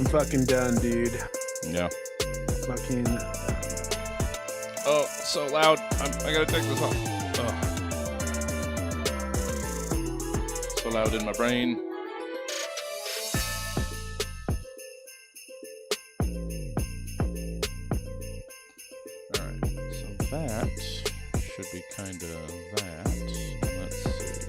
I'm fucking done, dude. Yeah. Fucking. Oh, so loud. I gotta take this off. Oh. So loud in my brain. Alright, so that should be kind of that. Let's see.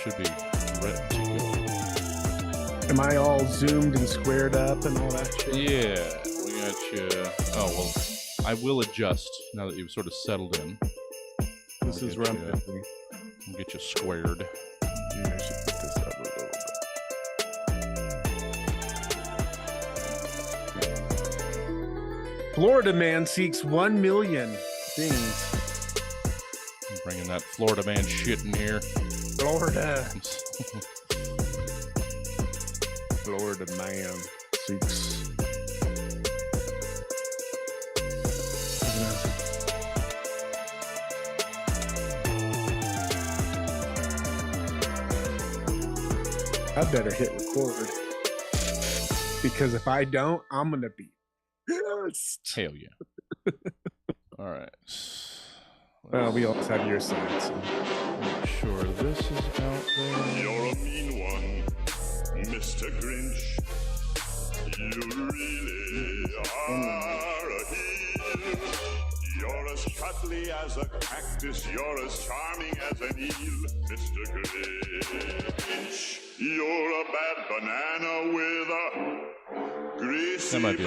Should be ready to go. Am I all zoomed and squared up and all that shit? Yeah, we got you. Oh, well, I will adjust now that you've sort of settled in. This is rough. I'll get you squared. Yeah, I should put this up a little bit. Florida man seeks 1 million things. I'm bringing that Florida man shit in here. Florida. Florida man seeks. I better hit record. Because if I don't, I'm going to be pissed. Hell yeah. All right. We always have your side, so. Make sure this is out there. You're a mean one, Mr. Grinch. You really are a heel. You're as cuddly as a cactus. You're as charming as an eel, Mr. Grinch. You're a bad banana with a greasy That might be a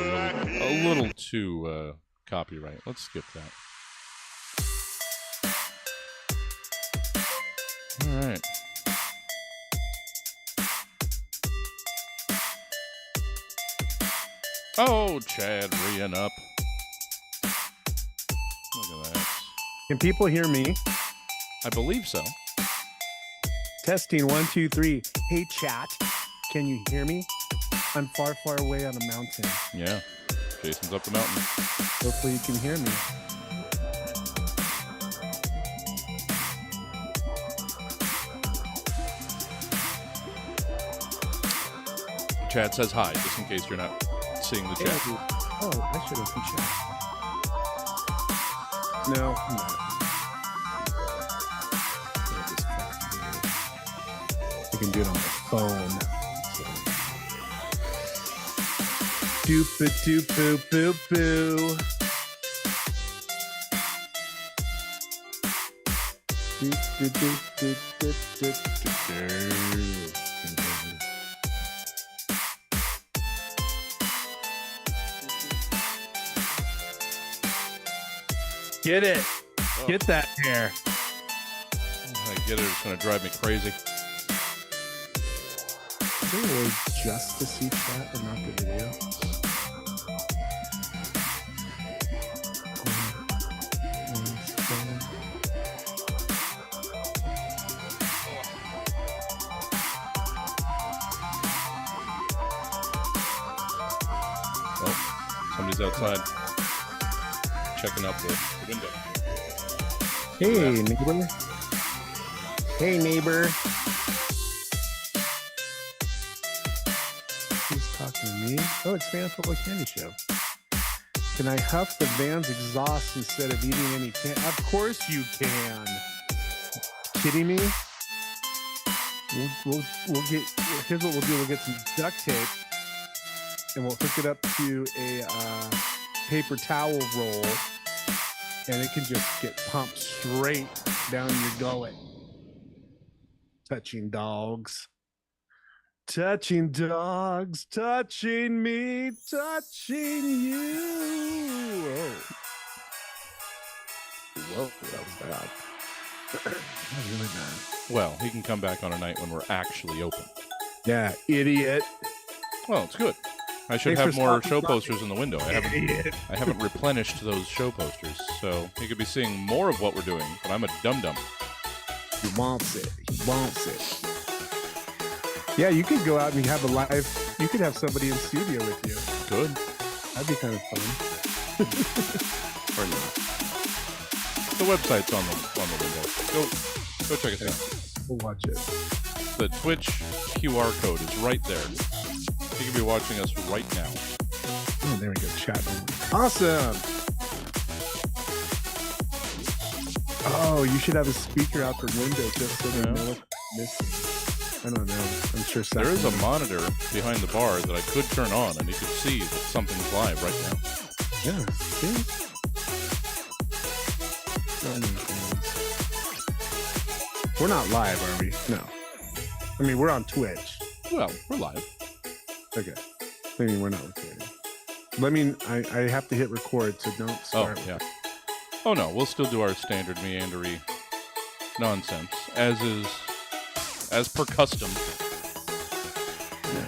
little back too copyright. Let's skip that. All right. Oh, Chad reeing up. Look at that. Can people hear me? I believe so. Testing 1, 2, 3. Hey, chat. Can you hear me? I'm far, far away on a mountain. Yeah. Jason's up the mountain. Hopefully you can hear me. Chad says hi, just in case you're not seeing the chat. Oh, I should have chat. No, I'm not. I can do it on my phone. Doop doop boo boo boo. Doop doop doop doop doop doop doop. Get it. Oh. Get that hair. I get it. It's going to drive me crazy. Is there a way just to see chat and not the video? Oh, somebody's outside checking out the window. Hey, neighbor. Hey, neighbor. Who's talking to me? Oh, it's Van Football Candy Show. Can I huff the van's exhaust instead of eating any candy? Of course you can. Kidding me? We'll get. Here's what we'll do. We'll get some duct tape, and we'll hook it up to a paper towel roll, and it can just get pumped straight down your gullet. Touching dogs. Touching dogs, touching me, touching you. Whoa. Whoa, that was bad. That was really bad. Well, he can come back on a night when we're actually open. Yeah, idiot. Well, it's good. I should Thanks have for more stopping show by. posters in the window. I haven't replenished those show posters, so you could be seeing more of what we're doing. But I'm a dum-dum. He wants it. He wants it. Yeah, you could go out and have a live. You could have somebody in studio with you. Good. That'd be kind of fun. Or not. The website's on the window. Go check it out. We'll watch it. The Twitch QR code is right there. You can be watching us right now. Oh, there we go. Chat. Awesome. Oh, you should have a speaker out the window just so they know what's missing. I don't know. I'm sure There is a monitor behind the bar that I could turn on, and you could see that something's live right now. Yeah. See? We're not live, are we? No. I mean, we're on Twitch. Well, we're live. Okay. I mean, we're not recording. But I mean, I have to hit record, so don't start. Oh, yeah. Oh, no, we'll still do our standard meandery nonsense, as per custom. Yeah.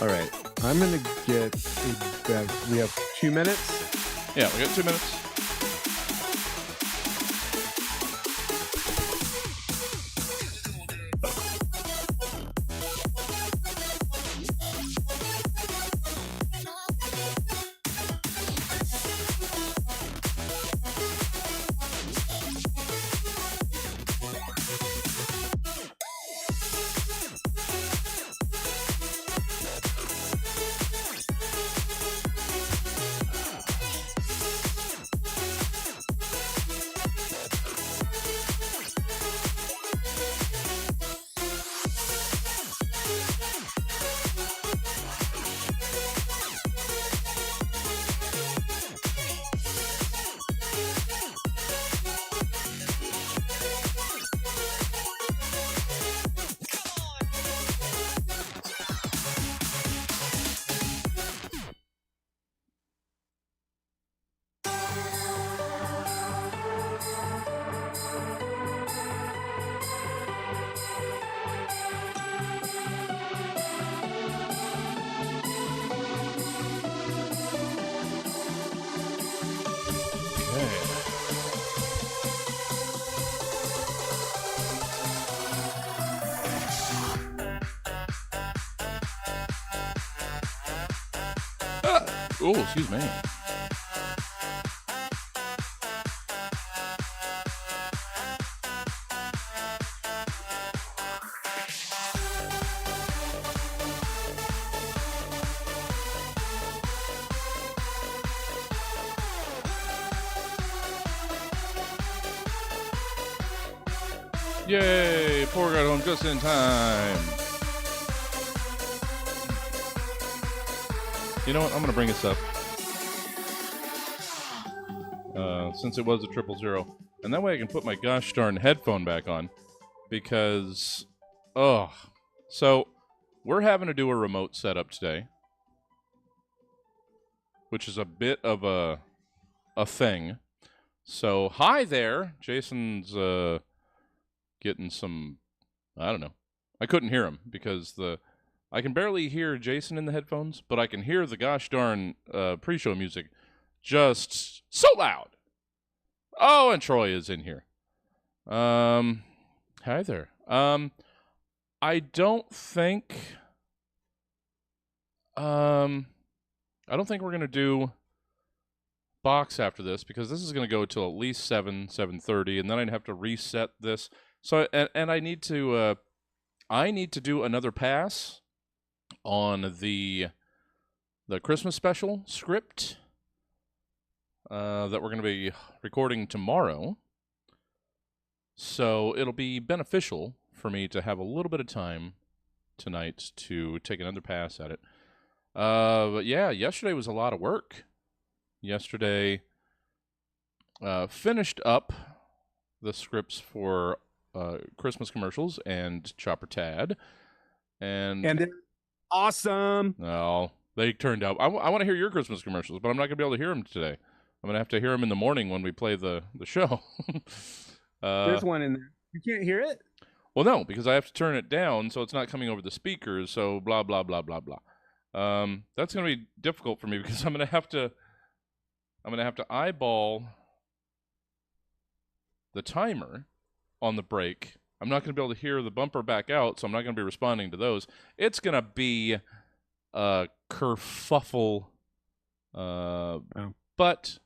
All right. I'm going to get a bev. We have 2 minutes. Yeah, we got 2 minutes. Oh, excuse me. Yay! Poor got home just in time. You know what? I'm going to bring this up. Since it was a 000. And that way I can put my gosh darn headphone back on. Because, so we're having to do a remote setup today. Which is a bit of a thing. So, hi there. Jason's getting some, I don't know. I couldn't hear him because I can barely hear Jason in the headphones, but I can hear the gosh darn pre-show music just so loud. Oh, and Troy is in here. Hi there. I don't think we're gonna do box after this because this is gonna go till at least 7:30, and then I'd have to reset this. So and I need to do another pass on the Christmas special script that we're going to be recording tomorrow. So it'll be beneficial for me to have a little bit of time tonight to take another pass at it. But yeah, yesterday was a lot of work. Yesterday finished up the scripts for Christmas commercials and Chopper Tad. And they're awesome. No, they turned out. I want to hear your Christmas commercials, but I'm not going to be able to hear them today. I'm going to have to hear them in the morning when we play the show. There's one in there. You can't hear it? Well, no, because I have to turn it down so it's not coming over the speakers, so blah, blah, blah, blah, blah. That's going to be difficult for me because I'm going to have to eyeball the timer on the break. I'm not going to be able to hear the bumper back out, so I'm not going to be responding to those. It's going to be a kerfuffle. But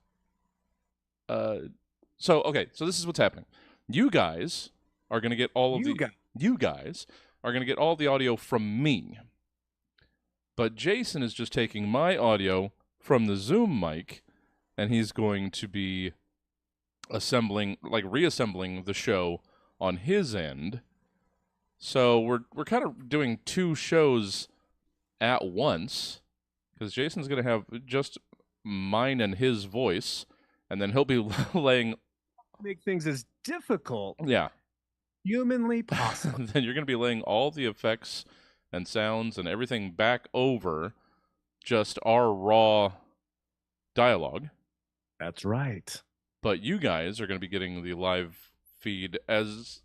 so this is what's happening. You guys are going to get all of you guys are going to get all the audio from me. But Jason is just taking my audio from the Zoom mic, and he's going to be reassembling the show on his end. So we're kind of doing two shows at once, because Jason's going to have just mine and his voice, and then he'll be laying... Make things as difficult, Then humanly possible. you're going to be laying all the effects and sounds and everything back over just our raw dialogue. That's right. But you guys are going to be getting the live feed as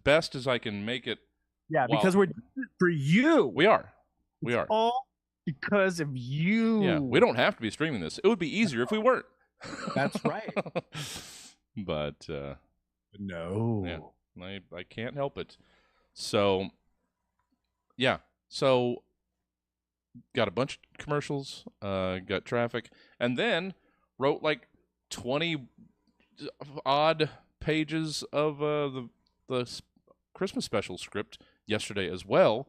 best as I can make it. Yeah, because we're doing it for you. We are. All because of you. Yeah, we don't have to be streaming this. It would be easier if we weren't. That's right. But no. Yeah, I can't help it. So yeah. So got a bunch of commercials, got traffic, and then wrote like 20 odd pages of the Christmas special script yesterday as well.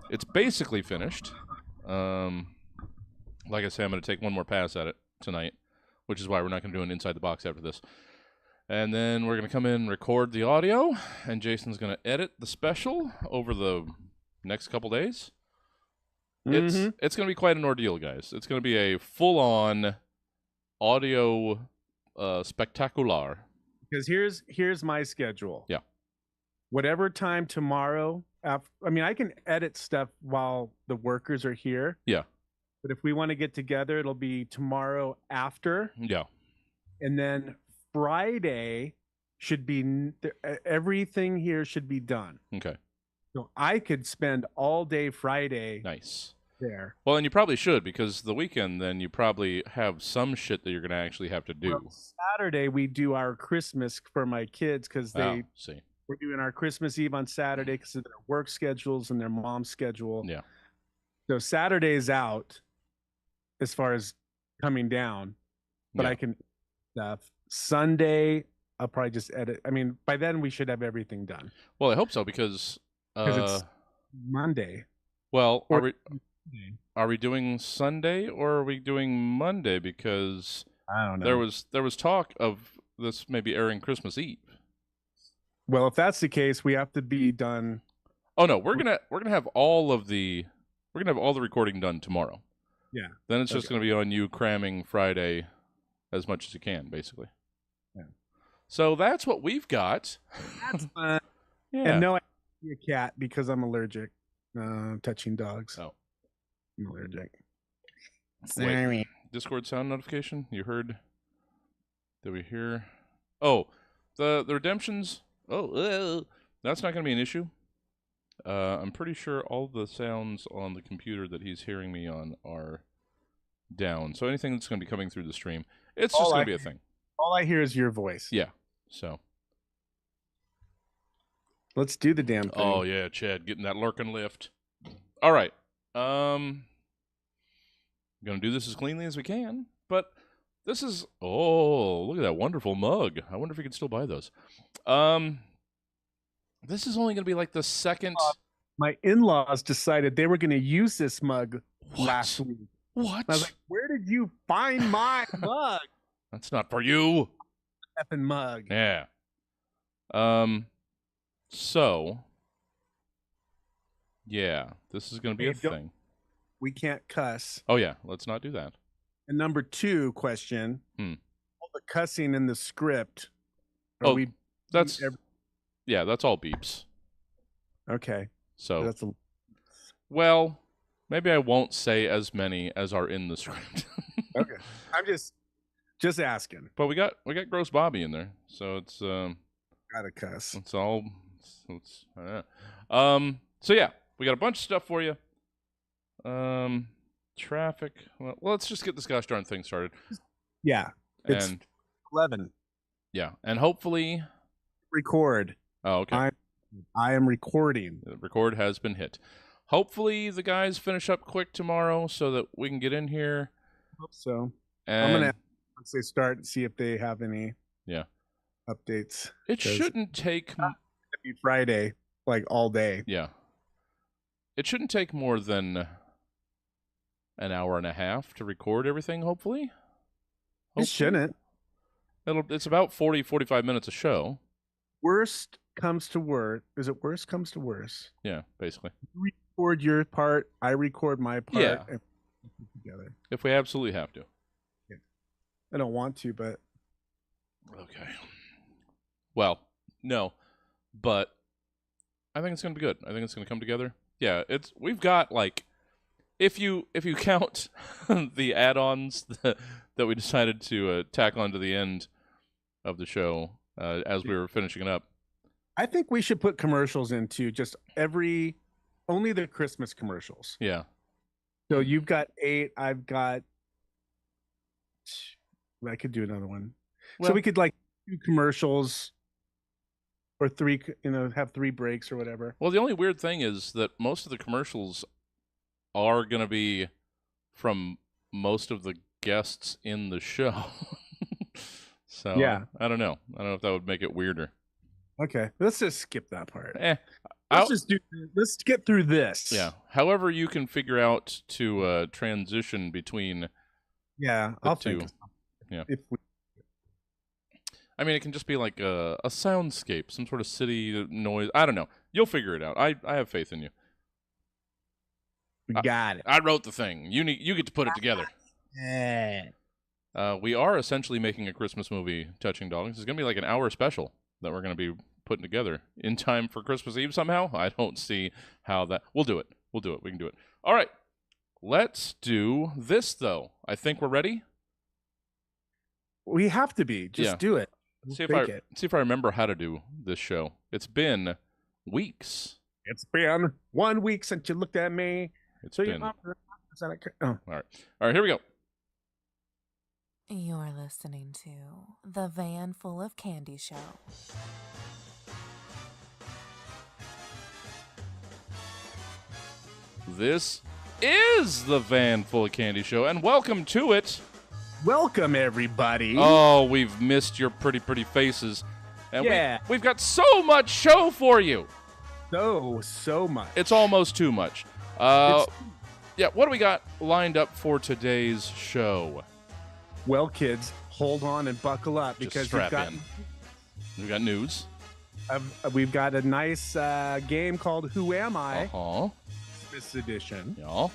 It's basically finished. Like I say, I'm going to take one more pass at it tonight, which is why we're not going to do an Inside the Box after this. And then we're going to come in and record the audio, and Jason's going to edit the special over the next couple days. It's going to be quite an ordeal, guys. It's going to be a full-on audio spectacular. Because here's my schedule. Yeah. Whatever time tomorrow, I can edit stuff while the workers are here. Yeah. But if we want to get together, it'll be tomorrow after. Yeah. And then Friday should be everything here should be done. Okay. So I could spend all day Friday. Nice. There. Well, and you probably should, because the weekend, then you probably have some shit that you're going to actually have to do. Well, Saturday we do our Christmas for my kids because we're doing our Christmas Eve on Saturday because of their work schedules and their mom's schedule. Yeah. So Saturday's out as far as coming down, but I can Sunday I'll probably just edit. I mean, by then we should have everything done. Well, I hope so, because it's Monday. Well, are we doing Sunday or are we doing Monday? Because I don't know. There was talk of this maybe airing Christmas Eve. Well, if that's the case, we have to be done. Oh no, we're gonna have all the recording done tomorrow. Yeah. Then it's just gonna be on you cramming Friday as much as you can, basically. Yeah. So that's what we've got. That's fun. Yeah. And no, I can't be a cat because I'm allergic. Touching dogs. Oh. I'm allergic. Wait, Discord sound notification? You heard? Did we hear? Oh, the redemptions. Oh, that's not going to be an issue. I'm pretty sure all the sounds on the computer that he's hearing me on are down. So anything that's going to be coming through the stream, it's just going to be a thing. All I hear is your voice. Yeah. So. Let's do the damn thing. Oh yeah, Chad, getting that lurking lift. All right. Gonna do this as cleanly as we can, but this is look at that wonderful mug. I wonder if we can still buy those. This is only gonna be like the second. My in-laws decided they were gonna use this mug last week. What? I was like, where did you find my mug? That's not for you. Effing mug. Yeah. So. Yeah, this is gonna be a thing. We can't cuss. Oh yeah, let's not do that. And number 2 question: all the cussing in the script. That's all beeps. Okay. So well, maybe I won't say as many as are in the script. Okay, I'm just asking. But we got Gross Bobby in there, so it's gotta cuss. It's all. So yeah, we got a bunch of stuff for you. Traffic. Well, let's just get this gosh darn thing started. Yeah. It's And 11. yeah, and hopefully. Record. Oh, okay. I am recording. The record has been hit. Hopefully the guys finish up quick tomorrow so that we can get in here. Hope so. And I'm gonna once they start see if they have any updates. it 'cause shouldn't take. it'll be Friday, like all day. Yeah. It shouldn't take more than an hour and a half to record everything, hopefully. It shouldn't. It's about 40, 45 minutes a show. Worst comes to worst. Is it worst comes to worst? Yeah, basically. You record your part, I record my part, Yeah. and we put it together. If we absolutely have to. I don't want to, but Okay. Well, no. But I think it's going to be good. I think it's going to come together. Yeah, we've got like if you count the add-ons that we decided to tack onto the end of the show as we were finishing it up. I think we should put commercials into just only the Christmas commercials. Yeah. So you've got 8, I've got. I could do another one. Well, So we could like do commercials, or 3, have 3 breaks or whatever. Well, the only weird thing is that most of the commercials are going to be from most of the guests in the show. So Yeah. I don't know. I don't know if that would make it weirder. Okay, let's just skip that part. I'll- Let's get through this. Yeah. However you can figure out to transition between Yeah, the I'll two. think. Yeah. If we, I mean, it can just be like a soundscape, some sort of city noise. I don't know. You'll figure it out. I have faith in you. we got it. I wrote the thing. You get to put it together. We are essentially making a Christmas movie, Touching Dogs. It's going to be like an hour special that we're going to be putting together in time for Christmas Eve somehow. I don't see how that... We'll do it. We can do it. All right. Let's do this, though. I think we're ready. We have to be. Just Yeah. do it. See Fake it. if I remember how to do this show. It's been weeks. It's been 1 week since you looked at me. It's So been... you oh. All right, here we go. You're listening to The Van Full of Candy Show. This is the Van Full of Candy Show, and welcome to it. Welcome everybody. Oh, we've missed your pretty faces. And Yeah. we've got so much show for you. So much. It's almost too much. Yeah, what do we got lined up for today's show? Well, kids, hold on and buckle up Just because strap in. We've got news. we've got a nice game called Who Am I? Uh-huh. This edition. Yeah.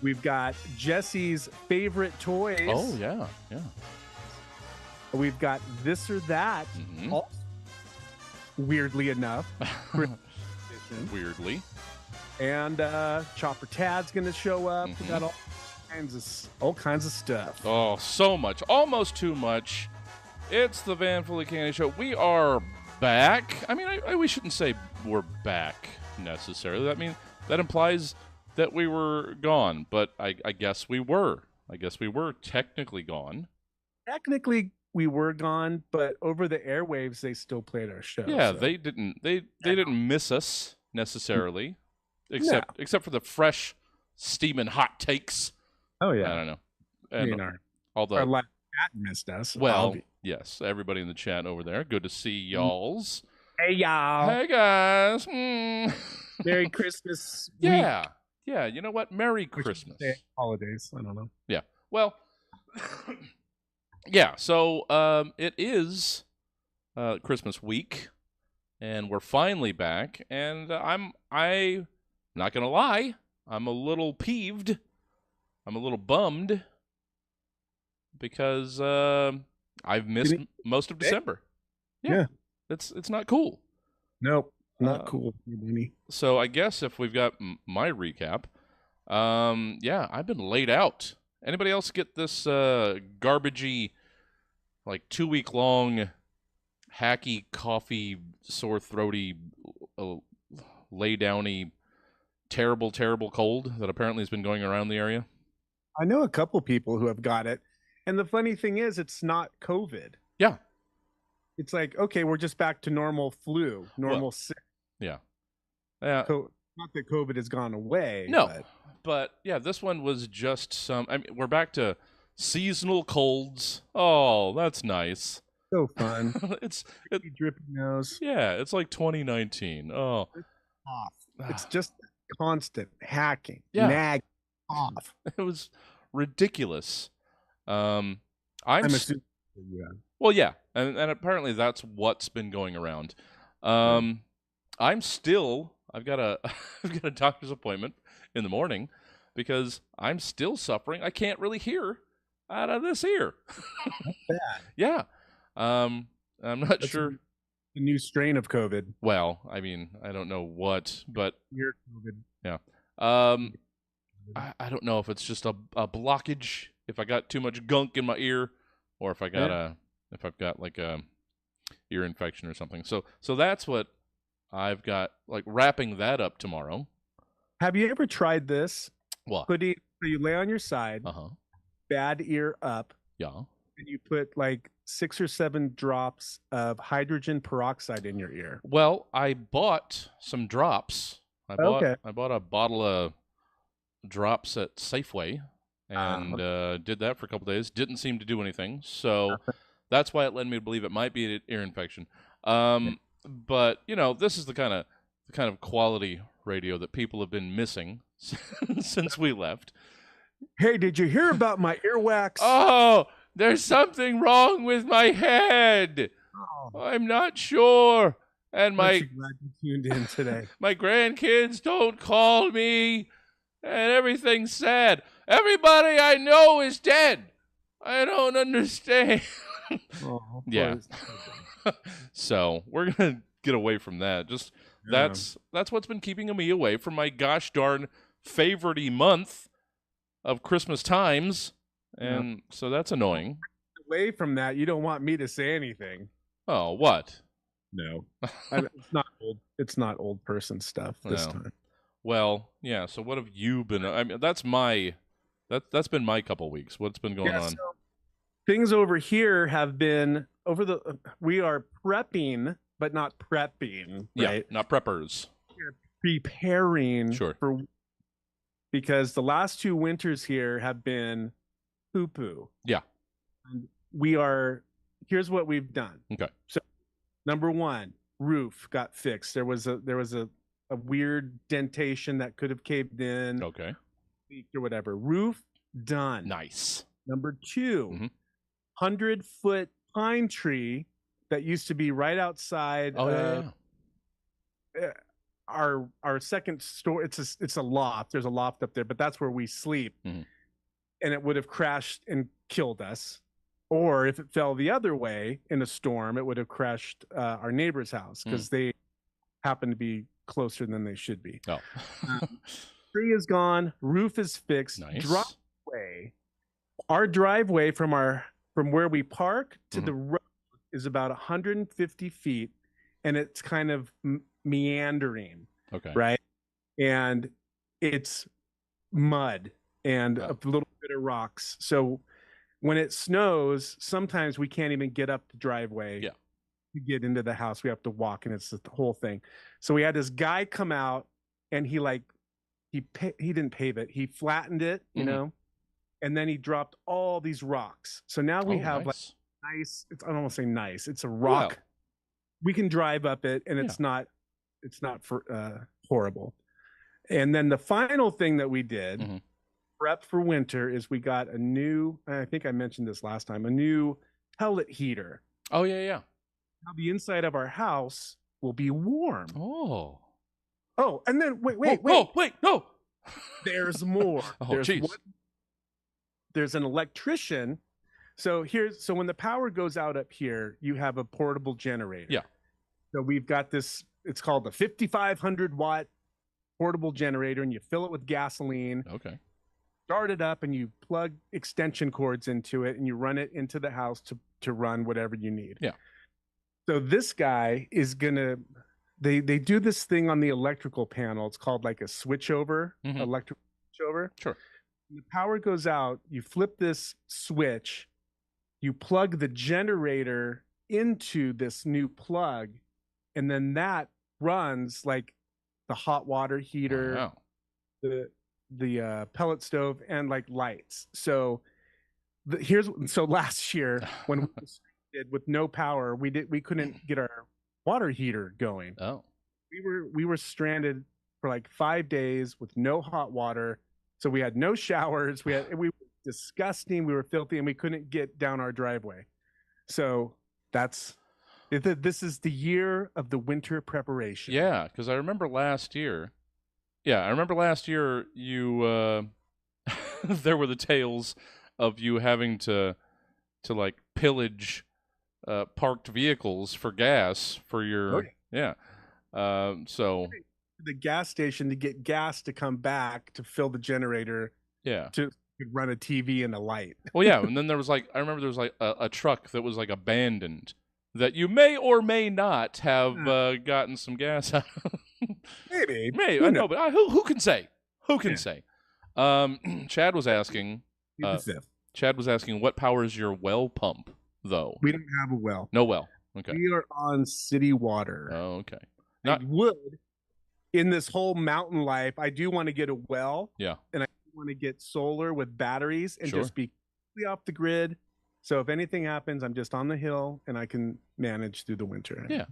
We've got Jesse's favorite toys. Oh, yeah. We've got This or That. Mhm. Also, weirdly enough. Weirdly. And Chopper Tad's going to show up. We Mhm. got all kinds of stuff. Oh, so much. Almost too much. It's the Van Full of Candy Show. We are back. I mean, we shouldn't say we're back necessarily. That implies that we were gone, but I guess we were. I guess we were technically gone. Technically, we were gone, but over the airwaves, they still played our show. Yeah, so. they didn't miss us necessarily, except for the fresh, steaming hot takes. Oh, I yeah. don't know. I And mean, our although live chat missed us. well, yes, everybody in the chat over there. Good to see y'alls. Hey, y'all. Hey guys. Mm. Merry Christmas. Yeah. Yeah, you know what? Merry week. Christmas. Holidays. I don't know. Yeah. Well, yeah, so it is Christmas week and we're finally back and I'm not going to lie, I'm a little peeved. I'm a little bummed because I've missed most of December. Yeah. It's not cool. Nope. Not Uh, cool. Benny. So I guess if we've got my recap, yeah, I've been laid out. Anybody else get this garbagey, like 2-week long, hacky, coffee, sore throaty, lay downy terrible, terrible cold that apparently has been going around the area? I know a couple people who have got it. And the funny thing is, it's not COVID. Yeah. It's like, okay, we're just back to normal flu, normal sick. Yeah. Not that COVID has gone away. No. But yeah, this one was just some. I mean, we're back to seasonal colds. Oh, that's nice. So fun. It's drippy nose. Yeah, it's like 2019. Oh, Off. It's just constant hacking, Yeah. nag, off. it was ridiculous. I'm assuming. Yeah. Well, yeah, and apparently that's what's been going around. I've got a I've got a doctor's appointment in the morning because I'm still suffering. I can't really hear out of this ear. Bad. Yeah. I'm not That's sure. The new strain of COVID. Well, I mean, I don't know what, but Ear COVID. yeah. I don't know if it's just a blockage, if I got too much gunk in my ear, or if I got if I've got like a ear infection or something. So that's what I've got, like wrapping that up tomorrow. Have you ever tried this? What? So you lay on your side, bad ear up, Yeah. and you put like 6 or 7 drops of hydrogen peroxide in your ear. Well, I bought some drops. I bought a bottle of drops at Safeway and did that for a couple days. Didn't seem to do anything. So that's why it led me to believe it might be an ear infection. But you know, this is the kind of quality radio that people have been missing since we left. Hey, did you hear about my earwax? Oh, there's something wrong with my head. Oh. I'm not sure. And Aren't you glad you tuned in today? my grandkids don't call me, and everything's sad. Everybody I know is dead. I don't understand. Oh, Yeah. So we're gonna get away from that. Just that's what's been keeping me away from my gosh darn favorite month of Christmas times, and so that's annoying. Away from that, you don't want me to say anything. Oh, what? No, it's not old. It's not old person stuff this time. Well, yeah. So what have you been? I mean, that's been my couple weeks. What's been going on? So things over here have been we are prepping, but not prepping. Right? Yeah, not preppers. We're preparing for because the last 2 winters here have been poo-poo. Yeah. And here's what we've done. Okay. So number 1, roof got fixed. There was a weird dentation that could have caved in. Okay. Leaked or whatever. Roof done. Nice. Number 2, 100-foot pine tree that used to be right outside our second store. It's a loft. There's a loft up there, but that's where we sleep. And it would have crashed and killed us. Or if it fell the other way in a storm, it would have crashed our neighbor's house because they happen to be closer than they should be. Oh. Tree is gone. Roof is fixed. Nice. Driveway. Our driveway from where we park to the road is about 150 feet, and it's kind of meandering. Okay. Right. And it's mud and a little bit of rocks. So when it snows, sometimes we can't even get up the driveway to get into the house. We have to walk, and it's the whole thing. So we had this guy come out, and he didn't pave it. He flattened it, you know, and then he dropped all these rocks. So now we have like nice. I don't want to say nice. It's a rock. Wow. We can drive up it, and it's not horrible. And then the final thing that we did, prep for winter, is we got a new. I think I mentioned this last time. A new pellet heater. Oh yeah. Now the inside of our house will be warm. Oh, and then wait, no. There's more. There's an electrician. So when the power goes out up here, you have a portable generator. Yeah. So we've got this. It's called the 5,500 watt portable generator, and you fill it with gasoline. Okay. Start it up, and you plug extension cords into it, and you run it into the house to run whatever you need. Yeah. So this guy is gonna they do this thing on the electrical panel. It's called like a switchover, Mhm. electrical switchover. Sure. When the power goes out, you flip this switch, you plug the generator into this new plug, and then that runs like the hot water heater, Wow. the pellet stove, and like lights. So so last year when we did with no power, we couldn't get our water heater going. Oh. We were stranded for like 5 days with no hot water. So we had no showers. We were disgusting. We were filthy, and we couldn't get down our driveway. So this is the year of the winter preparation. Yeah, because I remember last year. Yeah, I remember last year you there were the tales of you having to like pillage parked vehicles for gas for your Oh, yeah. So the gas station to get gas to come back to fill the generator yeah. to run a TV and a light. Well, yeah, and then there was like I remember there was like a truck that was like abandoned that you may or may not have gotten some gas out of. Maybe. Maybe Who I knows? know, but who can say? Who can Yeah. say? Chad was asking. Be the fifth. Chad was asking what powers your well pump, though. We don't have a well. No well. Okay. We are on city water. Oh, okay. I Not would, in this whole mountain life, I do want to get a well. Yeah. And I want to get solar with batteries and Sure. just be completely off the grid. So if anything happens, I'm just on the hill and I can manage through the winter. Yeah.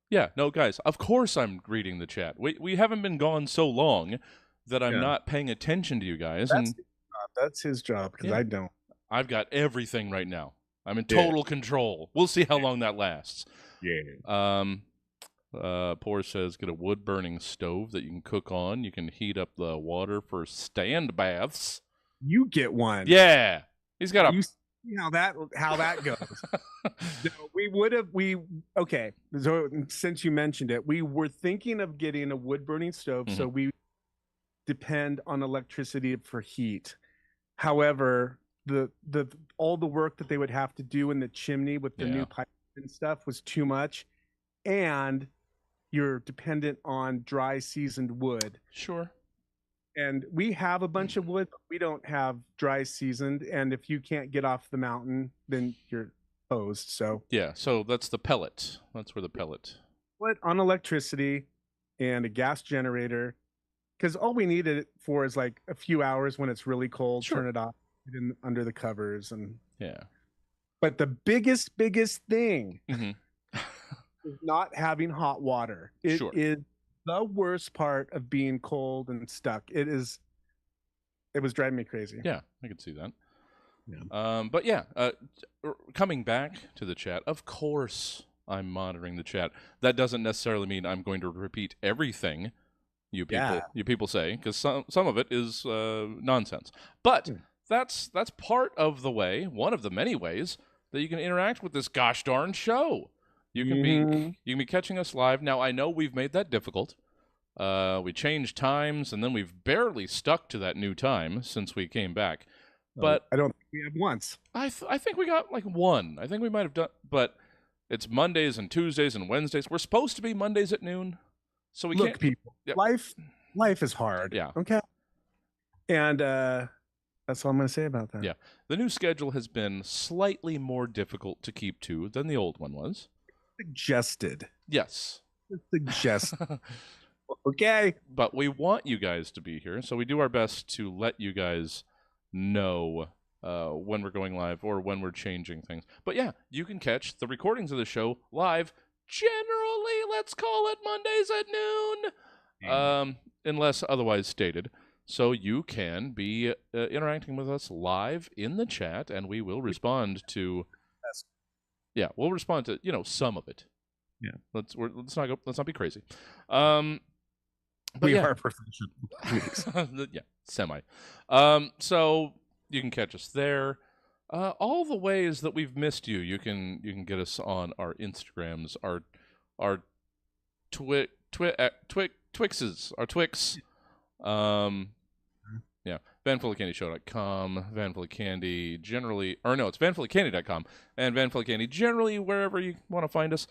Yeah. No, guys. Of course, I'm reading the chat. We haven't been gone so long that I'm Yeah. not paying attention to you guys, That's and his job. That's his job because Yeah. I don't. I've got everything right now. I'm in Yeah. total control. We'll see how long that lasts. Yeah. Poor says get a wood burning stove that you can cook on. You can heat up the water for stand baths. You get one. Yeah. He's got You see how that goes. No, okay. So since you mentioned it, we were thinking of getting a wood burning stove, so we depend on electricity for heat. However, the all the work that they would have to do in the chimney with the Yeah. new pipe and stuff was too much, and you're dependent on dry seasoned wood. Sure. And we have a bunch of wood, but we don't have dry seasoned. And if you can't get off the mountain, then you're hosed. So Yeah, so that's the pellet. That's where the pellet. put on electricity and a gas generator, because all we need it for is like a few hours when it's really cold. Sure. Turn it off, get in under the covers, and. Yeah. But the biggest thing Mhm. is not having hot water. It is Sure. the worst part of being cold and stuck. It was driving me crazy. Yeah, I could see that. Yeah. But yeah, coming back to the chat, of course I'm monitoring the chat. That doesn't necessarily mean I'm going to repeat everything you people say, because some of it is nonsense. But that's part of the way, one of the many ways that you can interact with this gosh darn show. You can be catching us live. Now, I know we've made that difficult. We changed times, and then we've barely stuck to that new time since we came back. But I don't think we have once. I think we got like one. I think we might have done, but it's Mondays and Tuesdays and Wednesdays. We're supposed to be Mondays at noon, so we Look, can't. people, Yep. life is hard. Yeah. Okay. And that's all I'm going to say about that. Yeah. The new schedule has been slightly more difficult to keep to than the old one was. Suggested. Yes. Suggested. Okay. But we want you guys to be here, so we do our best to let you guys know when we're going live or when we're changing things. But yeah, you can catch the recordings of the show live. Generally, let's call it Mondays at noon, unless otherwise stated. So you can be interacting with us live in the chat, and we will respond to. Yeah, we'll respond to some of it. Yeah, let's not be crazy. But we yeah. are professional. Yeah, semi. So you can catch us there. All the ways that we've missed you, you can get us on our Instagrams, our Twixes, our Twix. Yeah, VanFullyCandyShow.com, VanFullyCandy generally, or no, it's VanFullyCandy.com and VanFullyCandy generally wherever you want to find us.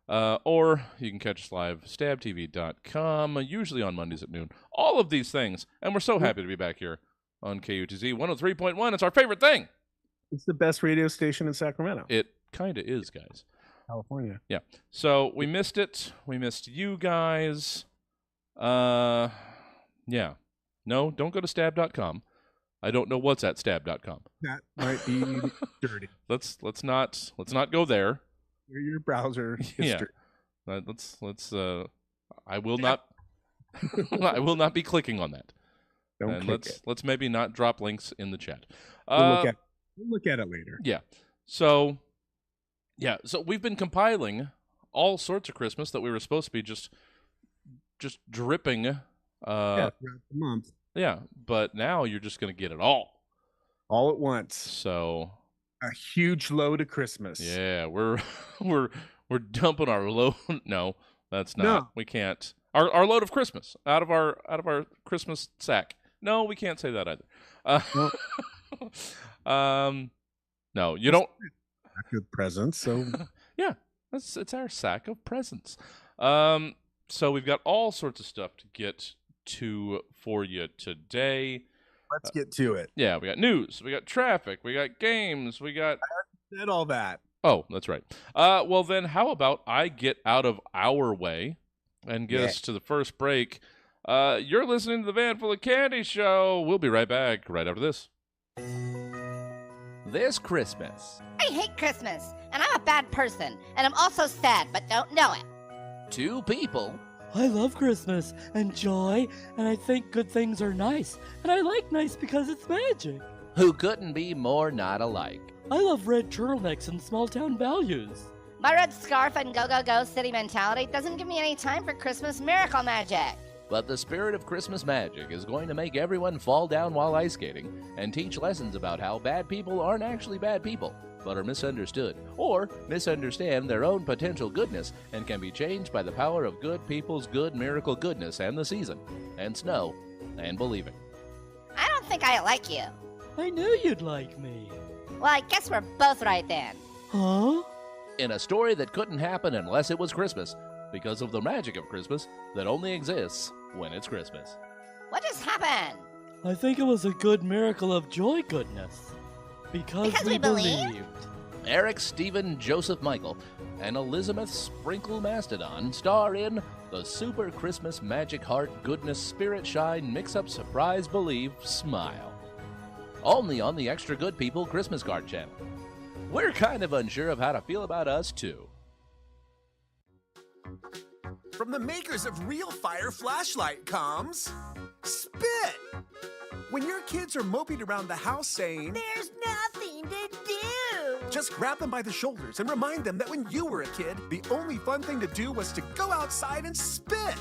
Or you can catch us live, stabtv.com, usually on Mondays at noon. All of these things. And we're so happy to be back here on KUTZ 103.1. It's our favorite thing. It's the best radio station in Sacramento, It kind of is, guys. California. Yeah. So we missed it. We missed you guys. Yeah. No, don't go to stab.com. I don't know what's at stab.com. That might be dirty. Let's not go there. Your browser Yeah. history. Let's I will not I will not be clicking on that. Don't And click it. let's maybe not drop links in the chat. We'll look at it later. Yeah. So we've been compiling all sorts of Christmas that we were supposed to be just dripping. Throughout the month, Yeah, but now you're just going to get it all. all at once. So A huge load of Christmas. yeah, we're dumping our load. No, that's not. No. We can't. Our load of Christmas out of our Christmas sack. No, we can't say that either. No, you don't. Good presents. So Yeah, it's our sack of presents. So we've got all sorts of stuff to get to for you today. let's get to it. Yeah, we got news, we got traffic, we got games, we got. Said all that. Oh, that's right. Well then, how about I get out of our way and get us to the first break? You're listening to the Van Full of Candy show. We'll be right back right after this. This Christmas, I hate Christmas, and I'm a bad person, and I'm also sad, but don't know it. two people I love Christmas and joy, and I think good things are nice. And I like nice because it's magic. who couldn't be more not alike. I love red turtlenecks and small town values. My red scarf and go-go-go city mentality doesn't give me any time for Christmas miracle magic. But the spirit of Christmas magic is going to make everyone fall down while ice skating and teach lessons about how bad people aren't actually bad people, but are misunderstood, or misunderstand their own potential goodness and can be changed by the power of good people's good miracle goodness and the season, and snow, and believing. I don't think I like you. I knew you'd like me. Well, I guess we're both right then. Huh? In a story that couldn't happen unless it was Christmas, because of the magic of Christmas that only exists when it's Christmas. What just happened? I think it was a good miracle of joy goodness. Because we believed? believed. Eric, Stephen, Joseph Michael, and Elizabeth Sprinkle Mastodon star in the Super Christmas Magic Heart Goodness Spirit Shine Mix-Up Surprise Believe Smile. Only on the Extra Good People Christmas Card channel. We're kind of unsure of how to feel about us, too. From the makers of Real Fire Flashlight comes Spit. When your kids are moping around the house saying, There's nothing to do. just grab them by the shoulders and remind them that when you were a kid, the only fun thing to do was to go outside and spit.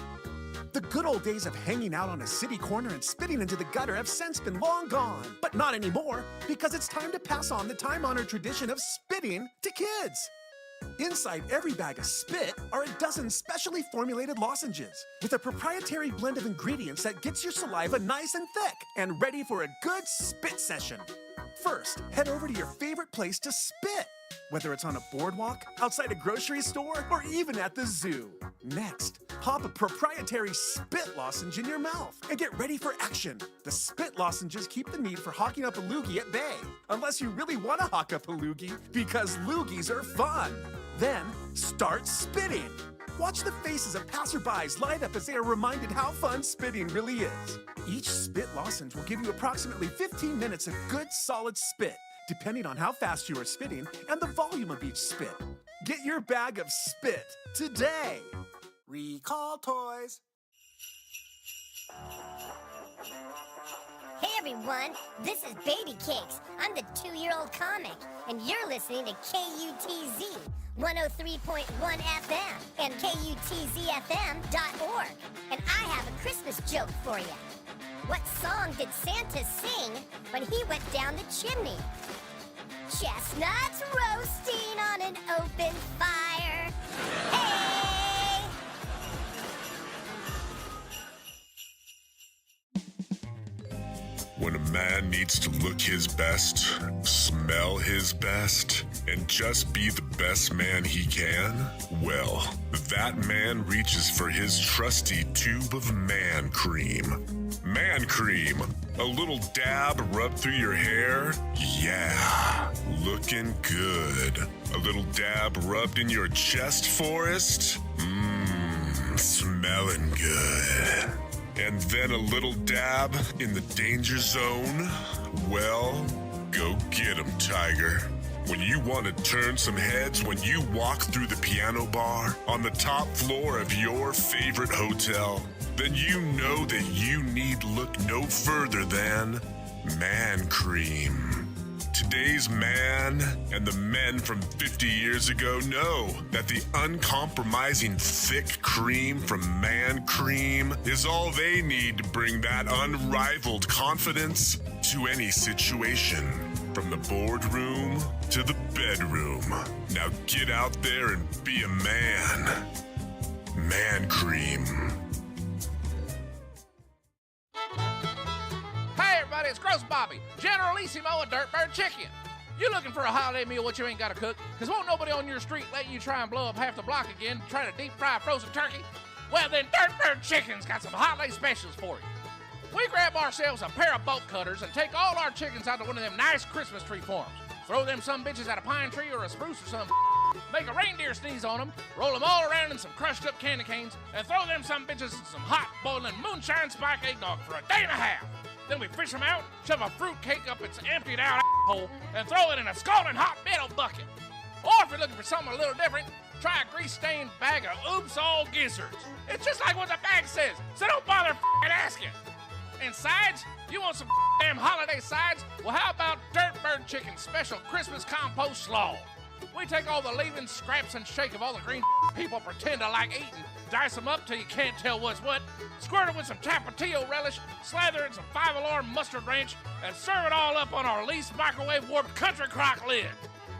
The good old days of hanging out on a city corner and spitting into the gutter have since been long gone. But not anymore, because it's time to pass on the time-honored tradition of spitting to kids. Inside every bag of spit are a dozen specially formulated lozenges with a proprietary blend of ingredients that gets your saliva nice and thick and ready for a good spit session. First, head over to your favorite place to spit, whether it's on a boardwalk, outside a grocery store, or even at the zoo. Next, pop a proprietary spit lozenge in your mouth and get ready for action. The spit lozenges keep the need for hawking up a loogie at bay, unless you really want to hawk up a loogie, because loogies are fun. Then, start spitting. Watch the faces of passerbys light up as they are reminded how fun spitting really is. Each spit lozenge will give you approximately 15 minutes of good, solid spit, depending on how fast you are spitting and the volume of each spit. Get your bag of spit today. Recall toys. Hey everyone, this is Baby Cakes. I'm the 2-year-old comic, and you're listening to KUTZ 103.1 FM and KUTZFM.org. And I have a Christmas joke for you. What song did Santa sing when he went down the chimney? Chestnuts roasting on an open fire. Hey! When a man needs to look his best, smell his best, and just be the best man he can, well, that man reaches for his trusty tube of man cream. Man cream, a little dab rubbed through your hair, yeah, looking good. A little dab rubbed in your chest, Forrest, smelling good. And then a little dab in the danger zone, well, go get 'em, Tiger. When you want to turn some heads when you walk through the piano bar on the top floor of your favorite hotel, then you know that you need look no further than man cream. Today's man and the men from 50 years ago know that the uncompromising thick cream from Man Cream is all they need to bring that unrivaled confidence to any situation. From the boardroom to the bedroom. Now get out there and be a man. Man Cream. Hey everybody, it's Gross Bobby, Generalissimo of Dirtbird Chicken. You looking for a holiday meal what you ain't gotta cook? Cause won't nobody on your street let you try and blow up half the block again trying to deep fry frozen turkey? Well then Dirtbird Chicken's got some holiday specials for you. We grab ourselves a pair of bolt cutters and take all our chickens out to one of them nice Christmas tree farms. Throw them some bitches at a pine tree or a spruce or some make a reindeer sneeze on them, roll them all around in some crushed up candy canes, and throw them some bitches in some hot boiling moonshine spike eggnog for a day and a half. Then we fish them out, shove a fruit cake up its emptied out hole, and throw it in a scalding hot metal bucket. Or if you're looking for something a little different, try a grease-stained bag of Oops All Gizzards. It's just like what the bag says, so don't bother asking. And sides? You want some damn holiday sides? Well, how about Dirtbird Chicken Special Christmas Compost Slaw? We take all the leavings, scraps, and shake of all the green people pretend to like eating, dice them up till you can't tell what's what, squirt it with some Tapatio relish, slather it in some 5-alarm mustard ranch, and serve it all up on our least microwave warped country crock lid.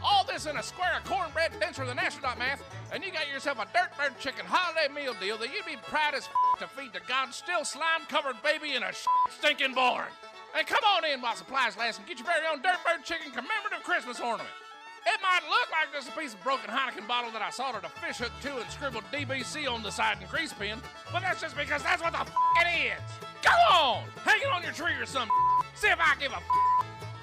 All this in a square of cornbread denser than astronaut math, and you got yourself a Dirtbird Chicken holiday meal deal that you'd be proud as to feed the God-still slime-covered baby in a stinking barn. And come on in while supplies last and get your very own Dirtbird Chicken commemorative Christmas ornament. It might look like just a piece of broken Heineken bottle that I soldered a fish hook to and scribbled DBC on the side in grease pen, but that's just because that's what the it is. Go on! Hang it on your tree or something. See if I give a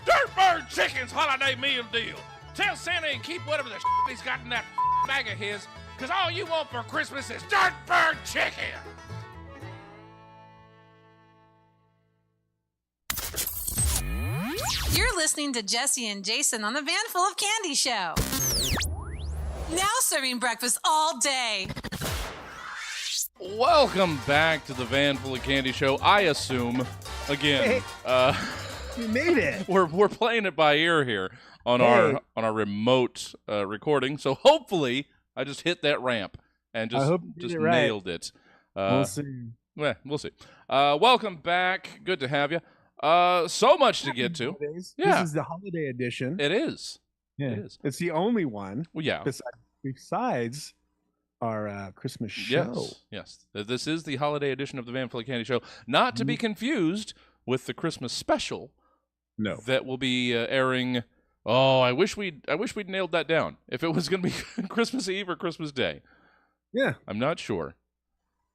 Dirtbird Chicken's holiday meal deal. Tell Santa and keep whatever the he's got in that bag of his, because all you want for Christmas is Dirtbird Chicken. You're listening to Jesse and Jason on the Van Full of Candy Show. Now serving breakfast all day. Welcome back to the Van Full of Candy Show. I assume, again, You made it. we're playing it by ear here on our remote recording. So hopefully, I just hit that ramp and just nailed it. We'll see. Yeah, we'll see. Welcome back. Good to have you. So much to get to. Yeah. This is the holiday edition. It is. Yeah. It is. It's the only one. Well, yeah. Besides our Christmas show. Yes. This is the holiday edition of the Van Full of Candy Show. Not to be confused with the Christmas special. No. That will be airing. Oh, I wish we'd nailed that down. If it was going to be Christmas Eve or Christmas Day. Yeah. I'm not sure.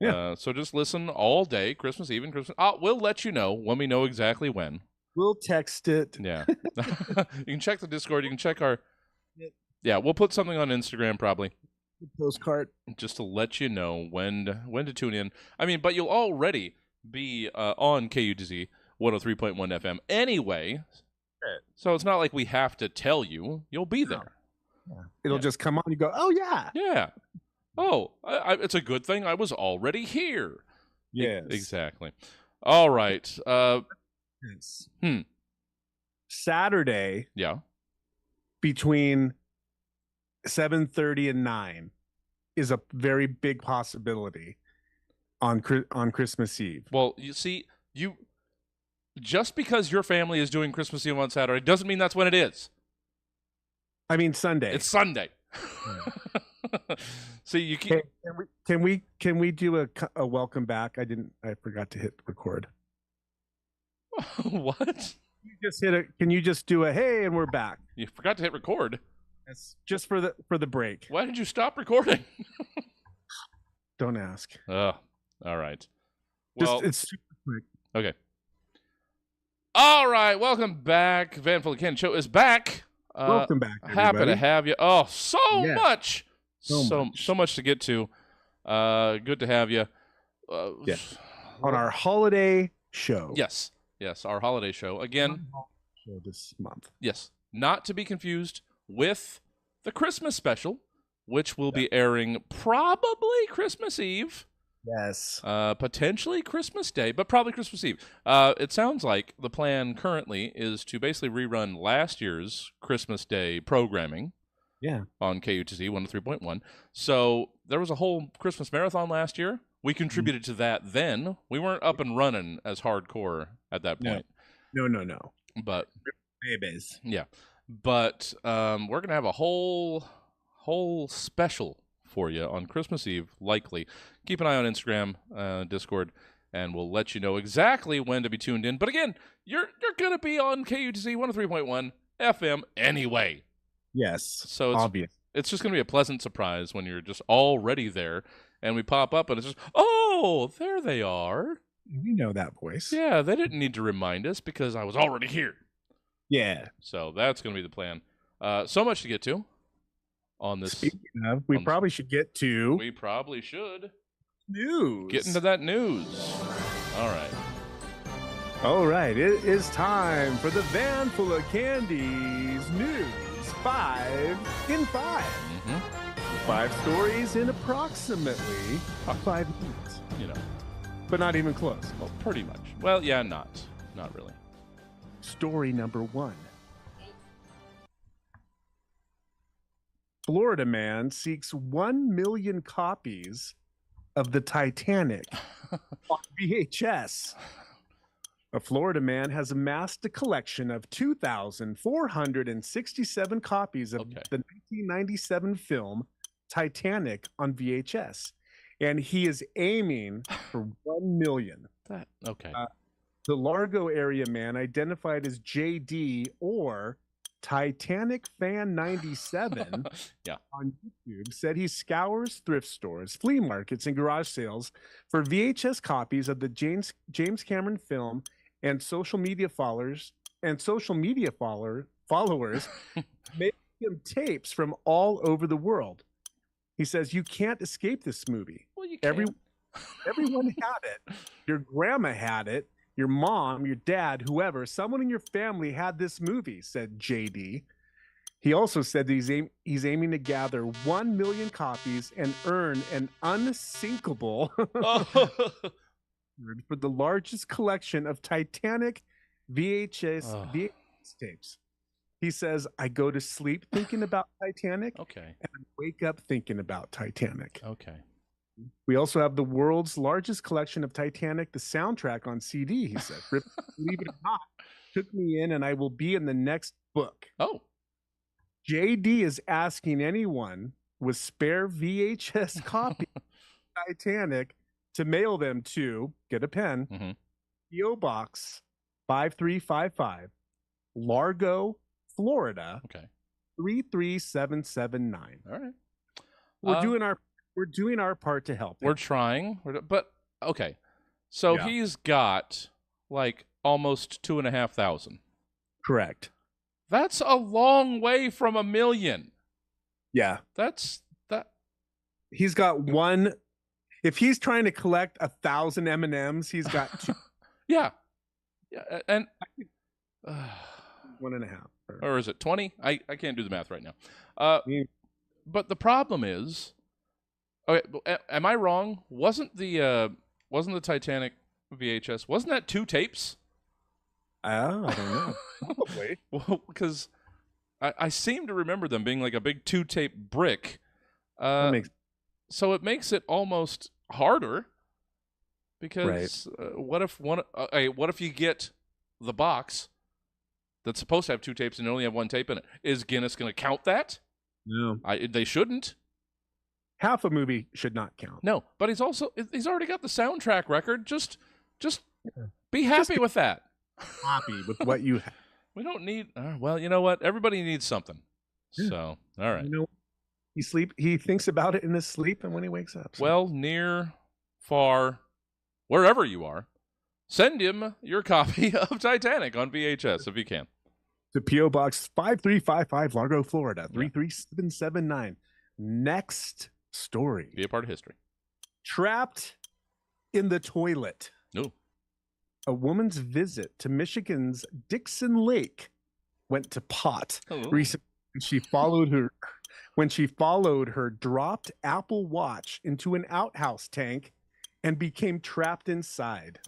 Yeah. So just listen all day, Christmas Eve and Christmas. We'll let you know when we know exactly when. We'll text it. Yeah. You can check the Discord. You can check our. Yeah, we'll put something on Instagram probably. Postcard. Just to let you know when to tune in. I mean, but you'll already be on KUTZ 103.1 FM anyway. So it's not like we have to tell you. You'll be there. Yeah. It'll just come on. You go, oh, yeah. Yeah. Oh, it's a good thing I was already here. Yes. Exactly. All right. Yes. Saturday. Yeah. Between 7:30 and 9 is a very big possibility on Christmas Eve. Well, you see, just because your family is doing Christmas Eve on Saturday doesn't mean that's when it is. I mean Sunday. It's Sunday. See, you can't. Can we do a welcome back? I forgot to hit record. What? You just hit it. Can you just do a hey and we're back? You forgot to hit record. That's just for the break. Why did you stop recording? Don't ask. All right. Well, Just it's super quick. okay. All right, welcome back. Van Full of Candy Show is back. Welcome back, Happy to everybody. have you. Oh, so Yes. much. So much. So much to get to. Good to have you. Yeah. On our holiday show. Yes, our holiday show. Again, Show this month. yes, not to be confused with the Christmas special, which will be airing probably Christmas Eve. Yes. Potentially Christmas Day, but probably Christmas Eve. It sounds like the plan currently is to basically rerun last year's Christmas Day programming. Yeah. On KUTZ 103.1. So there was a whole Christmas marathon last year. We contributed to that then. We weren't up and running as hardcore at that point. No. But Babies. yeah. But we're going to have a whole special for you on Christmas Eve, likely. Keep an eye on Instagram, Discord, and we'll let you know exactly when to be tuned in. But again, you're going to be on KUTZ 103.1 FM anyway. Yes. So it's obvious. It's just going to be a pleasant surprise when you're just already there and we pop up and it's just, oh, there they are. We know that voice. Yeah, they didn't need to remind us because I was already here. Yeah. So that's going to be the plan. So much to get to on this. Speaking of, we probably should get to We probably should news. get into that news. All right. All right, it is time for the Van Full of Candies News 5 in 5. Mm-hmm. 5 stories in approximately 5 minutes. You know, But not even close. well, pretty much. Well, yeah, not really. Story number 1. Florida man seeks 1 million copies of the Titanic on VHS. A Florida man has amassed a collection of 2,467 copies of Okay. the 1997 film Titanic on VHS, and he is aiming for 1 million. Okay. The Largo area man, identified as JD or Titanic Fan 97 Yeah. on YouTube, said he scours thrift stores, flea markets, and garage sales for VHS copies of the James Cameron film, and social media followers make him tapes from all over the world. He says you can't escape this movie. Well, you can't. Everyone had it. Your grandma had it. Your mom, your dad, whoever, someone in your family had this movie, said JD. He also said that he's aiming to gather 1 million copies and earn an unsinkable for the largest collection of Titanic VHS tapes. He says, I go to sleep thinking about Titanic Okay. and I wake up thinking about Titanic. Okay. We also have the world's largest collection of Titanic, the soundtrack on CD, he said. Believe it or not, took me in and I will be in the next book. Oh. JD is asking anyone with spare VHS copy of Titanic to mail them to, get a pen, Mhm. P.O. Box 5355, Largo, Florida, Okay. 33779. All right. We're doing our part to help. We're trying, but okay. So Yeah. he's got like almost 2,500. Correct. That's a long way from 1 million. Yeah. That's that. He's got one. If he's trying to collect 1,000 M&Ms, he's got 2. Yeah. Yeah. And 1.5. or is it 20? I can't do the math right now. Me- But the problem is, okay, am I wrong? Wasn't the Titanic VHS? Wasn't that 2 tapes? Oh, I don't know. Probably. Well, because I seem to remember them being like a big 2-tape brick. So it makes it almost harder because what if you get the box that's supposed to have 2 tapes and only have 1 tape in it? Is Guinness going to count that? No. They shouldn't. Half a movie should not count. No, but he's already got the soundtrack record. Just be happy with that. happy with what you have. We don't need. Well, you know what? Everybody needs something. Yeah. So, all right. You know, he thinks about it in his sleep and when he wakes up. So. Well, near, far, wherever you are, send him your copy of Titanic on VHS if you can. To P.O. Box 5355, Largo, Florida, 33779. Next story. Be a part of history. Trapped in the toilet. No. A woman's visit to Michigan's Dixon Lake went to pot. Recently, when she followed her dropped Apple Watch into an outhouse tank and became trapped inside.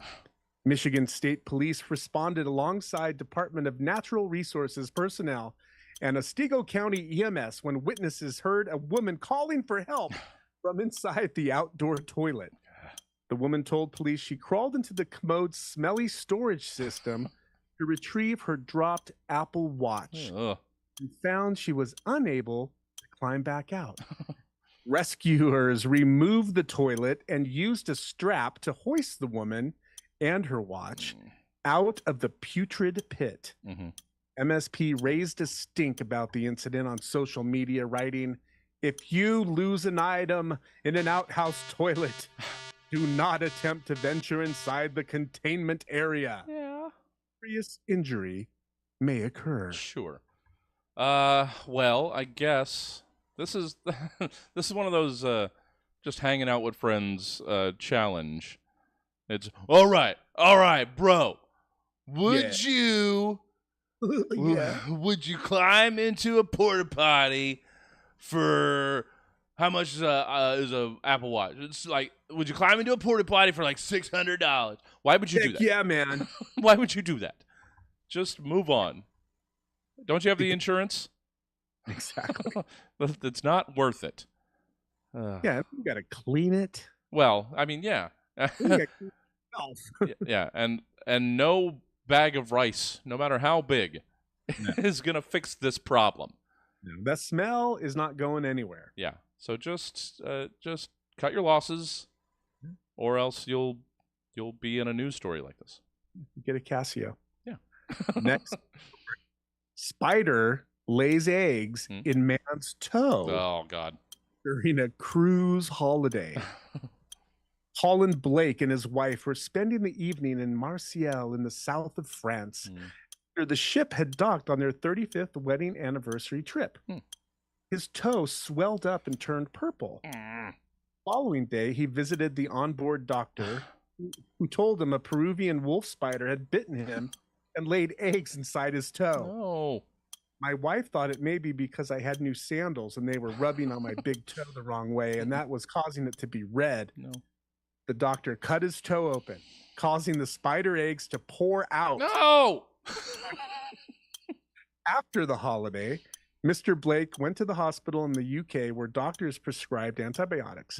Michigan State Police responded alongside Department of Natural Resources personnel and Otsego County EMS when witnesses heard a woman calling for help from inside the outdoor toilet. The woman told police she crawled into the commode's smelly storage system to retrieve her dropped Apple Watch and found she was unable to climb back out. Rescuers removed the toilet and used a strap to hoist the woman and her watch out of the putrid pit. MSP raised a stink about the incident on social media, writing, "If you lose an item in an outhouse toilet, do not attempt to venture inside the containment area. Yeah. Serious injury may occur." Sure. Well, I guess this is this is one of those just hanging out with friends challenge. It's all right, bro. Would you would you climb into a porta potty for how much is a Apple Watch? It's like, would you climb into a porta potty for like $600? Why would you do that? Yeah, man. Why would you do that? Just move on. Don't you have the insurance? Exactly. It's not worth it. Yeah, you got to clean it. Well, I mean, yeah. You gotta clean yourself. Yeah, and no bag of rice, no matter how big, is going to fix this problem. No, that smell is not going anywhere. Yeah. So just cut your losses, or else you'll be in a news story like this. Get a Casio. Yeah. Next, spider lays eggs in man's toe. Oh God. During a cruise holiday. Holland Blake and his wife were spending the evening in Marseille in the south of France. After the ship had docked on their 35th wedding anniversary trip. His toe swelled up and turned purple. Following day, he visited the onboard doctor, who told him a Peruvian wolf spider had bitten him and laid eggs inside his toe. Oh. My wife thought it may be because I had new sandals and they were rubbing on my big toe the wrong way, and that was causing it to be red. No. The doctor cut his toe open, causing the spider eggs to pour out. No! After the holiday, Mr. Blake went to the hospital in the UK where doctors prescribed antibiotics.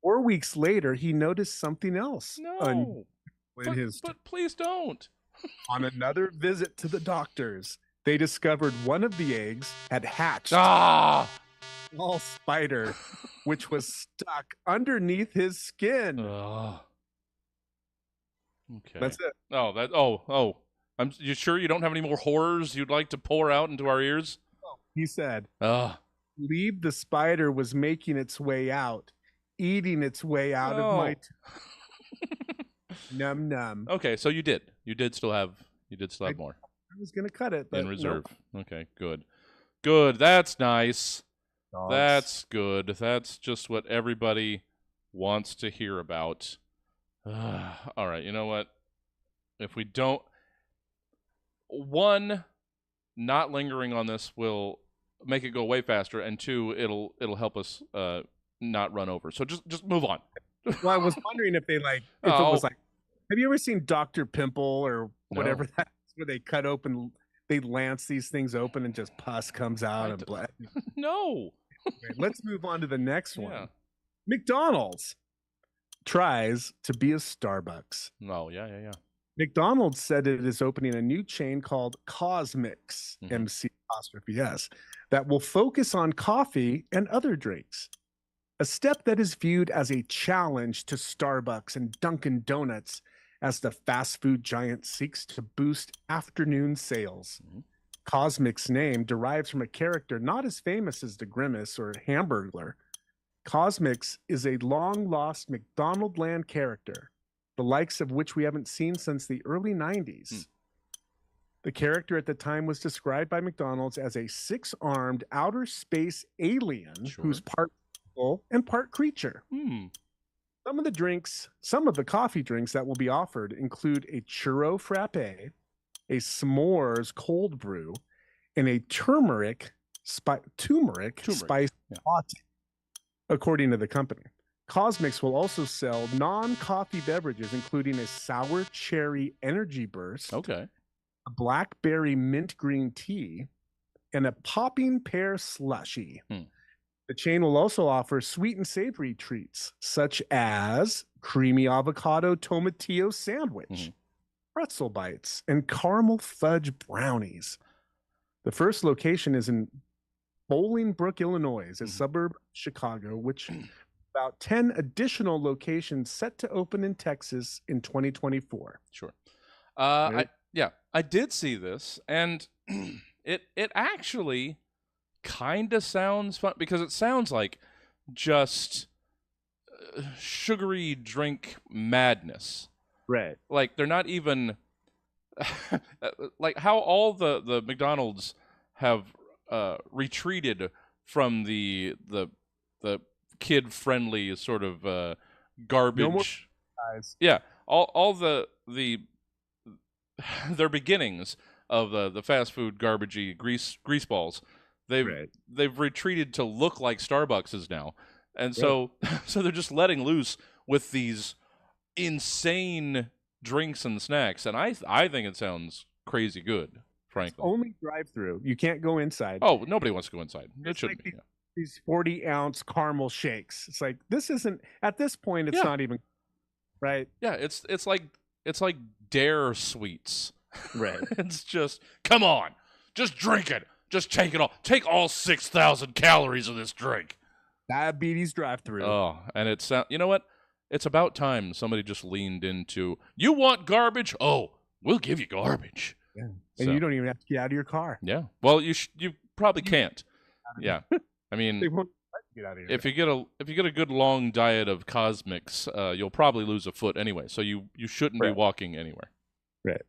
4 weeks later, he noticed something else. No. But please don't. On another visit to the doctors, they discovered one of the eggs had hatched. Small spider, which was stuck underneath his skin. Okay. That's it. You sure you don't have any more horrors you'd like to pour out into our ears? He said, "Believe the spider was making its way out, eating its way out of my num num." Okay, so you did still have more. I was gonna cut it, but in reserve. Nope. Okay, good. That's nice. Dogs. That's good. That's just what everybody wants to hear about. All right, you know what? If we don't, one, not lingering on this will make it go way faster, and two, it'll help us not run over. So just move on. Well, I was wondering if it was like, have you ever seen Dr. Pimple or whatever that is, where they cut open, they lance these things open and just pus comes out and blood? No. Okay, let's move on to the next one. Yeah. McDonald's tries to be a Starbucks. No, yeah. McDonald's said it is opening a new chain called Cosmix, MC''S, that will focus on coffee and other drinks. A step that is viewed as a challenge to Starbucks and Dunkin' Donuts, as the fast food giant seeks to boost afternoon sales. Cosmic's name derives from a character not as famous as the Grimace or Hamburglar. Cosmix is a long-lost McDonaldland character, the likes of which we haven't seen since the early 90s. The character at the time was described by McDonald's as a 6-armed outer space alien who's part people and part creature. Some of the coffee drinks that will be offered include a churro frappe, a s'mores cold brew, and a turmeric spice latte, according to the company. Cosmix will also sell non-coffee beverages, including a sour cherry energy burst, Okay. a blackberry mint green tea, and a popping pear slushy. The chain will also offer sweet and savory treats, such as creamy avocado tomatillo sandwich, pretzel bites, and caramel fudge brownies. The first location is in Bolingbrook, Illinois, a suburb of Chicago, which about 10 additional locations set to open in Texas in 2024. Sure. I did see this, and it actually kind of sounds fun because it sounds like just sugary drink madness. Right. Like they're not even like how all the McDonald's have retreated from the kid-friendly sort of garbage. No more guys. Yeah, all the their beginnings of the fast food garbagey grease balls. They've retreated to look like Starbucks now, and so they're just letting loose with these insane drinks and snacks, and I think it sounds crazy good. Frankly, only drive-through. You can't go inside. Oh, nobody wants to go inside. It shouldn't be. These 40-ounce caramel shakes. It's like this isn't at this point. It's not even right. Yeah, it's like Dare sweets. Right. It's just come on, just drink it. Just take it all. Take all 6,000 calories of this drink. Diabetes drive-through. Oh, and it's you know what? It's about time somebody just leaned into. You want garbage? Oh, we'll give you garbage. Yeah. And you don't even have to get out of your car. Yeah. Well, you probably can't. Yeah. I mean, they won't let you get out of here. if you get a good long diet of Cosmix, you'll probably lose a foot anyway. So you shouldn't be walking anywhere. Right.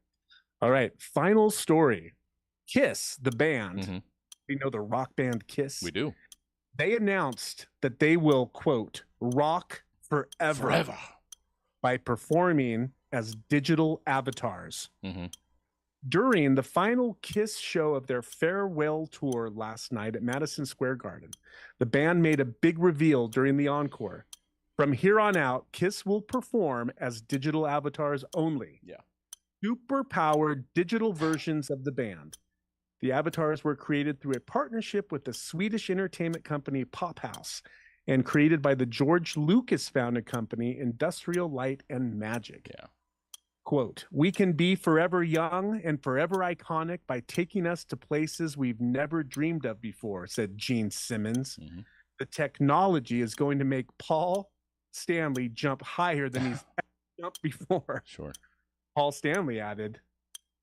All right. Final story. Kiss, the band. We know the rock band Kiss. We do. They announced that they will, quote, rock forever. By performing as digital avatars. During the final Kiss show of their farewell tour last night at Madison Square Garden, the band made a big reveal during the encore. From here on out, Kiss will perform as digital avatars only. Yeah. Super-powered digital versions of the band. The avatars were created through a partnership with the Swedish entertainment company Pop House and created by the George Lucas founded company Industrial Light and Magic. Yeah. Quote, we can be forever young and forever iconic by taking us to places we've never dreamed of before, said Gene Simmons. The technology is going to make Paul Stanley jump higher than he's ever jumped before. Sure. Paul Stanley added,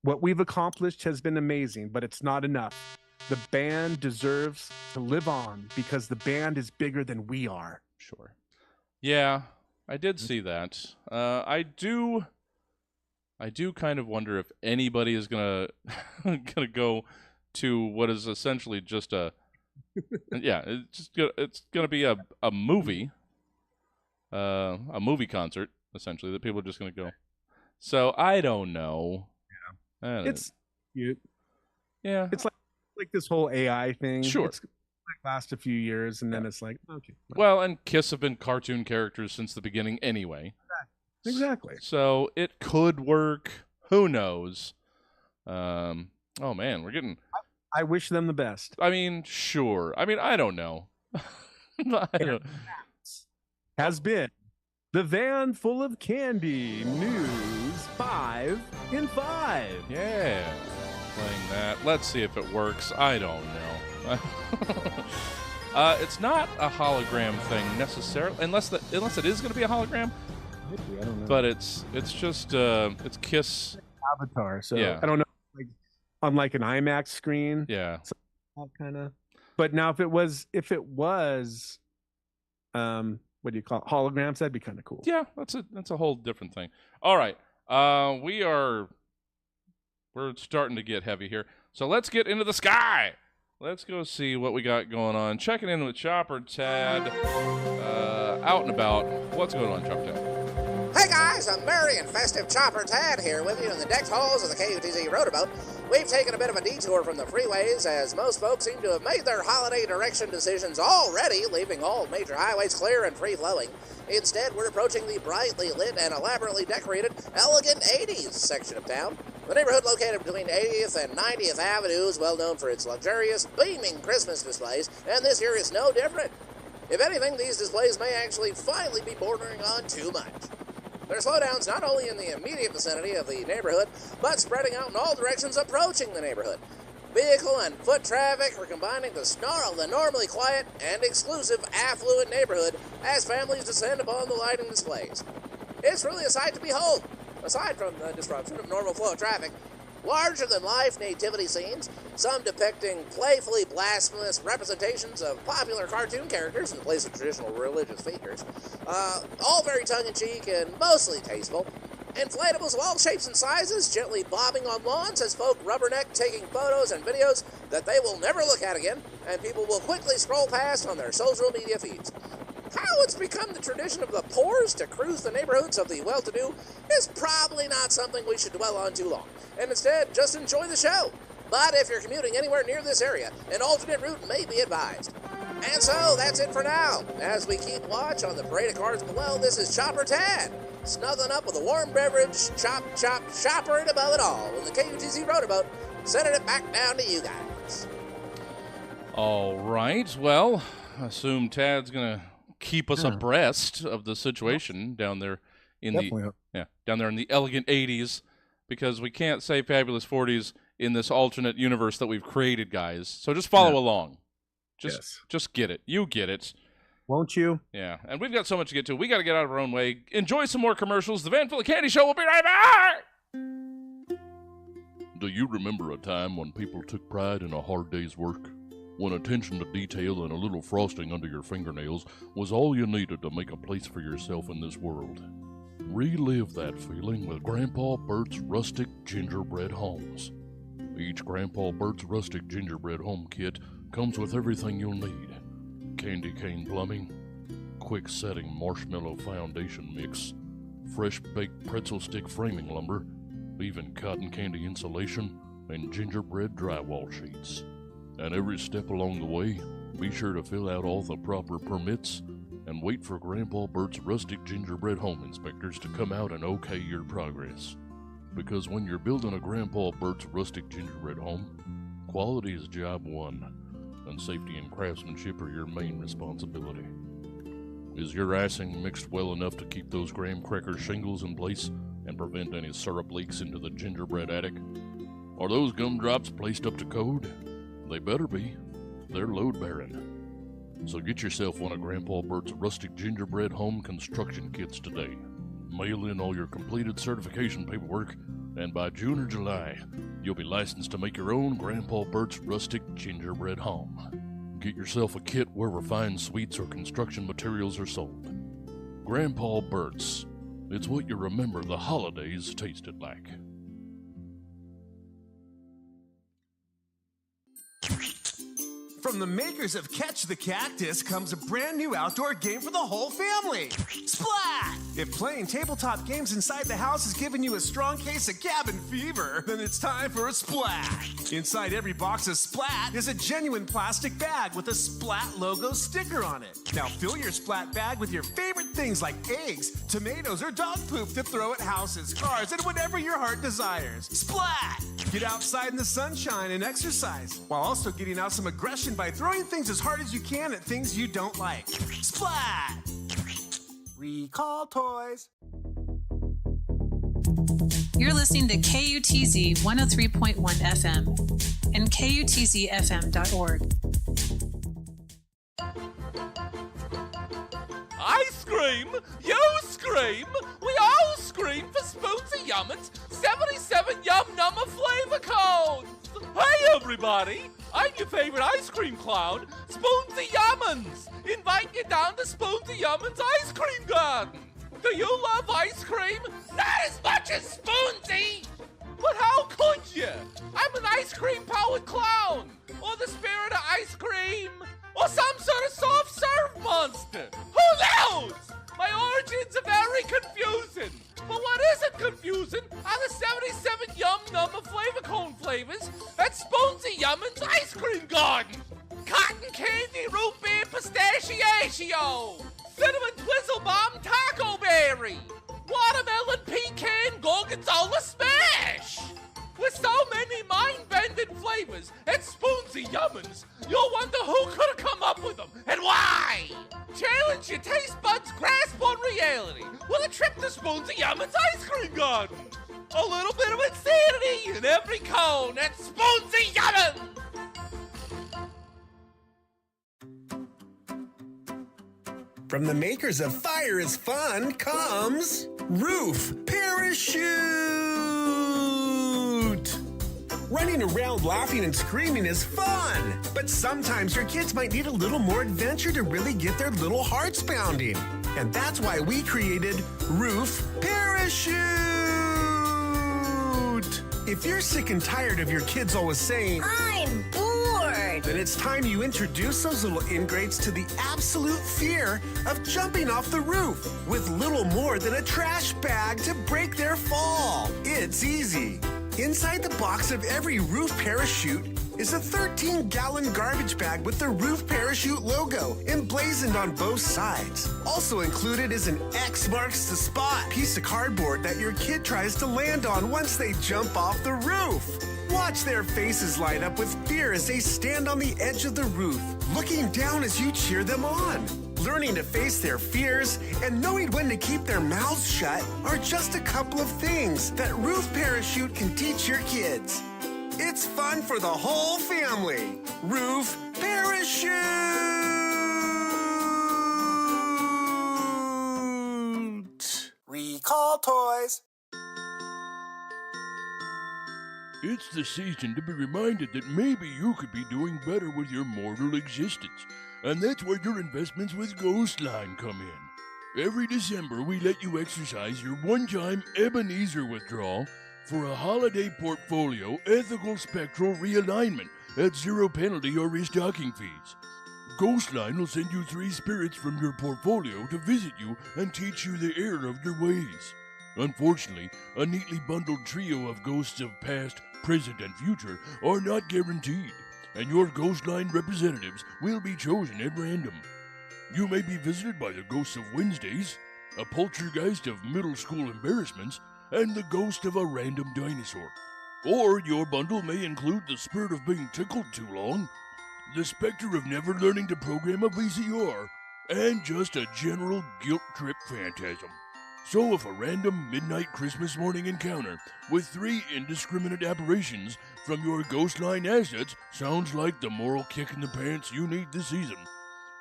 what we've accomplished has been amazing, but it's not enough. The band deserves to live on because the band is bigger than we are. Sure. Yeah, I did see that. I do kind of wonder if anybody is gonna go to what is essentially just a it's gonna be a movie concert essentially that people are just gonna go. So I don't know. Yeah, it's cute. Yeah, it's like this whole AI thing. Sure, it's like last a few years and then it's like okay. Well, and Kiss have been cartoon characters since the beginning anyway. Exactly. So it could work. Who knows? Oh man, we're getting. I wish them the best. I mean, sure. I mean, I don't know. Has been the van full of candy news 5 in 5. Yeah, playing that. Let's see if it works. I don't know. It's not a hologram thing necessarily, unless it is going to be a hologram. Maybe, I don't know. but it's just it's Kiss. Avatar. So Yeah. I don't know, like on like an IMAX screen. Yeah. Kind of. But now if it was what do you call it? Holograms, that'd be kind of cool. Yeah, that's a whole different thing. All right. We're starting to get heavy here. So let's get into the sky. Let's go see what we got going on. Checking in with Chopper Tad. Out and about. What's going on, Chopper Tad? Hey guys, I'm merry and festive Chopper Tad here with you in the decked halls of the KUTZ Roundabout. We've taken a bit of a detour from the freeways as most folks seem to have made their holiday direction decisions already, leaving all major highways clear and free-flowing. Instead, we're approaching the brightly lit and elaborately decorated Elegant 80s section of town. The neighborhood located between 80th and 90th Avenue is well known for its luxurious, beaming Christmas displays, and this year is no different. If anything, these displays may actually finally be bordering on too much. There are slowdowns not only in the immediate vicinity of the neighborhood, but spreading out in all directions approaching the neighborhood. Vehicle and foot traffic are combining to snarl the normally quiet and exclusive affluent neighborhood as families descend upon the lighting displays. It's really a sight to behold. Aside from the disruption of normal flow of traffic, larger-than-life nativity scenes, some depicting playfully blasphemous representations of popular cartoon characters in the place of traditional religious figures, all very tongue-in-cheek and mostly tasteful. Inflatables of all shapes and sizes gently bobbing on lawns as folk rubberneck taking photos and videos that they will never look at again, and people will quickly scroll past on their social media feeds. How it's become the tradition of the poors to cruise the neighborhoods of the well-to-do is probably not something we should dwell on too long, and instead just enjoy the show. But if you're commuting anywhere near this area, an alternate route may be advised. And so that's it for now. As we keep watch on the parade of cars below, this is Chopper Tad, snuggling up with a warm beverage, choppering above it all, in the KUTZ Roundabout, sending it back down to you guys. All right. Well, I assume Tad's gonna keep us abreast of the situation down there in down there in the Elegant 80s, because we can't say Fabulous 40s in this alternate universe that we've created, guys. So just follow along. Just get it. You get it. Won't you? Yeah. And we've got so much to get to. We got to get out of our own way. Enjoy some more commercials. The Van Full of Candy Show will be right back. Do you remember a time when people took pride in a hard day's work? When attention to detail and a little frosting under your fingernails was all you needed to make a place for yourself in this world. Relive that feeling with Grandpa Bert's Rustic Gingerbread Homes. Each Grandpa Bert's Rustic Gingerbread Home kit comes with everything you'll need. Candy cane plumbing, quick-setting marshmallow foundation mix, fresh-baked pretzel stick framing lumber, even cotton candy insulation, and gingerbread drywall sheets. And every step along the way, be sure to fill out all the proper permits and wait for Grandpa Bert's Rustic Gingerbread Home inspectors to come out and okay your progress. Because when you're building a Grandpa Bert's Rustic Gingerbread Home, quality is job one, and safety and craftsmanship are your main responsibility. Is your icing mixed well enough to keep those graham cracker shingles in place and prevent any syrup leaks into the gingerbread attic? Are those gumdrops placed up to code? They better be. They're load-bearing. So get yourself one of Grandpa Bert's Rustic Gingerbread Home construction kits today. Mail in all your completed certification paperwork, and by June or July, you'll be licensed to make your own Grandpa Bert's Rustic Gingerbread Home. Get yourself a kit where refined sweets or construction materials are sold. Grandpa Bert's. It's what you remember the holidays tasted like. From the makers of Catch the Cactus comes a brand new outdoor game for the whole family. Splat! If playing tabletop games inside the house is giving you a strong case of cabin fever, then it's time for a Splat. Inside every box of Splat is a genuine plastic bag with a Splat logo sticker on it. Now fill your Splat bag with your favorite things like eggs, tomatoes, or dog poop to throw at houses, cars, and whatever your heart desires. Splat! Get outside in the sunshine and exercise, while also getting out some aggression by throwing things as hard as you can at things you don't like. Splat! Recall toys. You're listening to KUTZ 103.1 FM and KUTZFM.org. I scream, you scream, we cream for spoons of yummins, 77 Yum Number flavor cones! Hey everybody! I'm your favorite ice cream clown, Spoons of Yummins! Inviting you down to Spoons of Yummins Ice Cream Garden! Do you love ice cream? Not as much as Spoonsy! But how could you? I'm an ice cream powered clown! Or the spirit of ice cream! Or some sort of soft serve monster! Who knows? My origins are very confusing! But what isn't confusing are the 77 Yum Number flavor cone flavors at Spoonsy Yummins Ice Cream Garden! Cotton candy root beer pistachio! Cinnamon twizzle bomb taco berry! Watermelon pecan gorgonzola smash! With so many mind-bending flavors at Spoonsy Yummins, you'll wonder who could have come up with them and why! Challenge your taste buds' grasp on reality with a trip to Spoonsy Yummins Ice Cream Garden! A little bit of insanity in every cone at Spoonsy Yummins! From the makers of Fire is Fun comes Roof Parachute! Running around laughing and screaming is fun, but sometimes your kids might need a little more adventure to really get their little hearts pounding. And that's why we created Roof Parachute! If you're sick and tired of your kids always saying, I'm bored, then it's time you introduce those little ingrates to the absolute fear of jumping off the roof with little more than a trash bag to break their fall. It's easy. Inside the box of every Roof Parachute is a 13-gallon garbage bag with the Roof Parachute logo emblazoned on both sides. Also included is an X marks the spot piece of cardboard that your kid tries to land on once they jump off the roof. Watch their faces light up with fear as they stand on the edge of the roof, looking down as you cheer them on. Learning to face their fears and knowing when to keep their mouths shut are just a couple of things that Roof Parachute can teach your kids. It's fun for the whole family. Roof Parachute! Recall toys. It's the season to be reminded that maybe you could be doing better with your mortal existence. And that's where your investments with Ghostline come in. Every December, we let you exercise your one-time Ebenezer withdrawal for a holiday portfolio ethical spectral realignment at zero penalty or restocking fees. Ghostline will send you 3 spirits from your portfolio to visit you and teach you the error of your ways. Unfortunately, a neatly bundled trio of ghosts of past, present, and future are not guaranteed, and your Ghostline representatives will be chosen at random. You may be visited by the ghosts of Wednesdays, a poltergeist of middle school embarrassments, and the ghost of a random dinosaur. Or your bundle may include the spirit of being tickled too long, the specter of never learning to program a VCR, and just a general guilt trip phantasm. So if a random midnight Christmas morning encounter with 3 indiscriminate apparitions from your Ghostline assets sounds like the moral kick in the pants you need this season,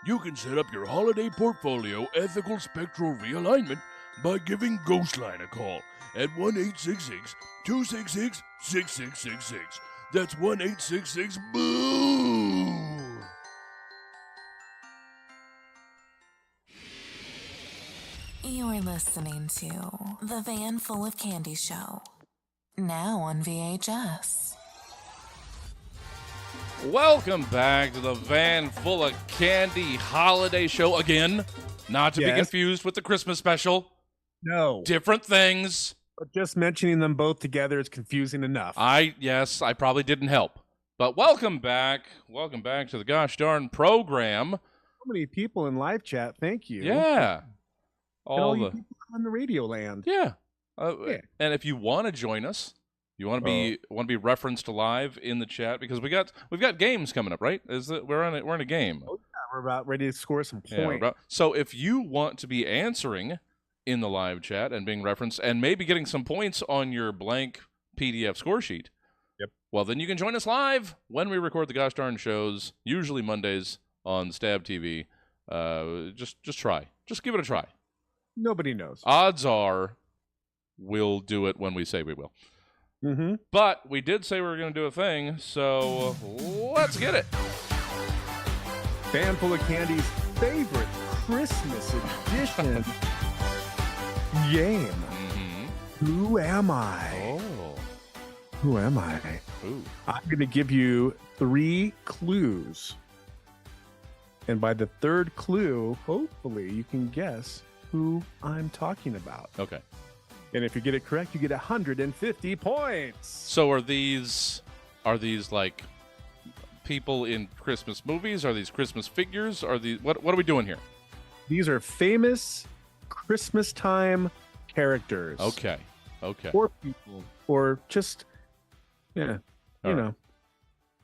you can set up your holiday portfolio ethical spectral realignment by giving Ghostline a call at 1-866-266-6666. That's 1-866-BOO! You're listening to The Van Full of Candy Show, now on VHS. Welcome back to the Van Full of Candy holiday show again. Not to be confused with the Christmas special. No. Different things. But just mentioning them both together is confusing enough. I probably didn't help. But welcome back. Welcome back to the gosh darn program. So many people in live chat. Thank you. Yeah. All you people on the radio land. Yeah. And if you want to join us, you want to be referenced live in the chat because we've got games coming up, right? We're in a game. Oh, yeah, we're about ready to score some points. So if you want to be answering in the live chat and being referenced and maybe getting some points on your blank PDF score sheet, well, then you can join us live when we record the gosh darn shows, usually Mondays on Stab TV. Just try. Just give it a try. Nobody knows. Odds are we'll do it when we say we will. Mm-hmm. But we did say we were going to do a thing, so let's get it. Fan Full of Candy's favorite Christmas edition game. Mm-hmm. Who am I? Oh. Who am I? Ooh. I'm going to give you 3 clues. And by the third clue, hopefully you can guess who I'm talking about. Okay. And if you get it correct, you get 150 points. So are these like people in Christmas movies? Are these Christmas figures? Are these what are we doing here? These are famous Christmas time characters. Okay. Or people, or just, yeah, you know.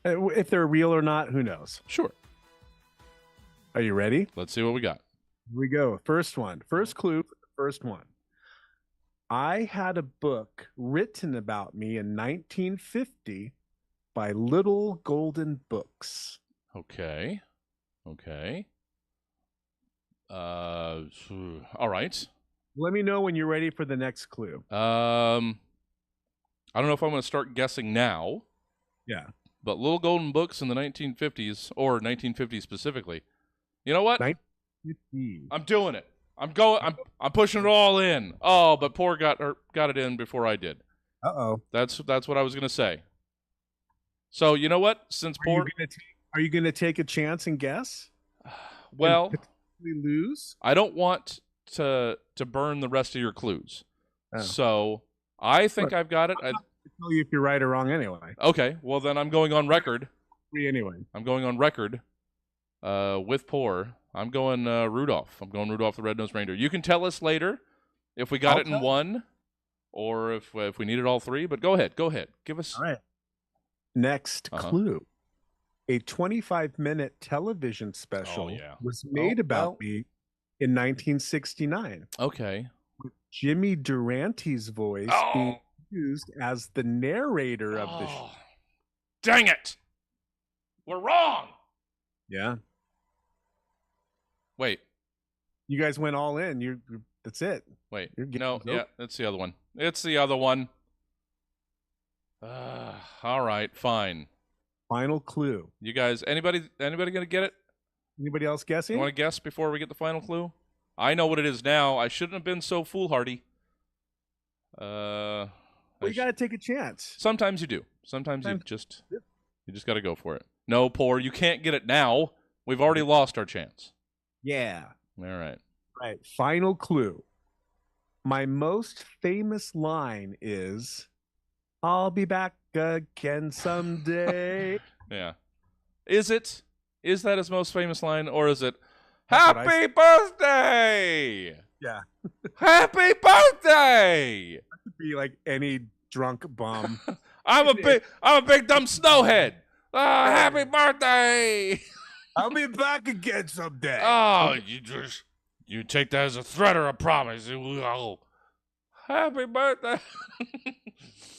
If they're real or not, who knows? Sure. Are you ready? Let's see what we got. Here we go. First one. First clue for the first one. I had a book written about me in 1950 by Little Golden Books. Okay. All right. Let me know when you're ready for the next clue. I don't know if I'm going to start guessing now. Yeah. But Little Golden Books in the 1950s, or 1950s specifically. You know what? 1950. I'm doing it. I'm pushing it all in. Oh, but Poor got it in before I did. Uh-oh. That's what I was going to say. So, you know what? Since Poor... Are you going to take a chance and guess? Well... We lose? I don't want to burn the rest of your clues. Oh. So, I think I've got it. I'll tell you if you're right or wrong anyway. Okay, well then I'm going on record. Anyway. I'm going on record with Poor. I'm going Rudolph. I'm going Rudolph the Red-Nosed Reindeer. You can tell us later if we got it in one or if we needed all 3, but go ahead. Give us... All right. Next clue. A 25-minute television special was made about me in 1969. Okay. With Jimmy Durante's voice being used as the narrator of the show. Dang it! We're wrong! Yeah. Wait. You guys went all in. That's it. Wait. No, yeah, that's the other one. It's the other one. All right, fine. Final clue. You guys, anybody gonna get it? Anybody else guessing? You want to guess before we get the final clue? I know what it is now. I shouldn't have been so foolhardy. Well, you got to take a chance. Sometimes you do. Sometimes you just got to go for it. No, Poor, you can't get it now. We've already lost our chance. Yeah. All right. Right. Final clue. My most famous line is, "I'll be back again someday." Yeah. Is that his most famous line, or is it "Happy birthday"? Yeah. Happy birthday. That could be like any drunk bum. I'm a big dumb snowhead. Happy birthday. I'll be back again someday. Oh, you take that as a threat or a promise. Happy birthday.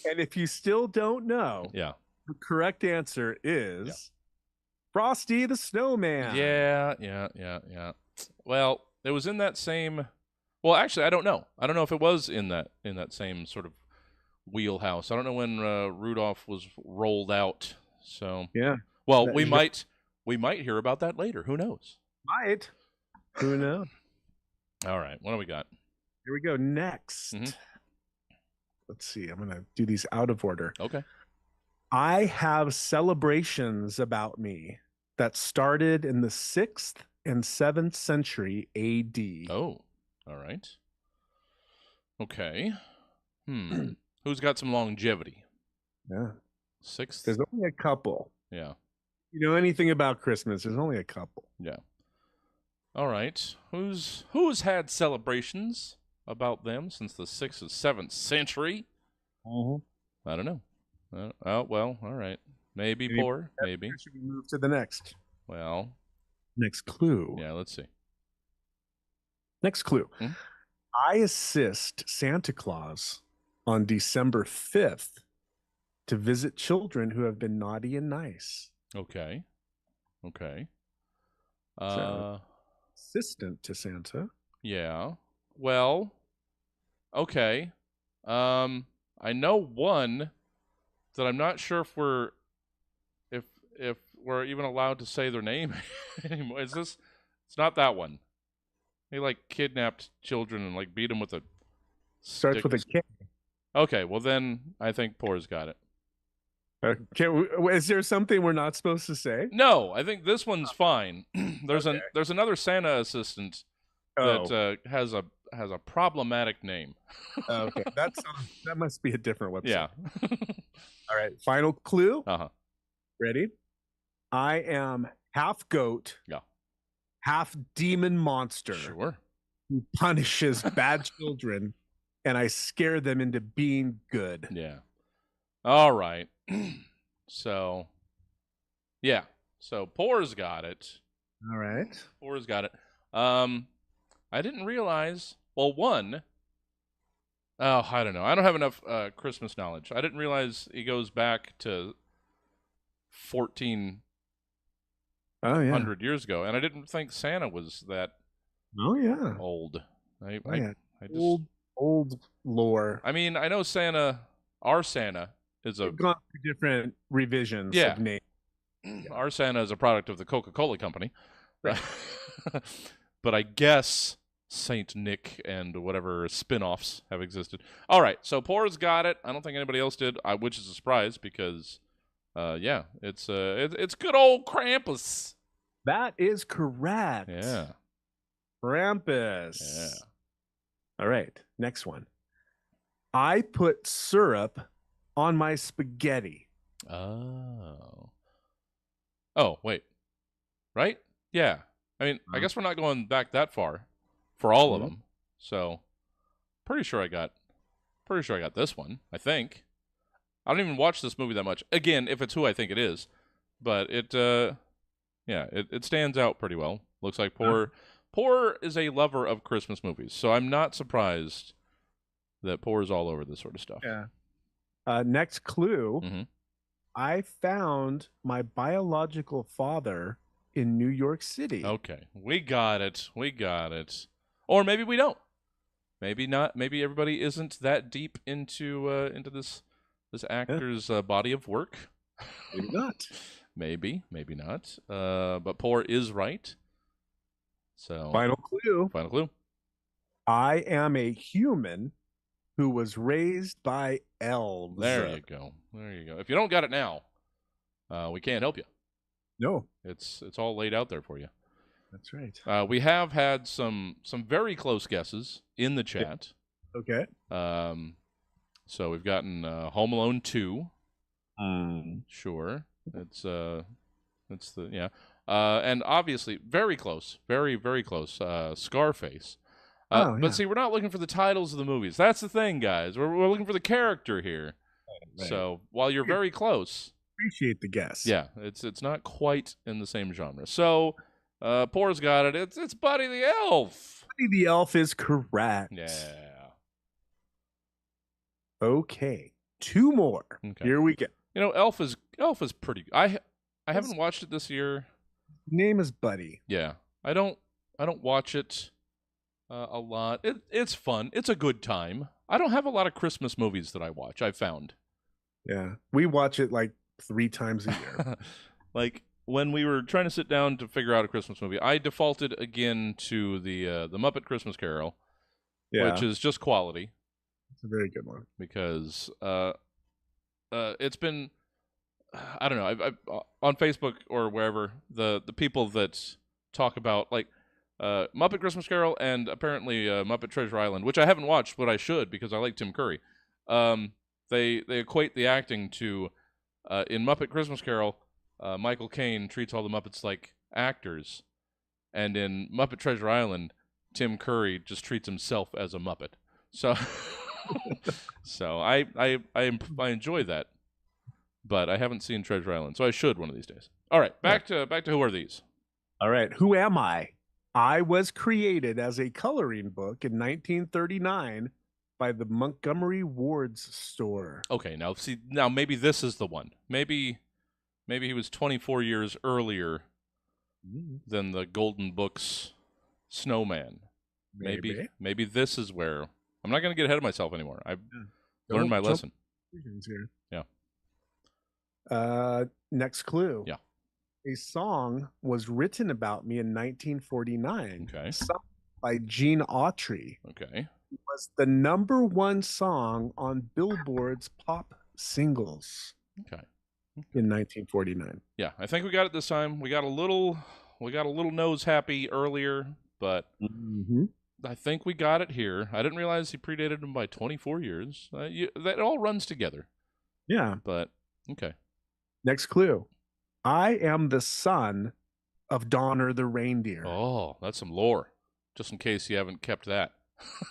And if you still don't know, the correct answer is Frosty the Snowman. Yeah. Well, it was in that same... Well, actually, I don't know. I don't know if it was in that same sort of wheelhouse. I don't know when Rudolph was rolled out. So yeah. Well, we might hear about that later. Who knows? Might. Who knows? All right. What do we got? Here we go. Next. Let's see. I'm going to do these out of order. Okay. I have celebrations about me that started in the 6th and 7th century AD. Oh, all right. Okay. Who's got some longevity? Yeah. 6th? There's only a couple. Yeah. You know anything about Christmas? There's only a couple. Yeah. All right. Who's had celebrations about them since the 6th and 7th century? I don't know. Oh, well, all right. Maybe Poor. Maybe. Should we move to the next? Well. Next clue. Yeah, let's see. Next clue. I assist Santa Claus on December 5th to visit children who have been naughty and nice. Okay. Assistant to Santa. Yeah. Well, okay. I know one that I'm not sure if we're even allowed to say their name anymore. Is this? It's not that one. He like kidnapped children and like beat them with a Starts stick. with a K. Okay, well then I think Poor's got it. Is there something we're not supposed to say? No, I think this one's fine. There's another Santa assistant that has a problematic name. Okay, that must be a different website. Yeah. All right, final clue. Uh-huh. Ready? I am half goat. Yeah. Half demon monster. Sure. Who punishes bad children, and I scare them into being good. Yeah. All right. So, yeah. So Poor's got it. All right. Poor's got it. I didn't realize. Well, one. Oh, I don't know. I don't have enough Christmas knowledge. I didn't realize he goes back to 1,400 years ago, and I didn't think Santa was that. Oh yeah. Old. I just, old lore. I mean, I know Santa. Our Santa is We've gone through different revisions of names. Our Santa is a product of the Coca-Cola Company. Right. But I guess Saint Nick and whatever spin-offs have existed. All right, so Poor's got it. I don't think anybody else did, which is a surprise because, it's good old Krampus. That is correct. Yeah. Krampus. Yeah. All right, next one. I put syrup on my spaghetti. Oh, wait. Right? Yeah. I mean, I guess we're not going back that far for all of them. So, pretty sure I got this one, I think. I don't even watch this movie that much. Again, if it's who I think it is. But it stands out pretty well. Looks like Poor is a lover of Christmas movies. So I'm not surprised that Poor is all over this sort of stuff. Yeah. Next clue. Mm-hmm. I found my biological father in New York City. Okay. We got it. Or maybe we don't. Maybe not. Maybe everybody isn't that deep into this actor's body of work. Maybe not. maybe not. But Poor is right. So Final clue. I am a human who was raised by elves. There you go. If you don't got it now, we can't help you. No. It's all laid out there for you. That's right. We have had some very close guesses in the chat. Okay. So we've gotten Home Alone 2. Sure. And obviously very close. Very, very close. Scarface. But see, we're not looking for the titles of the movies. That's the thing, guys. We're looking for the character here. Right. So while you're very close, appreciate the guess. Yeah, it's not quite in the same genre. So Poor's got it. It's Buddy the Elf. Buddy the Elf is correct. Yeah. Okay, 2 more. Okay. Here we go. You know, Elf is pretty. I haven't watched it this year. Name is Buddy. Yeah, I don't watch it a lot. It's fun. It's a good time. I don't have a lot of Christmas movies that I watch. I've found. Yeah, we watch it like 3 times a year. Like when we were trying to sit down to figure out a Christmas movie, I defaulted again to the Muppet Christmas Carol, which is just quality. It's a very good one because it's been, I don't know, I've on Facebook or wherever the people that talk about like Muppet Christmas Carol and apparently Muppet Treasure Island, which I haven't watched, but I should because I like Tim Curry. They equate the acting to in Muppet Christmas Carol, Michael Caine treats all the Muppets like actors, and in Muppet Treasure Island, Tim Curry just treats himself as a Muppet. So, I enjoy that, but I haven't seen Treasure Island, so I should one of these days. All right, back to Who Are These? All right, Who Am I? I was created as a coloring book in 1939 by the Montgomery Ward's store. Okay, now maybe this is the one. Maybe he was 24 years earlier than the Golden Book's Snowman. Maybe this is where I'm not going to get ahead of myself anymore. Learned my Don't lesson. Here. Yeah. Next clue. Yeah. A song was written about me in 1949. Okay. Sung by Gene Autry. Okay. It was the #1 song on Billboard's pop singles. Okay. In 1949. Yeah, I think we got it this time. We got a little nose happy earlier, but I think we got it here. I didn't realize he predated him by 24 years. That all runs together. Yeah. But okay. Next clue. I am the son of Donner the reindeer. Oh, that's some lore. Just in case you haven't kept that.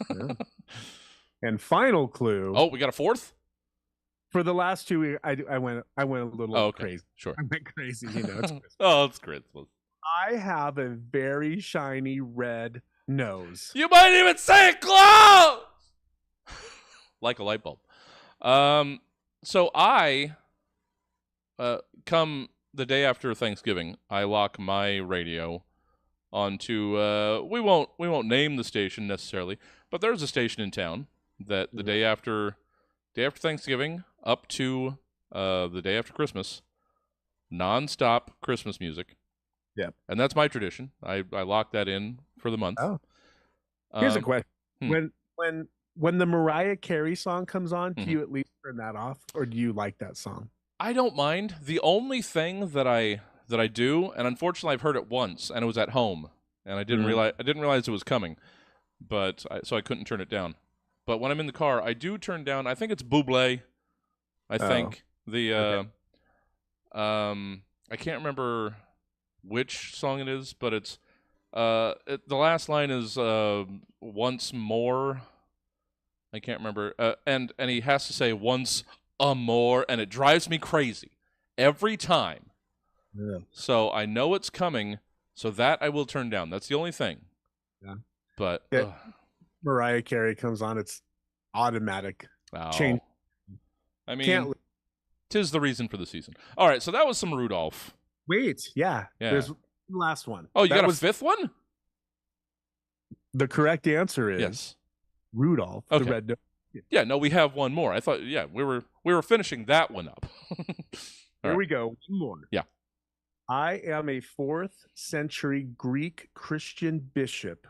Yeah. And final clue. Oh, we got a fourth? For the last 2 weeks, I went a little crazy. Sure. I went crazy, you know. It's oh, it's Christmas. I have a very shiny red nose. You might even say it close! Like a light bulb. So I come the day after Thanksgiving, I lock my radio onto we won't name the station necessarily, but there's a station in town that the day after Thanksgiving up to the day after Christmas, nonstop Christmas music. Yep. And that's my tradition. I lock that in for the month. Oh. Here's a question. When the Mariah Carey song comes on, do you at least turn that off, or do you like that song? I don't mind. The only thing that I do, and unfortunately I've heard it once, and it was at home, and I didn't realize it was coming, so I couldn't turn it down. But when I'm in the car, I do turn down. I think it's Bublé. I think the I can't remember which song it is, but it's the last line is once more. I can't remember, and he has to say once more, and it drives me crazy every time. Yeah. So I know it's coming, so that I will turn down. That's the only thing. Yeah. But Mariah Carey comes on, it's automatic change. I mean, 'tis the reason for the season. All right, so that was some Rudolph. Wait, yeah. There's the last one. Oh, you got a fifth one? The correct answer is yes. Rudolph the Red Nose. Yeah, no, we have one more. I thought, we were finishing that one up. Here we go. One more. Yeah. I am a 4th century Greek Christian bishop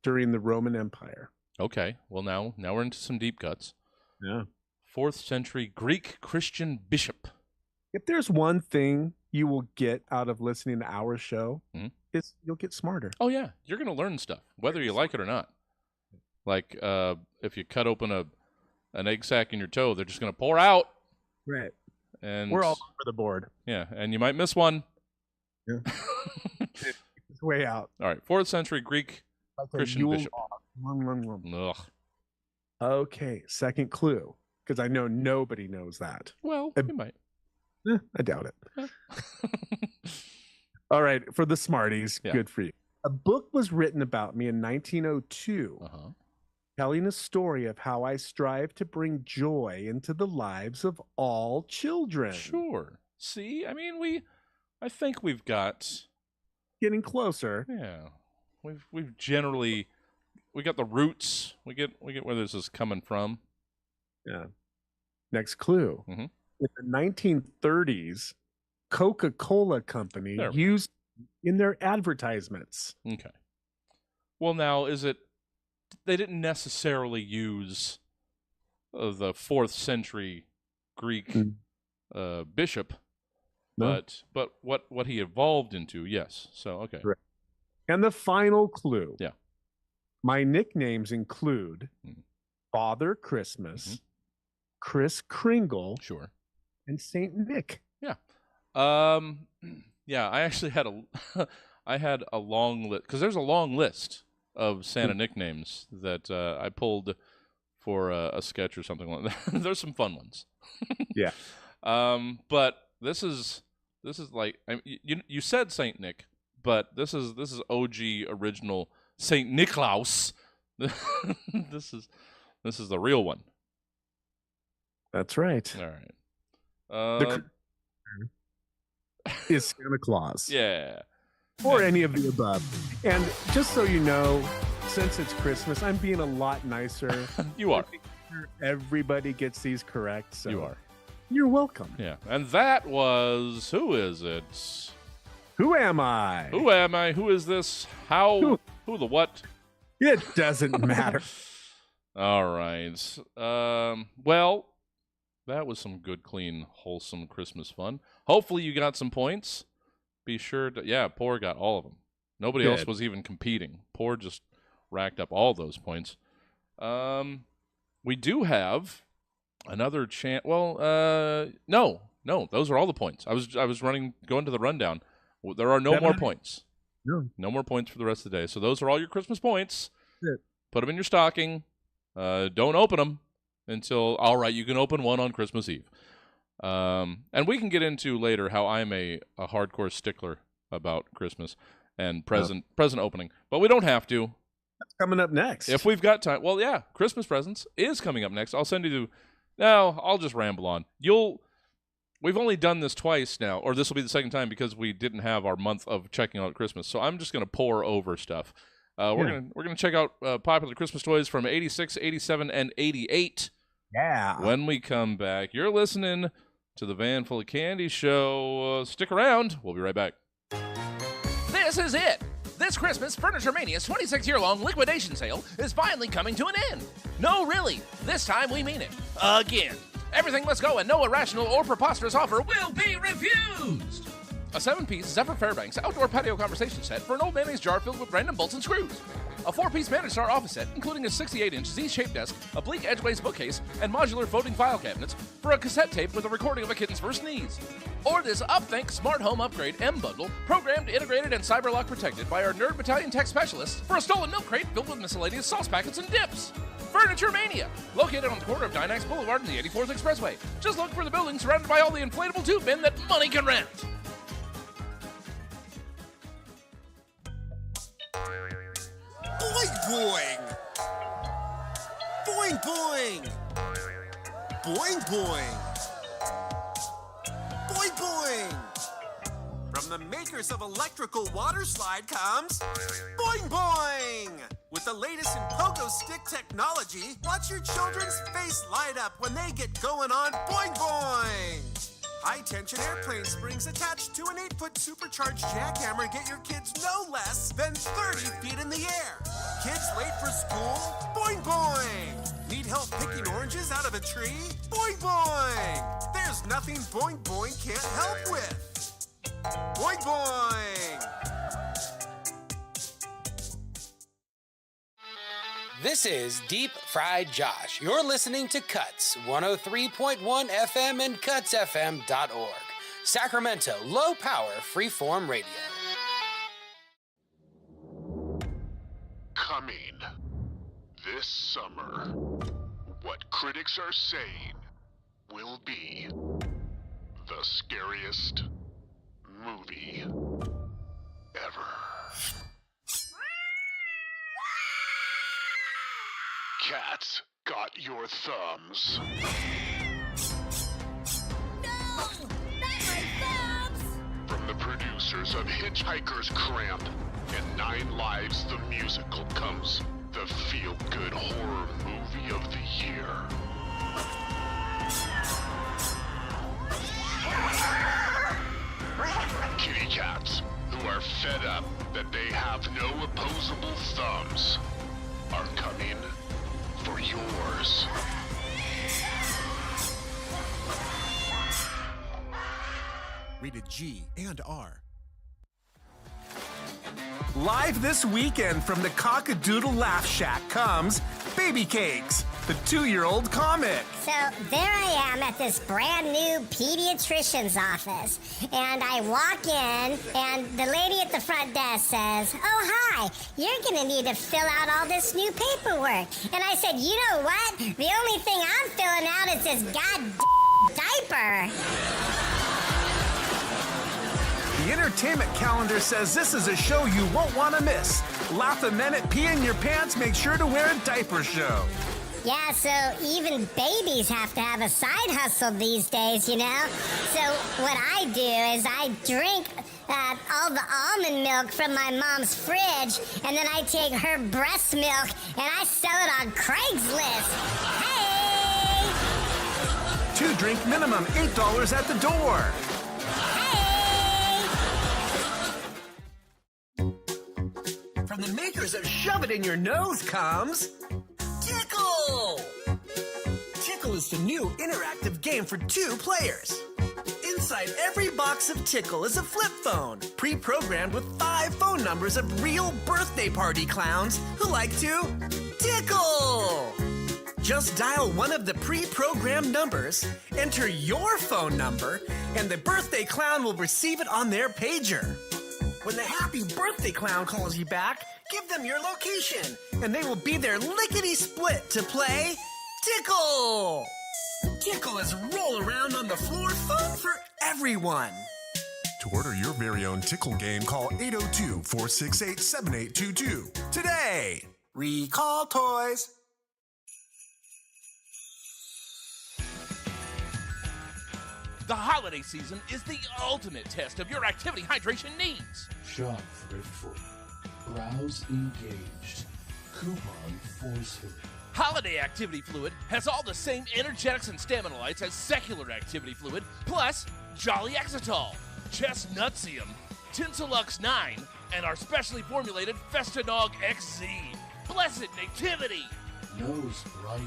during the Roman Empire. Okay. Well, now we're into some deep cuts. Yeah. 4th century Greek Christian bishop. If there's one thing you will get out of listening to our show, is you'll get smarter. Oh yeah, you're gonna learn stuff whether you like it or not. Like if you cut open an egg sac in your toe, they're just gonna pour out. Right. And we're all over the board. Yeah, and you might miss one. Yeah. It's way out. All right, 4th century Greek Christian bishop. Ugh. Okay, second clue, because I know nobody knows that. Well, you might. I doubt it. All right, for the smarties, good for you. A book was written about me in 1902, telling a story of how I strive to bring joy into the lives of all children. Sure. See, I mean, I think we've got getting closer. Yeah, we've generally we got the roots. We get where this is coming from. Yeah. Next clue. In the 1930s, Coca-Cola Company used in their advertisements. Okay. Well, now, they didn't necessarily use the 4th century Greek bishop, but what he evolved into, yes. So, okay. Right. And the final clue. Yeah. My nicknames include Father Christmas, Kris Kringle, sure, and Saint Nick. Yeah. Yeah, I actually had a long list, because there's a long list of Santa nicknames that I pulled for a sketch or something like that. There's some fun ones. Yeah. But this is like, you said Saint Nick, but this is OG original Saint Niklaus. This is the real one. That's right. All right. Is Santa Claus. Yeah. Or any of the above. And just so you know, since it's Christmas, I'm being a lot nicer. You are. sure everybody gets these correct. So You are. You're welcome. Yeah. And that was, who is it? Who am I? Who am I? Who is this? How? Who the what? It doesn't matter. All right. Well, that was some good, clean, wholesome Christmas fun. Hopefully you got some points. Be sure to, yeah, Poor got all of them. Nobody else was even competing. Poor just racked up all those points. We do have another chance. Well, no, those are all the points. I was going to the rundown. There are no more points. No more points for the rest of the day. So those are all your Christmas points. Put them in your stocking. Don't open them until, all right, you can open one on Christmas Eve. And we can get into later how I'm a hardcore stickler about Christmas and present opening. But we don't have to. That's coming up next. If we've got time. Well, yeah, Christmas presents is coming up next. I'll send you to... No, I'll just ramble on. We've only done this twice now, or this will be the second time because we didn't have our month of checking out Christmas. So I'm just going to pour over stuff. We're gonna check out popular Christmas toys from 86, 87, and 88. Yeah. When we come back, you're listening to the Van Full of Candy show. Stick around. We'll be right back. This is it. This Christmas, Furniture Mania's 26-year-long liquidation sale is finally coming to an end. No, really. This time we mean it. Again. Everything must go and no irrational or preposterous offer will be refused. A 7-piece Zephyr Fairbanks outdoor patio conversation set for an old mayonnaise jar filled with random bolts and screws. A 4-piece Manage-Star office set, including a 68-inch Z-shaped desk, a bleak edgeways bookcase, and modular folding file cabinets for a cassette tape with a recording of a kitten's first sneeze. Or this UpThink Smart Home Upgrade M Bundle, programmed, integrated, and cyberlock protected by our Nerd Battalion tech specialists for a stolen milk crate filled with miscellaneous sauce packets and dips. Furniture Mania, located on the corner of Dynax Boulevard and the 84th Expressway. Just look for the building surrounded by all the inflatable tube men that money can rent. Boing boing! Boing boing! Boing boing! Boing boing! From the makers of electrical water slide comes Boing Boing! With the latest in pogo stick technology, watch your children's face light up when they get going on Boing Boing! High-tension airplane springs attached to an 8-foot supercharged jackhammer get your kids no less than 30 feet in the air. Kids late for school? Boing Boing! Need help picking oranges out of a tree? Boing Boing! There's nothing Boing Boing can't help with. Boing Boing! This is Deep Fried Josh. You're listening to Cuts, 103.1 FM and cutsfm.org. Sacramento, low-power, freeform radio. Coming this summer, what critics are saying will be the scariest movie ever. Cats got your thumbs. No! Not my thumbs! From the producers of Hitchhiker's Cramp and 9 Lives the Musical comes the feel-good horror movie of the year. Kitty cats, who are fed up that they have no opposable thumbs, are coming for yours. Rated G and R. Live this weekend from the Cock-a-Doodle Laugh Shack comes Baby Cakes, the 2-year-old comic. So there I am at this brand new pediatrician's office, and I walk in, and the lady at the front desk says, "Oh, hi, you're gonna need to fill out all this new paperwork." And I said, "You know what? The only thing I'm filling out is this goddamn diaper." The entertainment calendar says this is a show you won't want to miss. Laugh a minute, pee in your pants, make sure to wear a diaper show. Yeah, so even babies have to have a side hustle these days, you know? So what I do is I drink all the almond milk from my mom's fridge, and then I take her breast milk and I sell it on Craigslist. Hey! 2-drink minimum, $8 at the door. From the makers of Shove It in Your Nose comes Tickle! Tickle is the new interactive game for 2 players. Inside every box of Tickle is a flip phone, pre-programmed with 5 phone numbers of real birthday party clowns who like to tickle. Just dial one of the pre-programmed numbers, enter your phone number, and the birthday clown will receive it on their pager. When the happy birthday clown calls you back, give them your location, and they will be there lickety-split to play Tickle. Tickle is roll around on the floor fun for everyone. To order your very own Tickle game, call 802-468-7822 today. Recall toys. The holiday season is the ultimate test of your activity hydration needs. Shop thriftful. Browse engaged. Coupon forcefully. Holiday Activity Fluid has all the same energetics and stamina lights as secular Activity Fluid, plus Jolly Exitol, Chestnutsium, Tinselux 9, and our specially formulated Festanog XZ. Blessed Nativity! Nose brighter.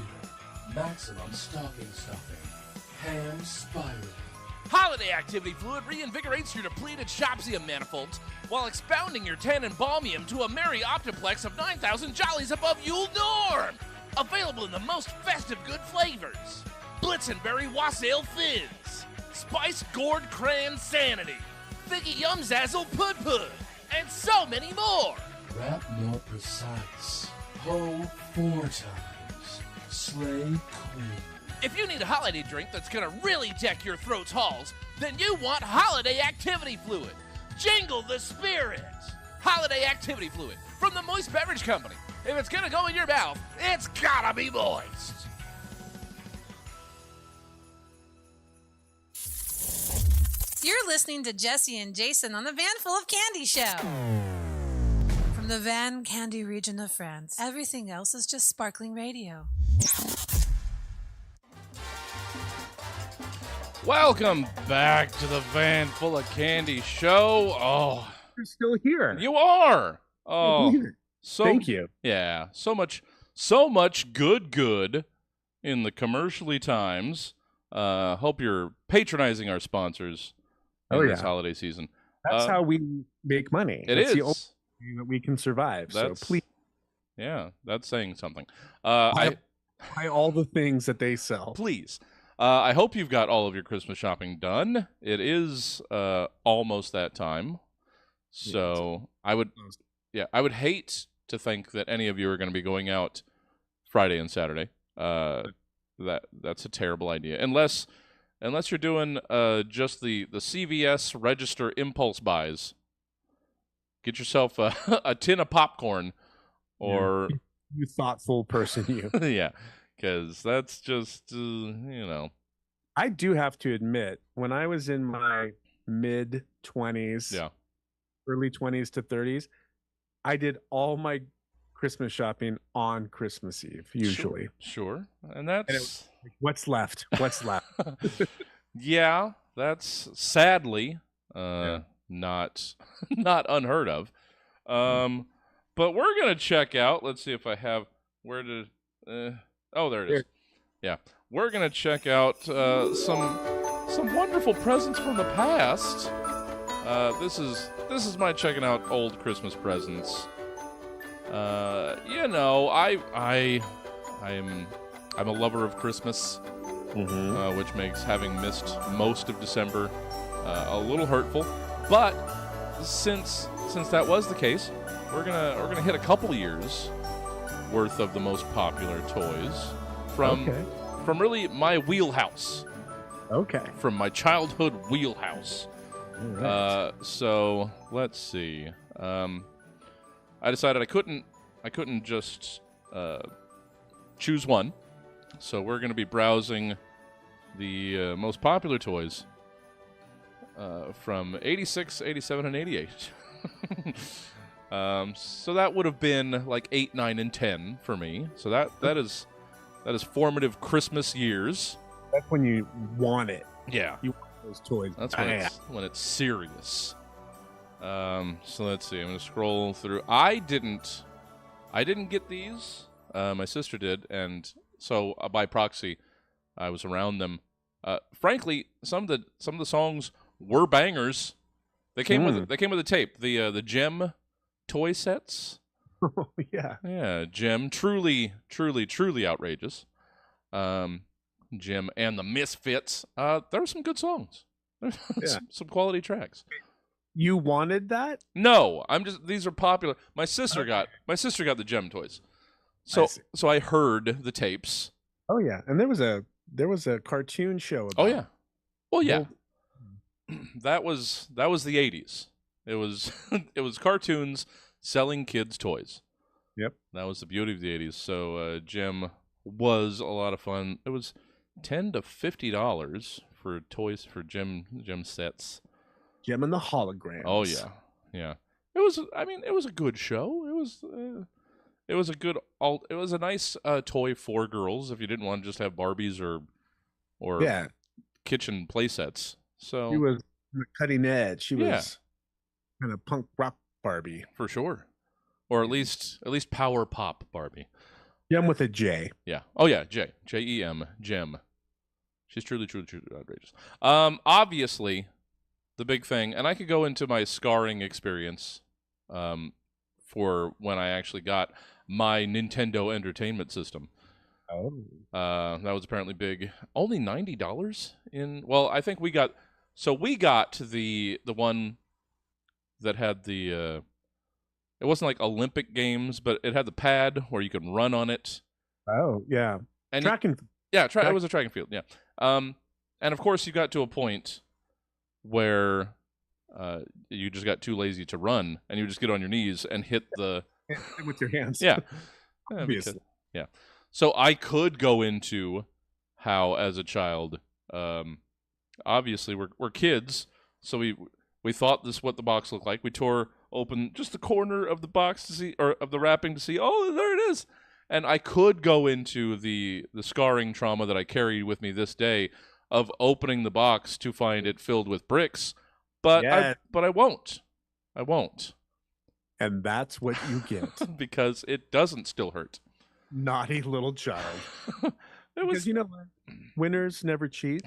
Maximum stocking stuffing. Ham spiraling. Holiday Activity Fluid reinvigorates your depleted Shopsium manifolds while expounding your tannin balmium to a merry optiplex of 9,000 jollies above Yule norm! Available in the most festive good flavors. Blitzenberry Wassail Fizz, Spice Gourd Cran Sanity, Figgy Yum Zazzle Pud Pud, and so many more! Wrap more precise. Ho 4 times. Slay queen. If you need a holiday drink that's gonna really deck your throat's halls, then you want Holiday Activity Fluid. Jingle the spirit! Holiday Activity Fluid from the Moist Beverage Company. If it's gonna go in your mouth, it's gotta be moist. You're listening to Jesse and Jason on the Van Full of Candy Show. From the Van Candy region of France, everything else is just sparkling radio. Welcome back to the Van Full of Candy Show. Oh, you're still here. You are. Oh, so thank you. Yeah, so much good in the commercially times. Hope you're patronizing our sponsors in this holiday season. That's how we make money. That's the only way that we can survive. So please, that's saying something. buy all the things that they sell. Please. I hope you've got all of your Christmas shopping done. It is almost that time. So I would hate to think that any of you are going to be going out Friday and Saturday. That's a terrible idea. Unless you're doing just the CVS register impulse buys. Get yourself a tin of popcorn or you thoughtful person, you. Yeah. Because that's just, I do have to admit, when I was in my mid-20s, early 20s to 30s, I did all my Christmas shopping on Christmas Eve, usually. Sure. And that's... what's left? What's left? Yeah, that's sadly not unheard of. But we're going to check out. Let's see if I have... Oh, there it is. Yeah. We're going to check out some wonderful presents from the past. This is my checking out old Christmas presents. I'm a lover of Christmas, which makes having missed most of December a little hurtful. But since that was the case, we're gonna hit a couple years worth of the most popular toys from really my wheelhouse. Okay. From my childhood wheelhouse. All right. So let's see. I decided I couldn't just choose one. So we're going to be browsing the most popular toys from 86, 87, and 88. So that would have been like 8, 9, and 10 for me. So that is formative Christmas years. That's when you want it. Yeah. You want those toys. That's when it's serious. So let's see. I'm gonna scroll through. I didn't get these. My sister did, and so by proxy, I was around them. Frankly, some of the songs were bangers. They came with a tape. The Gem toy sets. Oh yeah. Yeah, Gem, truly outrageous. Gem and the Misfits. There were some good songs. some quality tracks. You wanted that? No, these are popular. My sister got the Gem toys. So I heard the tapes. Oh yeah, and there was a cartoon show about Oh yeah. Well, yeah. That was the 80s. It was it was cartoons selling kids toys. Yep. That was the beauty of the 80s. So Gem was a lot of fun. It was $10 to $50 for toys for Gem sets. Gem and the Holograms. Oh yeah. Yeah. It was a good show. It was a nice toy for girls if you didn't want to just have Barbies or kitchen play sets. So she was on the cutting edge. She Yeah. was kind of punk rock Barbie. for sure. Or at least power pop Barbie. Gem with a J. Yeah. Oh yeah, Jem, Gem. She's truly outrageous. Obviously, the big thing, and I could go into my scarring experience, for when I actually got my Nintendo Entertainment System. Oh. That was apparently big. Only $90 in. Well, I think we got the one that had the. It wasn't like Olympic Games, but it had the pad where you can run on it. Oh yeah. And Track and it was a track and field. Yeah. And of course you got to a point where you just got too lazy to run, and you just get on your knees and hit the with your hands. Yeah. Obviously. Yeah. So I could go into how, as a child, obviously we're kids, so we thought this is what the box looked like. We tore open just the corner of the box to see, or of the wrapping to see, oh, there it is. And I could go into the scarring trauma that I carried with me this day of opening the box to find it filled with bricks, but Yeah. I won't. I won't. And that's what you get. Because it doesn't still hurt. Naughty little child. Because you know what? Winners never cheat.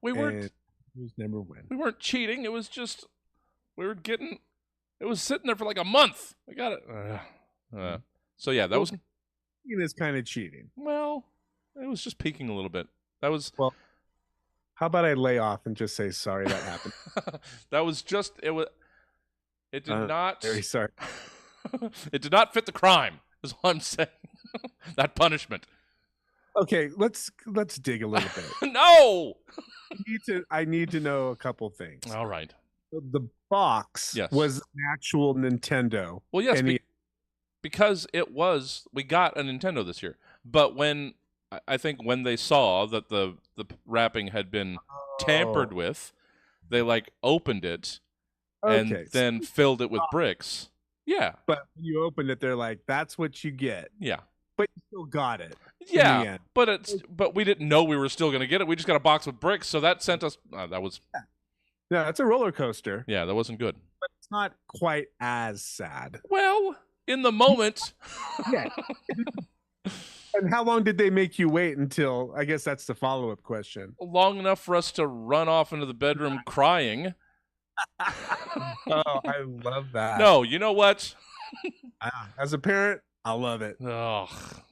We weren't. and losers never win. We weren't cheating. It was just it was sitting there for like a month. I got it. So yeah, that was. Cheating is kind of cheating. Well, it was just peaking a little bit. That was. Well, how about I lay off and just say sorry that happened? That was just it was. It did not. Very sorry. It did not fit the crime. Is all I'm saying. That punishment. Okay, let's dig a little bit. No. I need to know a couple things. All right. The box was an actual Nintendo. Well, yes, because we got a Nintendo this year. But I think when they saw that the wrapping had been tampered with, they opened it and then filled it with bricks. Yeah. But when you opened it, they're like, "That's what you get." Yeah. But you still got it. Yeah. In the end. But we didn't know we were still going to get it. We just got a box with bricks, so that sent us. That was. Yeah, it's a roller coaster. Yeah, that wasn't good. But it's not quite as sad. Well, in the moment. Yeah. And how long did they make you wait until? I guess that's the follow-up question. Long enough for us to run off into the bedroom crying. Oh, I love that. No, you know what? As a parent, I love it. Oh,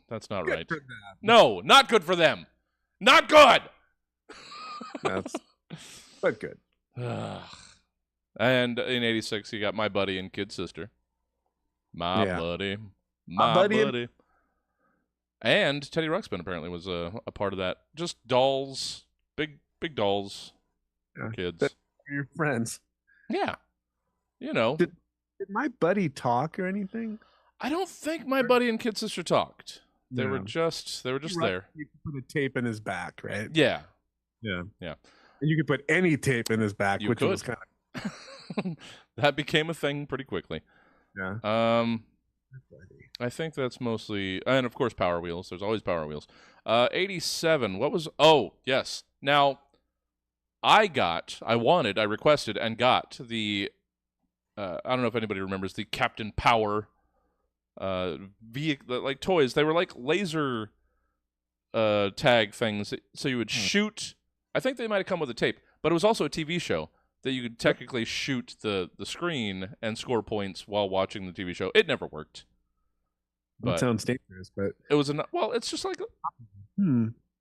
that's not right. for them. No, not good for them. Not good. But good. And in '86, you got My Buddy and Kid Sister. My buddy. And Teddy Ruxpin apparently was a part of that. Just dolls, big dolls, for kids. Your friends. Yeah. You know. Did My Buddy talk or anything? I don't think My Buddy and Kid Sister talked. They were just there. You could put a tape in his back, right? Yeah. Yeah. Yeah. And you could put any tape in his back, which was kind of that became a thing pretty quickly. Yeah. I think that's mostly, and of course Power Wheels. There's always Power Wheels. 87. What was? Oh yes, Now, I requested and got the, I don't know if anybody remembers the Captain Power vehicle, like toys. They were like laser tag things. So you would shoot. I think they might have come with a tape, but it was also a TV show that you could technically shoot the screen and score points while watching the TV show. It never worked. That sounds dangerous, but it was well. It's just like,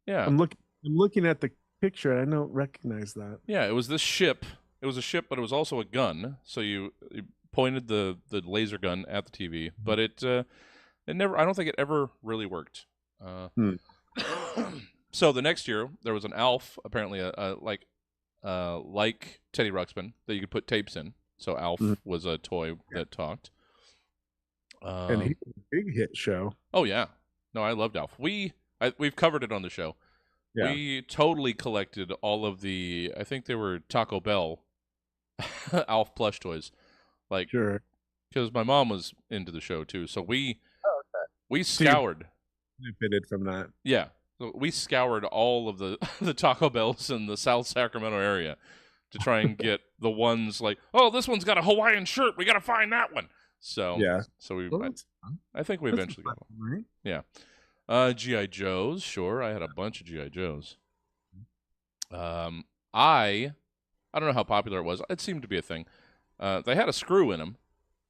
yeah. I'm looking at the picture. I don't recognize that. Yeah, it was this ship. It was a ship, but it was also a gun. So you pointed the laser gun at the TV, but it never. I don't think it ever really worked. So the next year there was an Alf, apparently like Teddy Ruxpin, that you could put tapes in. So Alf was a toy that talked. And he was a big hit show. Oh yeah, no, I loved Alf. We've covered it on the show. Yeah. We totally collected all of the. I think they were Taco Bell Alf plush toys, like sure, because my mom was into the show too. So we scoured. Benefited from that. Yeah, so we scoured all of the Taco Bells in the South Sacramento area to try and get the ones like, oh, this one's got a Hawaiian shirt. We got to find that one. So yeah, so I think we eventually got one. Right? Yeah, GI Joes. Sure, I had a bunch of GI Joes. I don't know how popular it was. It seemed to be a thing. They had a screw in them,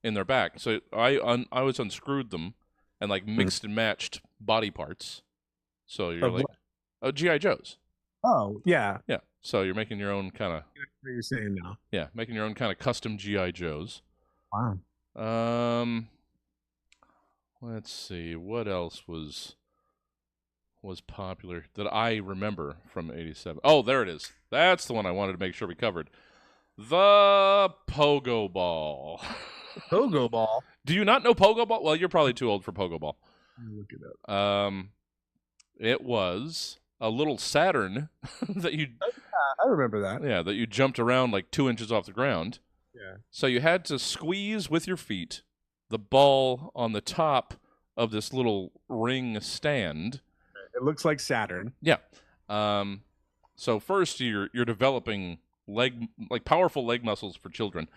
in their back. So I was unscrewed them and like mixed and matched body parts. So you're like, oh, GI Joes. Oh yeah, yeah. So you're making your own kind of. What you're saying now? Yeah, making your own kind of custom GI Joes. Wow. Let's see, what else was popular that I remember from '87. Oh, there it is. That's the one I wanted to make sure we covered. The Pogo Ball. Pogo Ball. Do you not know Pogo Ball? Well, you're probably too old for Pogo Ball. Look it up. It was a little Saturn that you. I remember that. Yeah, that you jumped around like 2 inches off the ground. Yeah. So you had to squeeze with your feet the ball on the top of this little ring stand. It looks like Saturn. Yeah. So first you're developing powerful leg muscles for children.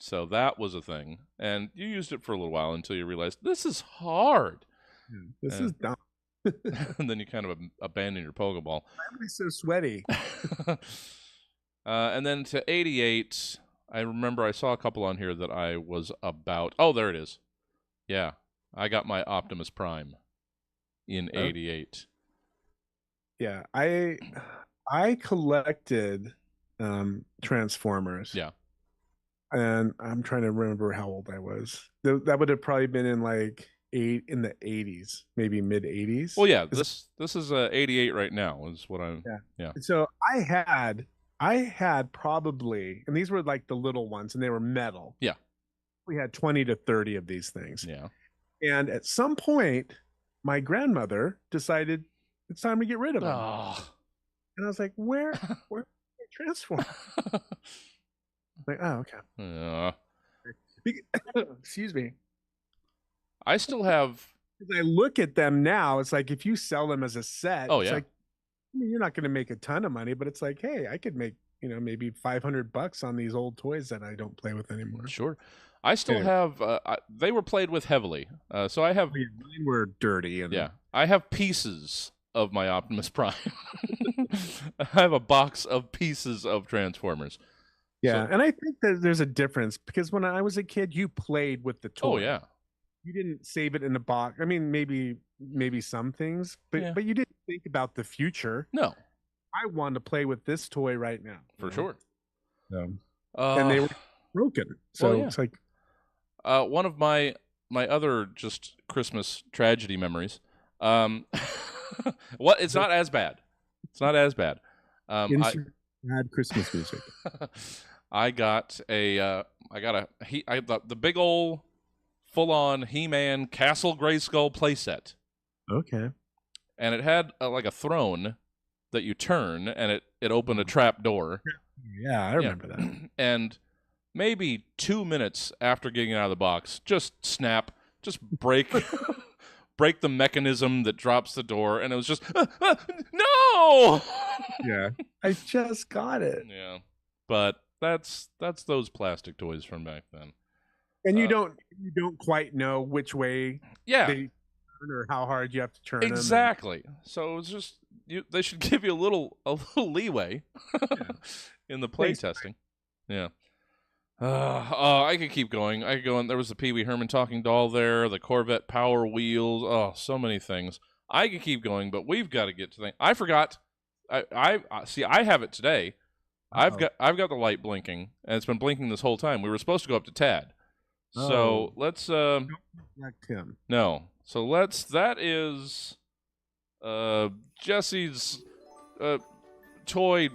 So that was a thing, and you used it for a little while until you realized this is hard. This is dumb. And then you kind of abandon your Pogo Ball. Why am I so sweaty? And then to '88, I remember I saw a couple on here that I was about. Oh, there it is. Yeah, I got my Optimus Prime in '88. Yeah, I collected Transformers. Yeah. And I'm trying to remember how old I was. That would have probably been in like in the 80s, maybe mid 80s. Well, yeah, this is 88 right now is what I'm. Yeah. So I had probably, and these were like the little ones, and they were metal. Yeah. We had 20 to 30 of these things. Yeah. And at some point, my grandmother decided it's time to get rid of them. Oh. And I was like, where transform? Like, oh, okay. Yeah. Excuse me. I still have. As I look at them now, it's like if you sell them as a set, oh it's yeah. like, I mean, you're not going to make a ton of money, but it's like, hey, I could make maybe $500 on these old toys that I don't play with anymore. Sure. I still have. They were played with heavily, so I have. Mine were dirty. And yeah, I have pieces of my Optimus Prime. I have a box of pieces of Transformers. Yeah, and I think that there's a difference because when I was a kid, you played with the toy. Oh yeah. You didn't save it in a box. I mean, maybe some things, but you didn't think about the future. No. I want to play with this toy right now. For sure. And they were broken. So it's like one of my other just Christmas tragedy memories. It's not as bad. It's not as bad. Bad Christmas music. I got the big old full-on He-Man Castle Grayskull playset. Okay. And it had like a throne that you turn, and it opened a trap door. Yeah, I remember that. And maybe 2 minutes after getting it out of the box, just break break the mechanism that drops the door, and it was just no. Yeah, I just got it. Yeah, but that's those plastic toys from back then. And you don't quite know which way Yeah. they turn or how hard you have to turn them. Exactly. So it was just they should give you a little leeway in the play testing. Yeah. I could keep going. I could go on. There was the Pee Wee Herman talking doll there, the Corvette Power Wheels. Oh, so many things. I could keep going, but we've got to get to things. I forgot. I see. I have it today. I've got the light blinking, and it's been blinking this whole time. We were supposed to go up to Tad, so let's. Don't neglect him. No, so let's. That is, Jesse's, toy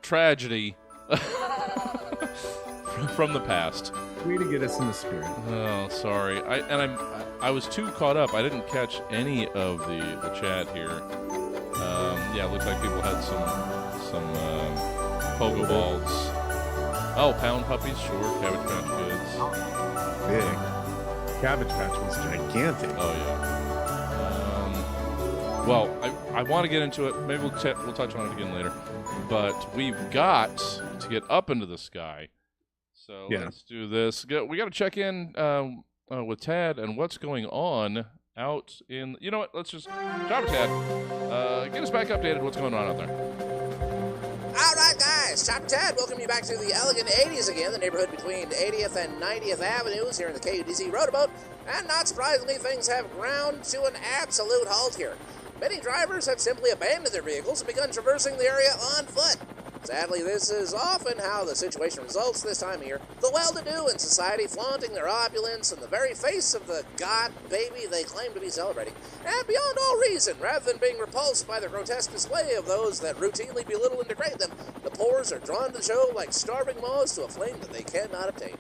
tragedy. From the past. Way to get us in the spirit. Oh, sorry. I was too caught up. I didn't catch any of the chat here. Yeah, it looks like people had some pogo balls. Oh, Pound Puppies, sure. Cabbage Patch Kids. Big. Cabbage Patch was gigantic. Oh yeah. Well, I want to get into it. Maybe we'll touch on it again later. But we've got to get up into the sky. So let's do this. We got to check in with Tad and what's going on out in. You know what? Let's just drop it, Tad. Get us back updated. What's going on out there? All right, guys. Chopper Tad, welcome you back to the elegant 80s again, the neighborhood between 80th and 90th Avenues here in the KUTZ Roundabout. And not surprisingly, things have ground to an absolute halt here. Many drivers have simply abandoned their vehicles and begun traversing the area on foot. Sadly, this is often how the situation results this time of year. The well-to-do in society flaunting their opulence in the very face of the god baby they claim to be celebrating, and beyond all reason, rather than being repulsed by the grotesque display of those that routinely belittle and degrade them, the poors are drawn to the show like starving moths to a flame that they cannot obtain.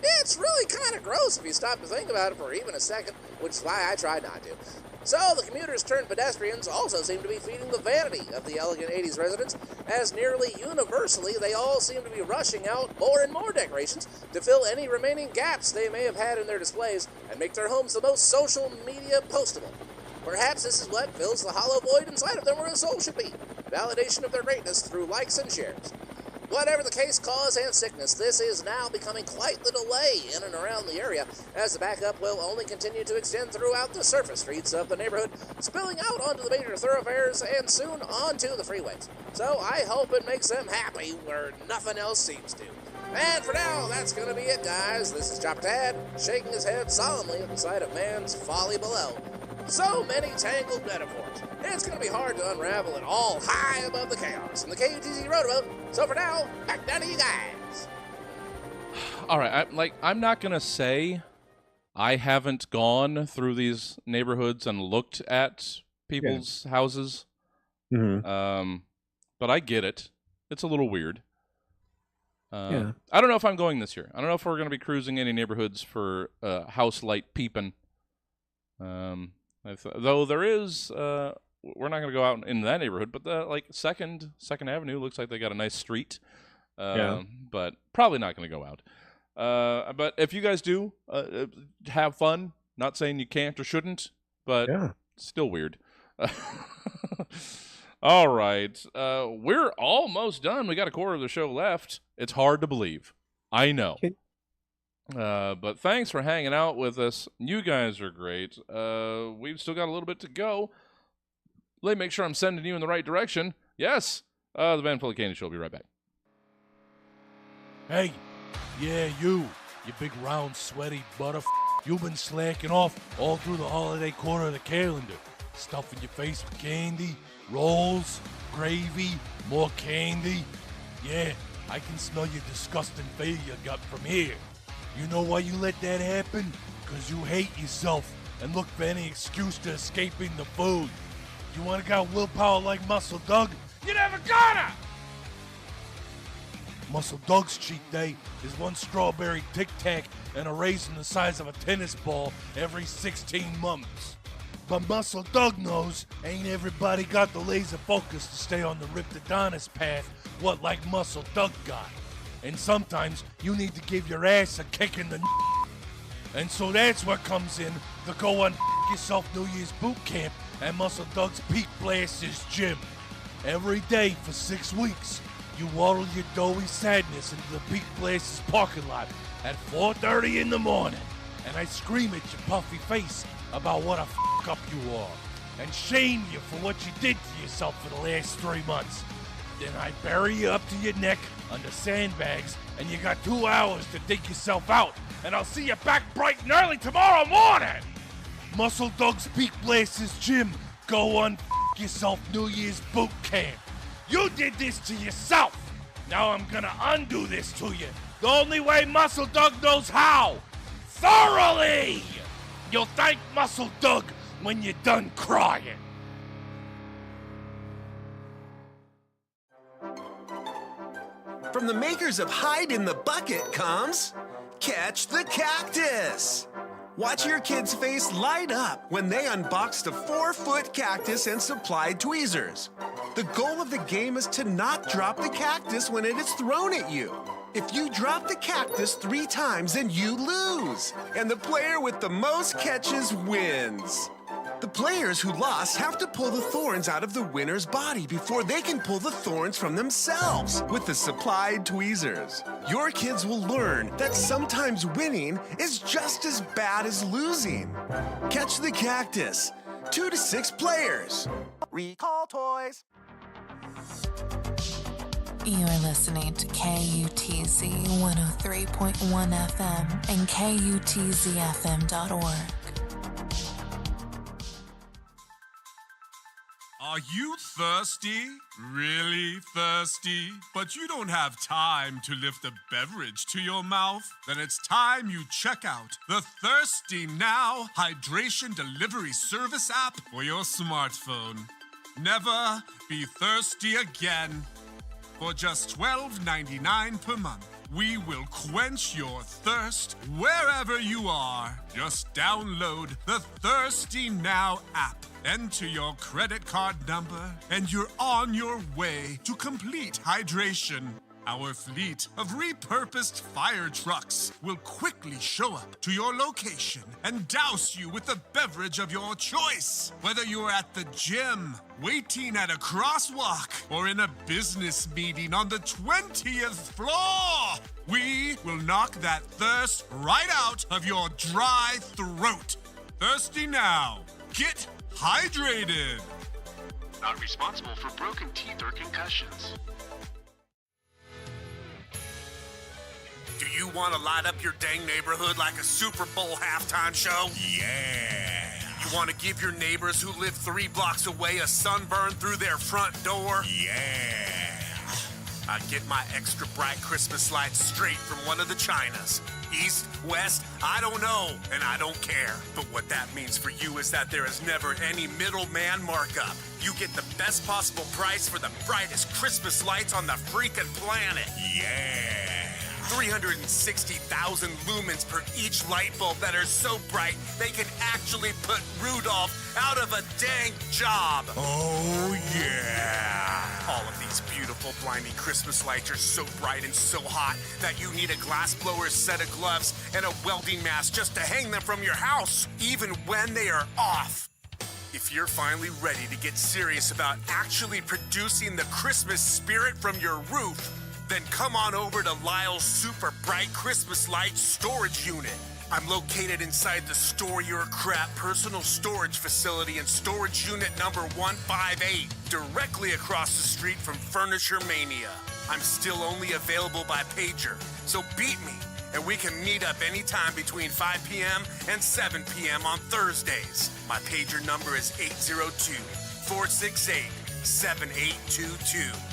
It's really kind of gross if you stop to think about it for even a second, which is why I try not to. So, the commuters turned pedestrians also seem to be feeding the vanity of the elegant 80s residents, as nearly universally they all seem to be rushing out more and more decorations to fill any remaining gaps they may have had in their displays and make their homes the most social media postable. Perhaps this is what fills the hollow void inside of them where a soul should be, validation of their greatness through likes and shares. Whatever the case, cause, and sickness, this is now becoming quite the delay in and around the area, as the backup will only continue to extend throughout the surface streets of the neighborhood, spilling out onto the major thoroughfares and soon onto the freeways. So I hope it makes them happy where nothing else seems to. And for now, that's going to be it, guys. This is Chopper Tad, shaking his head solemnly at the sight of man's folly below. So many tangled metaphors. It's going to be hard to unravel it all high above the chaos in the KUTZ Roundabout. So for now, back down to you guys. All right, I'm not going to say I haven't gone through these neighborhoods and looked at people's houses. Mm-hmm. But I get it. It's a little weird. Yeah. I don't know if I'm going this year. I don't know if we're going to be cruising any neighborhoods for house light peeping. Though there is, we're not going to go out in that neighborhood, but the Second Avenue looks like they got a nice street. But probably not going to go out. But if you guys do, have fun. Not saying you can't or shouldn't, but still weird. All right, we're almost done. We got a quarter of the show left. It's hard to believe. I know. But thanks for hanging out with us. You guys are great. We've still got a little bit to go. Let me make sure I'm sending you in the right direction. Yes, the Van Full of Candy Show will be right back. Hey, yeah, you big round sweaty butterf. You've been slacking off all through the holiday quarter of the calendar. Stuffing your face with candy, rolls, gravy, more candy. Yeah, I can smell your disgusting failure gut from here. You know why you let that happen? Because you hate yourself and look for any excuse to escaping the food. You want to got willpower like Muscle Doug? You never gonna! Muscle Doug's cheat day is one strawberry Tic Tac and a raisin the size of a tennis ball every 16 months. But Muscle Doug knows ain't everybody got the laser focus to stay on the Rip Adonis path what like Muscle Doug got. And sometimes you need to give your ass a kick in the And so that's where comes in the go on yourself New Year's boot camp at Muscle Doug's Peak Blasters Gym. Every day for 6 weeks, you waddle your doughy sadness into the Peak Blasters parking lot at 4:30 in the morning, and I scream at your puffy face about what a f*** up you are, and shame you for what you did to yourself for the last 3 months. Then I bury you up to your neck under sandbags, and you got 2 hours to dig yourself out, and I'll see you back bright and early tomorrow morning! Muscle Doug's Peak Blasters Gym, go on yourself New Year's boot camp. You did this to yourself. Now I'm gonna undo this to you. The only way Muscle Doug knows how. Thoroughly! You'll thank Muscle Doug when you're done crying. From the makers of Hide in the Bucket comes Catch the Cactus. Watch your kid's face light up when they unbox the 4-foot cactus and supplied tweezers. The goal of the game is to not drop the cactus when it is thrown at you. If you drop the cactus 3 times, then you lose, and the player with the most catches wins. The players who lost have to pull the thorns out of the winner's body before they can pull the thorns from themselves with the supplied tweezers. Your kids will learn that sometimes winning is just as bad as losing. Catch the Cactus. 2 to 6 players. Recall toys. You're listening to KUTZ 103.1 FM and KUTZFM.org. Are you thirsty? Really thirsty? But you don't have time to lift a beverage to your mouth? Then it's time you check out the Thirsty Now Hydration Delivery Service app for your smartphone. Never be thirsty again. For just $12.99 per month, we will quench your thirst wherever you are. Just download the Thirsty Now app. Enter your credit card number, and you're on your way to complete hydration. Our fleet of repurposed fire trucks will quickly show up to your location and douse you with the beverage of your choice. Whether you're at the gym, waiting at a crosswalk, or in a business meeting on the 20th floor, we will knock that thirst right out of your dry throat. Thirsty Now. Get hydrated. Not responsible for broken teeth or concussions. Do you want to light up your dang neighborhood like a Super Bowl halftime show? Yeah. You want to give your neighbors who live 3 blocks away a sunburn through their front door? Yeah. I get my extra bright Christmas lights straight from one of the Chinas. East, west, I don't know, and I don't care. But what that means for you is that there is never any middleman markup. You get the best possible price for the brightest Christmas lights on the freaking planet. Yeah. 360,000 lumens per each light bulb that are so bright they can actually put Rudolph out of a dang job. Oh, yeah. All of these beautiful, blinding Christmas lights are so bright and so hot that you need a glassblower set of gloves and a welding mask just to hang them from your house, even when they are off. If you're finally ready to get serious about actually producing the Christmas spirit from your roof, then come on over to Lyle's Super Bright Christmas Light Storage Unit. I'm located inside the Store Your Crap personal storage facility in storage unit number 158, directly across the street from Furniture Mania. I'm still only available by pager, so beat me, and we can meet up anytime between 5 p.m. and 7 p.m. on Thursdays. My pager number is 802-468-7822.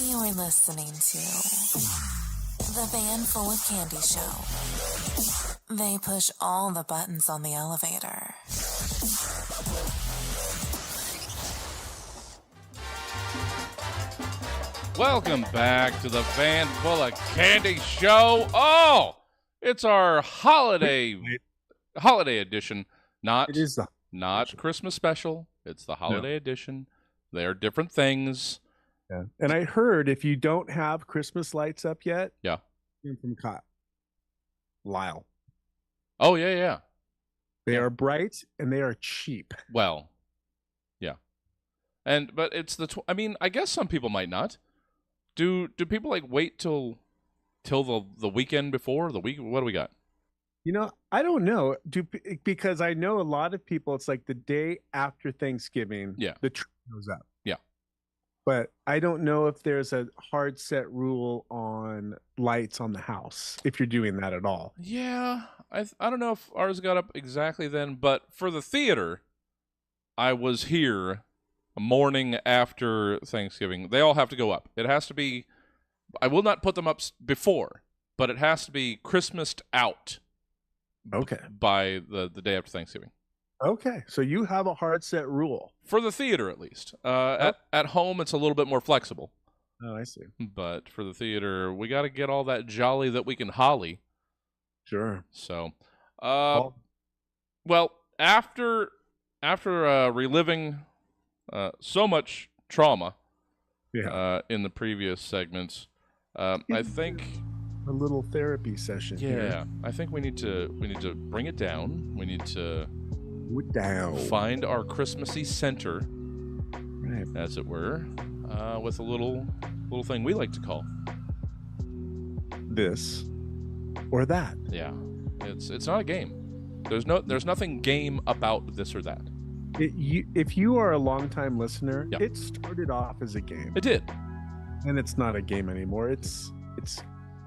You're listening to The Van Full of Candy Show. They push all the buttons on the elevator. Welcome back to the Van Full of Candy Show. Oh, it's our holiday edition. Not Christmas special. It's the holiday edition. They're different things. Yeah. And I heard if you don't have Christmas lights up yet, yeah, from Lyle. Oh yeah, yeah. They are bright and they are cheap. Well, yeah. But it's I mean, I guess some people might not. Do people like wait till the weekend before the week? What do we got? You know, I don't know. Because I know a lot of people. It's like the day after Thanksgiving. Yeah. The tree goes up. Yeah. But I don't know if there's a hard set rule on lights on the house if you're doing that at all. Yeah, I don't know if ours got up exactly then, but for the theater, I was here a morning after Thanksgiving. They all have to go up. It has to be. I will not put them up before, but it has to be Christmased out. Okay. By the day after Thanksgiving. Okay, so you have a hard set rule for the theater, at least. At home, it's a little bit more flexible. Oh, I see. But for the theater, we got to get all that jolly that we can holly. Sure. So, well, after reliving so much trauma, in the previous segments, I think a little therapy session. Yeah, here. I think we need to bring it down. We need to find our Christmassy center, right, as it were, with a little thing we like to call this or that. Yeah, it's not a game. There's nothing game about this or that. If you are a longtime listener, it started off as a game. It did, and it's not a game anymore. It's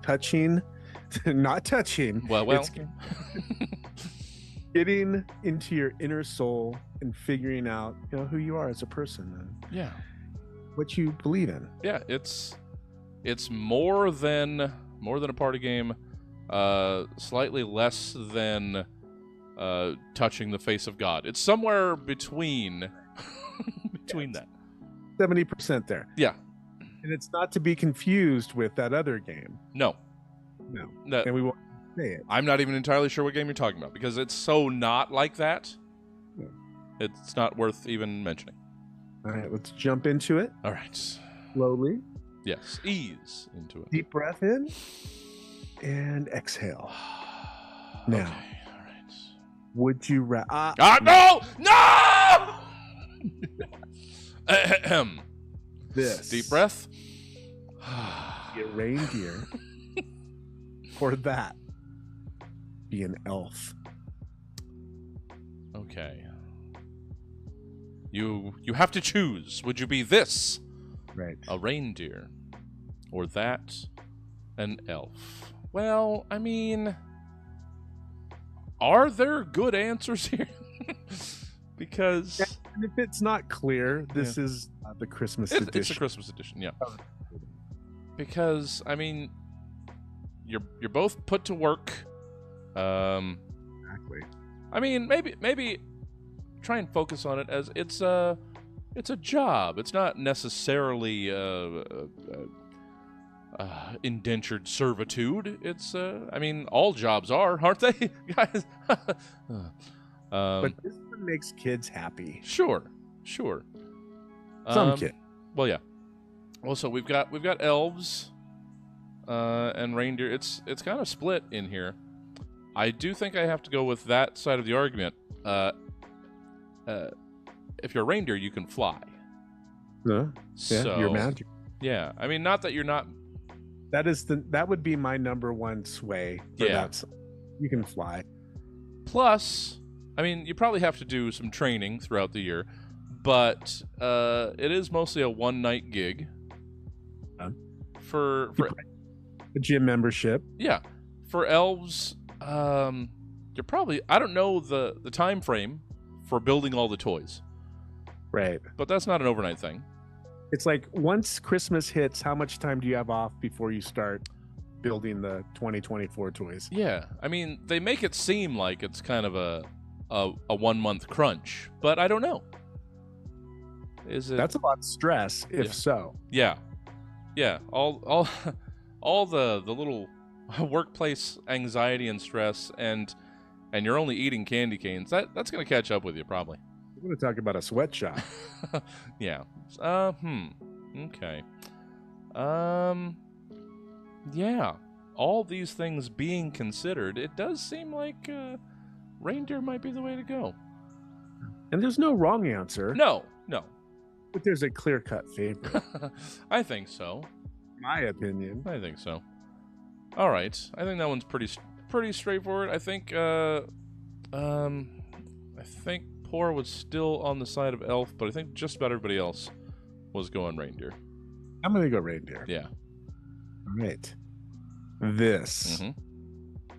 touching, not touching. Well. It's getting into your inner soul and figuring out, who you are as a person and what you believe in. Yeah, it's more than a party game, slightly less than touching the face of God. It's somewhere between that. 70% there. Yeah. And it's not to be confused with that other game. No. And we won't say it. I'm not even entirely sure what game you're talking about because it's so not like that. Yeah. It's not worth even mentioning. All right, let's jump into it. All right. Slowly. Yes, ease into it. Deep breath in and exhale. Now, okay. All right. Would you no! This. Deep breath. Be a reindeer. Or that. Be an elf. Okay. You have to choose. Would you be this? Right. A reindeer. Or that, an elf. Well, I mean, are there good answers here? Because and if it's not clear, this is the Christmas edition. It's a Christmas edition, yeah. Because I mean, you're both put to work. Exactly. I mean, maybe try and focus on it as it's a job. It's not necessarily indentured servitude. It's I mean, all jobs are, aren't they, guys? But this one makes kids happy. Sure. Some kid. Well, yeah. Well, so we've got elves and reindeer. It's kind of split in here. I do think I have to go with that side of the argument. If you're a reindeer, you can fly. Yeah, so, you're magic. Yeah, I mean, not that you're not. That would be my number one sway. For that. You can fly. Plus, I mean, you probably have to do some training throughout the year, but it is mostly a one-night gig. For a gym membership. Yeah, for elves, you're probably, I don't know the time frame for building all the toys. Right. But that's not an overnight thing. It's like once Christmas hits, how much time do you have off before you start building the 2024 toys? Yeah. I mean, they make it seem like it's kind of a 1 month crunch, but I don't know. Is it? That's a lot of stress, if so. Yeah. Yeah. All the little workplace anxiety and stress and you're only eating candy canes. That's going to catch up with you probably. We're going to talk about a sweatshop. Yeah. Okay. Yeah. all these things being considered, it does seem like reindeer might be the way to go. And there's no wrong answer. No. But there's a clear-cut favorite. I think so. My opinion. I think so. All right. I think that one's pretty straightforward. I think Poor was still on the side of Elf, but I think just about everybody else was going reindeer. I'm going to go reindeer. Yeah. All right. This. Mm-hmm.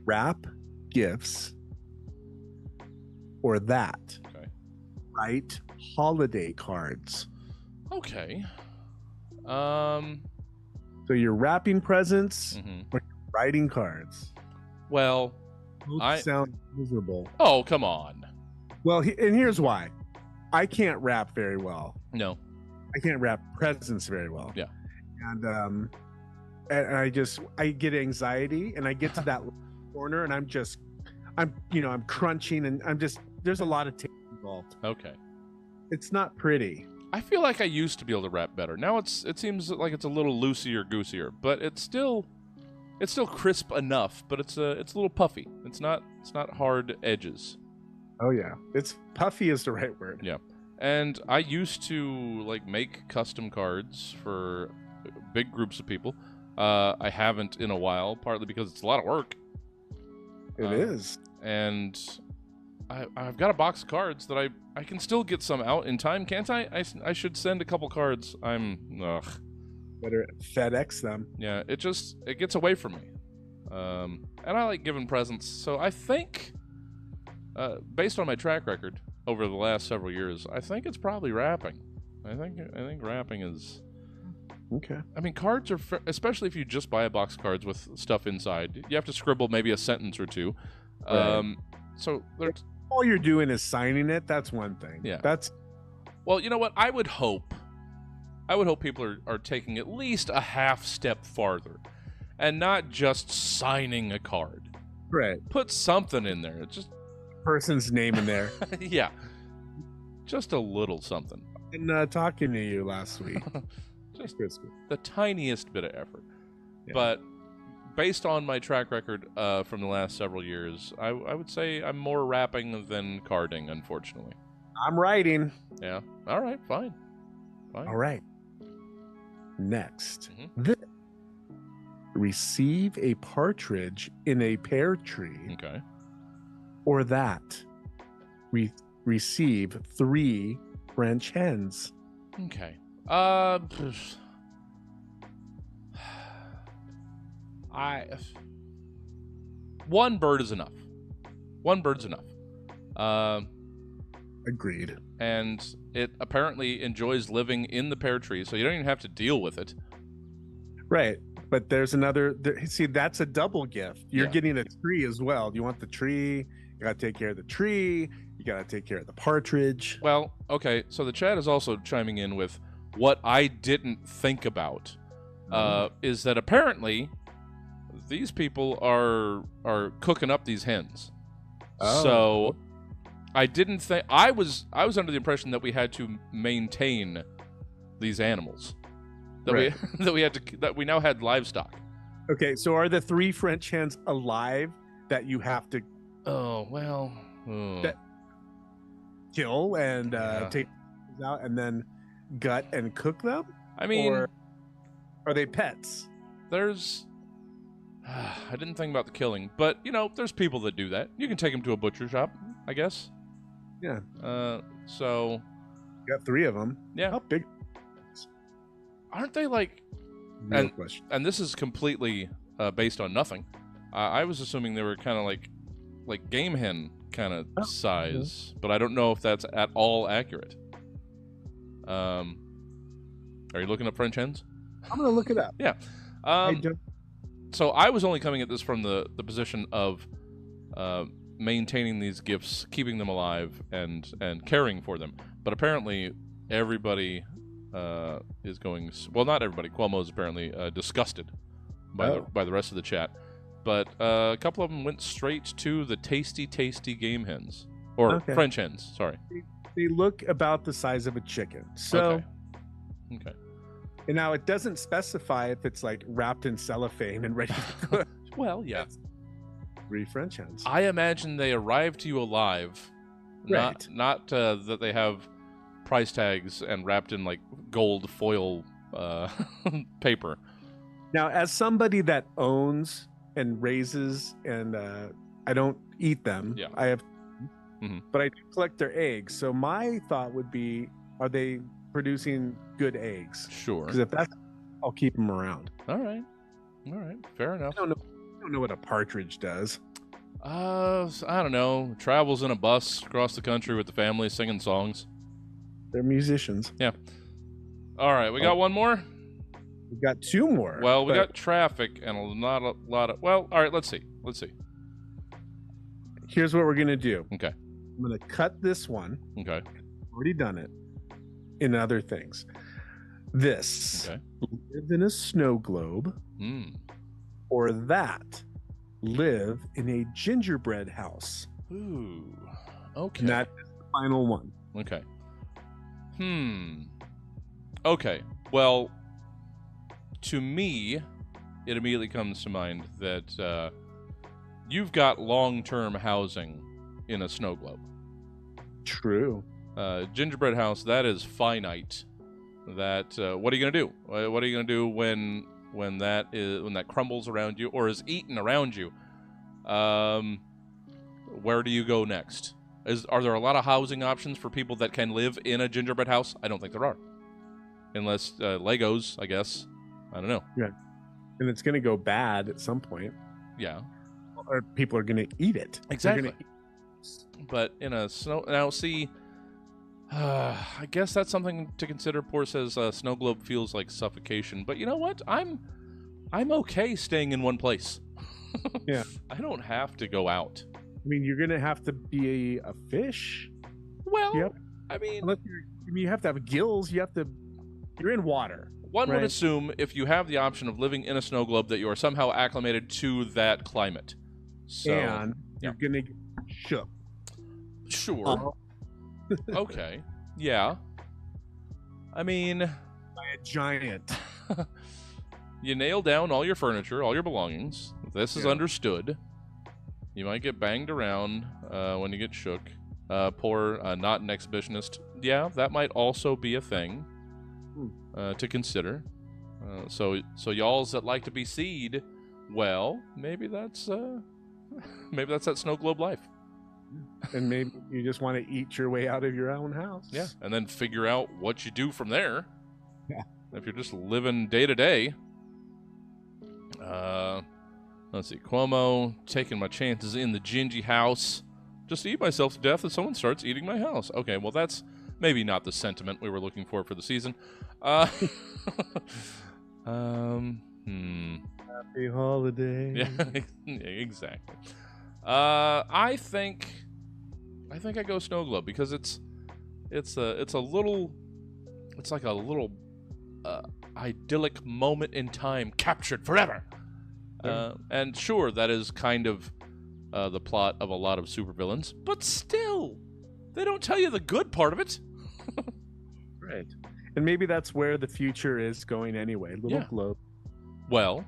Wrap gifts or that. Okay. Write holiday cards. Okay. So you're wrapping presents or writing cards. Well, both sound miserable. Oh, come on. Well, and here's why. I can't wrap very well. No. I can't wrap presents very well. Yeah. And I get anxiety, and I get to that corner, and I'm crunching, and there's a lot of tape involved. Okay. It's not pretty. I feel like I used to be able to wrap better. Now it seems like it's a little loosier goosier, but it's still crisp enough, but it's a little puffy. It's not hard edges. Oh yeah. It's puffy is the right word. Yeah. And I used to make custom cards for big groups of people. I haven't in a while, partly because it's a lot of work. It is. And I've got a box of cards that I can still get some out in time, can't I? I should send a couple cards. Better FedEx them. Yeah, it gets away from me. And I like giving presents, so I think, based on my track record over the last several years, I think it's probably wrapping. I think wrapping is okay. I mean, cards are especially if you just buy a box of cards with stuff inside. You have to scribble maybe a sentence or two. Right. So all you're doing is signing it. That's one thing. Yeah. Well, you know what? I would hope people are taking at least a half step farther, and not just signing a card. Right. Put something in there. Just person's name in there. Yeah. Just a little something. And talking to you last week. Just the tiniest bit of effort. Yeah. But based on my track record from the last several years, I would say I'm more wrapping than carding, unfortunately. I'm writing. Yeah. All right. Fine. All right. Next. Receive a partridge in a pear tree. Okay. Or that. Receive 3 French hens. Okay. One bird is enough. One bird's enough. Agreed. And it apparently enjoys living in the pear tree, so you don't even have to deal with it. Right. But there's another. See, that's a double gift. You're getting a tree as well. Do you want the tree? You got to take care of the tree. You got to take care of the partridge. Well, okay. So the chat is also chiming in with what I didn't think about. Is that apparently these people are cooking up these hens. Oh. So I didn't think I was under the impression that we had to maintain these animals. That we now had livestock. Okay, so are the 3 French hens alive that you have to kill and take out and then gut and cook them? I mean, or are they pets? There's I didn't think about the killing, but there's people that do that. You can take them to a butcher shop, I guess. Yeah. So you got 3 of them. Yeah. How big? Aren't they question. And this is completely based on nothing. I was assuming they were kind of like game hen kind of size, but I don't know if that's at all accurate. Are you looking up French hens? I'm gonna look it up. Yeah. So I was only coming at this from the position of maintaining these gifts, keeping them alive, and caring for them. But apparently everybody is going. Well, not everybody. Cuomo is apparently disgusted by the rest of the chat. But a couple of them went straight to the tasty game hens. Or French hens, sorry. They look about the size of a chicken. So, okay. And now it doesn't specify if it's wrapped in cellophane and ready to cook. Well, yeah. 3 French hens. I imagine they arrive to you alive, Right. not that they have price tags and wrapped in like gold foil paper. Now, as somebody that owns and raises, and I don't eat them, Yeah. I have, Mhm. but I do collect their eggs. So my thought would be, are they producing good eggs? Sure. Because if that's, I'll keep them around. All right. Fair enough. I don't know what a partridge does. I don't know. Travels in a bus across the country with the family singing songs. They're musicians. Yeah. All right, we got one more. We've got 2 more. Well, we but got traffic and not a lot of. Well, all right. Let's see. Here's what we're gonna do. Okay. I'm gonna cut this one. Okay. Already done it. In other things, this live in a snow globe, or that live in a gingerbread house. Ooh. Okay. And that is the final one. Okay. Okay. Well, to me, it immediately comes to mind that you've got long-term housing in a snow globe. True. Gingerbread house, that is finite. That what are you gonna do? What are you gonna do when that crumbles around you or is eaten around you? Where do you go next? Are there a lot of housing options for people that can live in a gingerbread house? I don't think there are, unless Legos, I guess. I don't know. Yeah, and it's gonna go bad at some point. Yeah, or people are gonna eat it. Exactly. But in a snow now, see. I guess that's something to consider. Poor says snow globe feels like suffocation, but you know what? I'm okay staying in one place. Yeah, I don't have to go out. I mean, you're gonna have to be a fish. Well, I mean, you have to have gills. You're in water. One would right? assume if you have the option of living in a snow globe that you are somehow acclimated to that climate. So, and you're gonna get shook. Sure. Okay. Yeah. I mean, by a giant. You nail down all your furniture, all your belongings. This is understood. You might get banged around when you get shook. Poor, not an exhibitionist. Yeah, that might also be a thing to consider. So y'alls that like to be seed, well, maybe that's that snow globe life. And maybe you just want to eat your way out of your own house. Yeah, and then figure out what you do from there. Yeah. If you're just living day to day. Let's see. Cuomo, taking my chances in the Gingy house. Just to eat myself to death if someone starts eating my house. Okay, well, that's maybe not the sentiment we were looking for the season. Happy holiday. Yeah, exactly. I think I go snow globe because it's like a little idyllic moment in time captured forever. And sure, that is kind of the plot of a lot of supervillains, but still, they don't tell you the good part of it. Right. And maybe that's where the future is going anyway. Little globe. Well,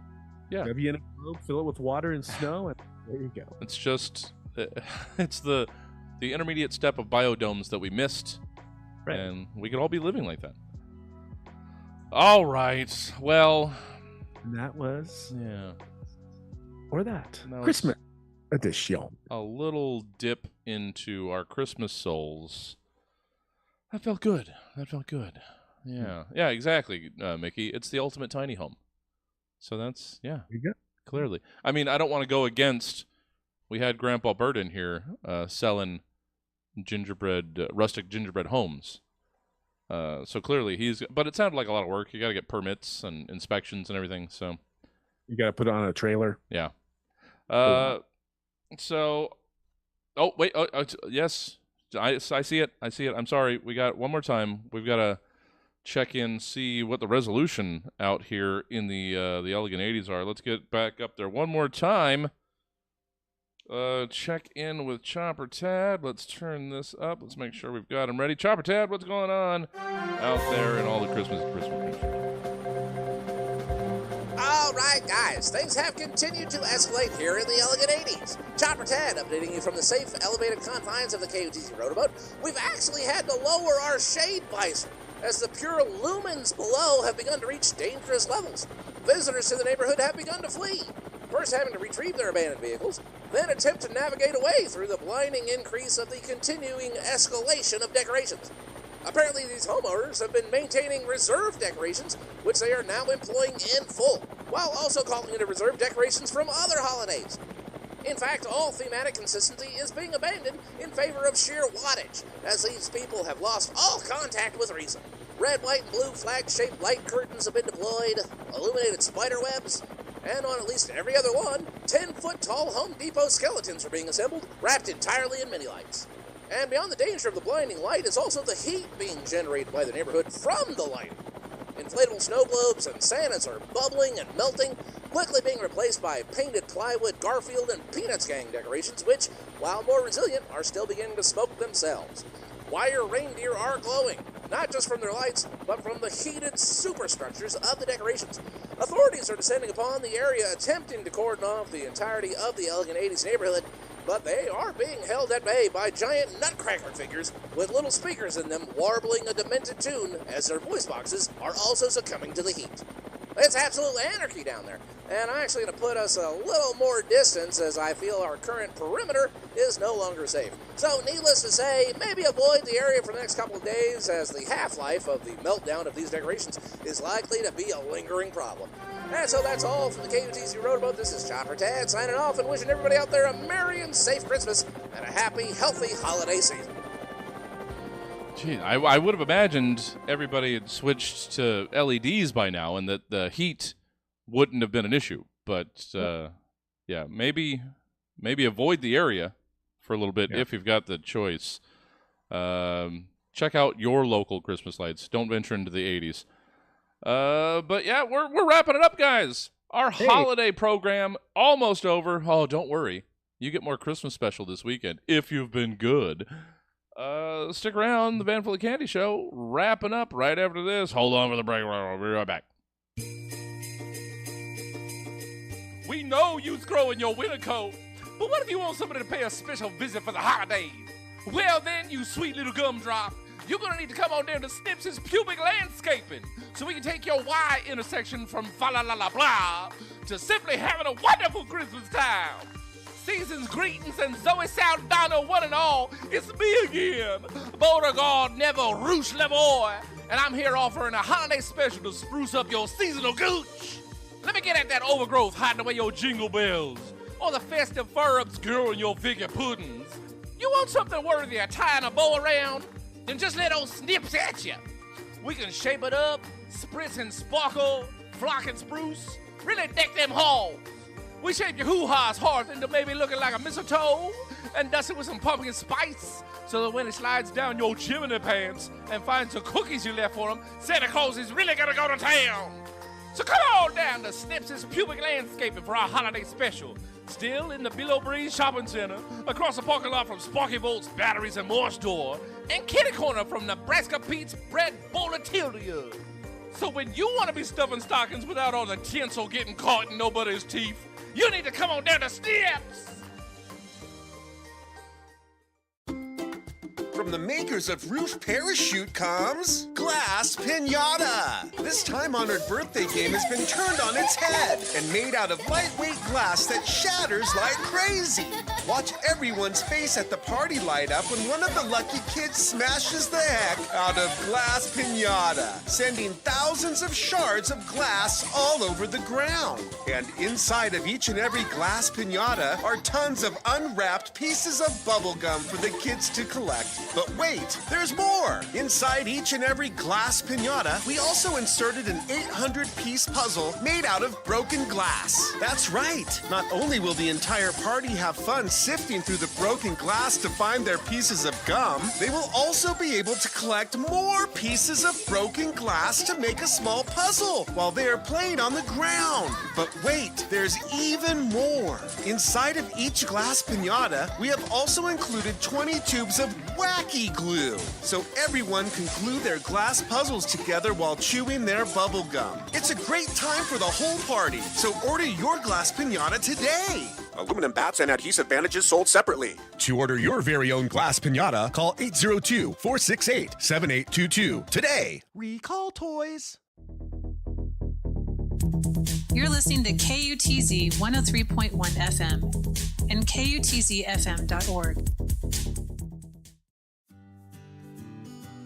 yeah. Grab you in a globe, fill it with water and snow, and there you go. It's just, it's the intermediate step of biodomes that we missed, right. And we could all be living like that. All right. Well, and that was or that no, Christmas edition. A little dip into our Christmas souls. That felt good. Yeah. Yeah, exactly, Mickey. It's the ultimate tiny home. So that's, There you go. clearly. I mean, I don't want to go against, we had Grandpa Bert in here selling rustic gingerbread homes. So clearly but it sounded like a lot of work. You got to get permits and inspections and everything. So you got to put it on a trailer. Yeah. So, oh, wait. Yes. I see it. I'm sorry. We got one more time. We've got to check in, see what the resolution out here in the Elegant 80s are. Let's get back up there one more time. Check in with Chopper Tad. Let's turn this up. Let's make sure we've got him ready. Chopper Tad, what's going on out there in all the Christmas? Oh, Alright guys, things have continued to escalate here in the elegant 80s. Chopper Tad updating you from the safe, elevated confines of the KUTZ Roundabout. We've actually had to lower our shade visor, as the pure lumens below have begun to reach dangerous levels. Visitors to the neighborhood have begun to flee, first having to retrieve their abandoned vehicles, then attempt to navigate away through the blinding increase of the continuing escalation of decorations. Apparently, these homeowners have been maintaining reserve decorations, which they are now employing in full, while also calling into reserve decorations from other holidays. In fact, all thematic consistency is being abandoned in favor of sheer wattage, as these people have lost all contact with reason. Red, white, and blue flag-shaped light curtains have been deployed, illuminated spider webs, and on at least every other one, 10-foot-tall Home Depot skeletons are being assembled, wrapped entirely in mini lights. And beyond the danger of the blinding light is also the heat being generated by the neighborhood from the lighting. Inflatable snow globes and Santas are bubbling and melting, quickly being replaced by painted plywood, Garfield, and Peanuts gang decorations, which, while more resilient, are still beginning to smoke themselves. Wire reindeer are glowing, not just from their lights, but from the heated superstructures of the decorations. Authorities are descending upon the area, attempting to cordon off the entirety of the elegant 80s neighborhood, but they are being held at bay by giant nutcracker figures with little speakers in them warbling a demented tune as their voice boxes are also succumbing to the heat. It's absolute anarchy down there, and I'm actually going to put us a little more distance as I feel our current perimeter is no longer safe. So needless to say, maybe avoid the area for the next couple of days, as the half-life of the meltdown of these decorations is likely to be a lingering problem. And so that's all from the KUTZ Roundabout. This is Chopper Tad signing off and wishing everybody out there a merry and safe Christmas and a happy, healthy holiday season. Gee, I would have imagined everybody had switched to LEDs by now and that the heat wouldn't have been an issue. But, yeah, maybe avoid the area for a little bit if you've got the choice. Check out your local Christmas lights. Don't venture into the 80s. But yeah, we're wrapping it up, guys. Our holiday program almost over. Oh, don't worry. You get more Christmas special this weekend if you've been good. Stick around. The Van Full of Candy Show wrapping up right after this. Hold on for the break. We'll be right back. We know you's growing your winter coat, but what if you want somebody to pay a special visit for the holidays? Well, then, you sweet little gumdrop, you're going to need to come on down to Snips' Pubic Landscaping so we can take your Y intersection from fa-la-la-la-blah to simply having a wonderful Christmas time. Season's greetings and Zoe Saldana, one and all, it's me again, Beauregard Neville Rouge Lavoie, and I'm here offering a holiday special to spruce up your seasonal gooch. Let me get at that overgrowth hiding away your jingle bells, or the festive fur-ups growing your figure puddings. You want something worthy of tying a bow around? Then just let old Snips at you. We can shape it up, spritz and sparkle, flock and spruce, really deck them halls. We shape your hoo-ha's hearth into maybe looking like a mistletoe and dust it with some pumpkin spice so that when it slides down your chimney pants and finds the cookies you left for him, Santa Claus is really gonna go to town. So come on down to Snips' Pubic Landscaping for our holiday special. Still in the Below Breeze Shopping Center, across the parking lot from Sparky Volt's Batteries and More Store, and kitty corner from Nebraska Pete's Bread Bolatilia. So when you want to be stuffing stockings without all the tinsel getting caught in nobody's teeth, you need to come on down to Snips. From the makers of Roof Parachute comes Glass Pinata. This time-honored birthday game has been turned on its head and made out of lightweight glass that shatters like crazy. Watch everyone's face at the party light up when one of the lucky kids smashes the heck out of Glass Pinata, sending thousands of shards of glass all over the ground. And inside of each and every Glass Pinata are tons of unwrapped pieces of bubble gum for the kids to collect. But wait, there's more! Inside each and every Glass Pinata, we also inserted an 800-piece puzzle made out of broken glass. That's right! Not only will the entire party have fun sifting through the broken glass to find their pieces of gum, they will also be able to collect more pieces of broken glass to make a small puzzle while they are playing on the ground. But wait, there's even more! Inside of each Glass Pinata, we have also included 20 tubes of wacky sticky glue, so everyone can glue their glass puzzles together while chewing their bubble gum. It's a great time for the whole party, so order your glass piñata today. Aluminum bats and adhesive bandages sold separately. To order your very own glass piñata, call 802-468-7822 today. Recall toys. You're listening to KUTZ 103.1 FM and KUTZFM.org.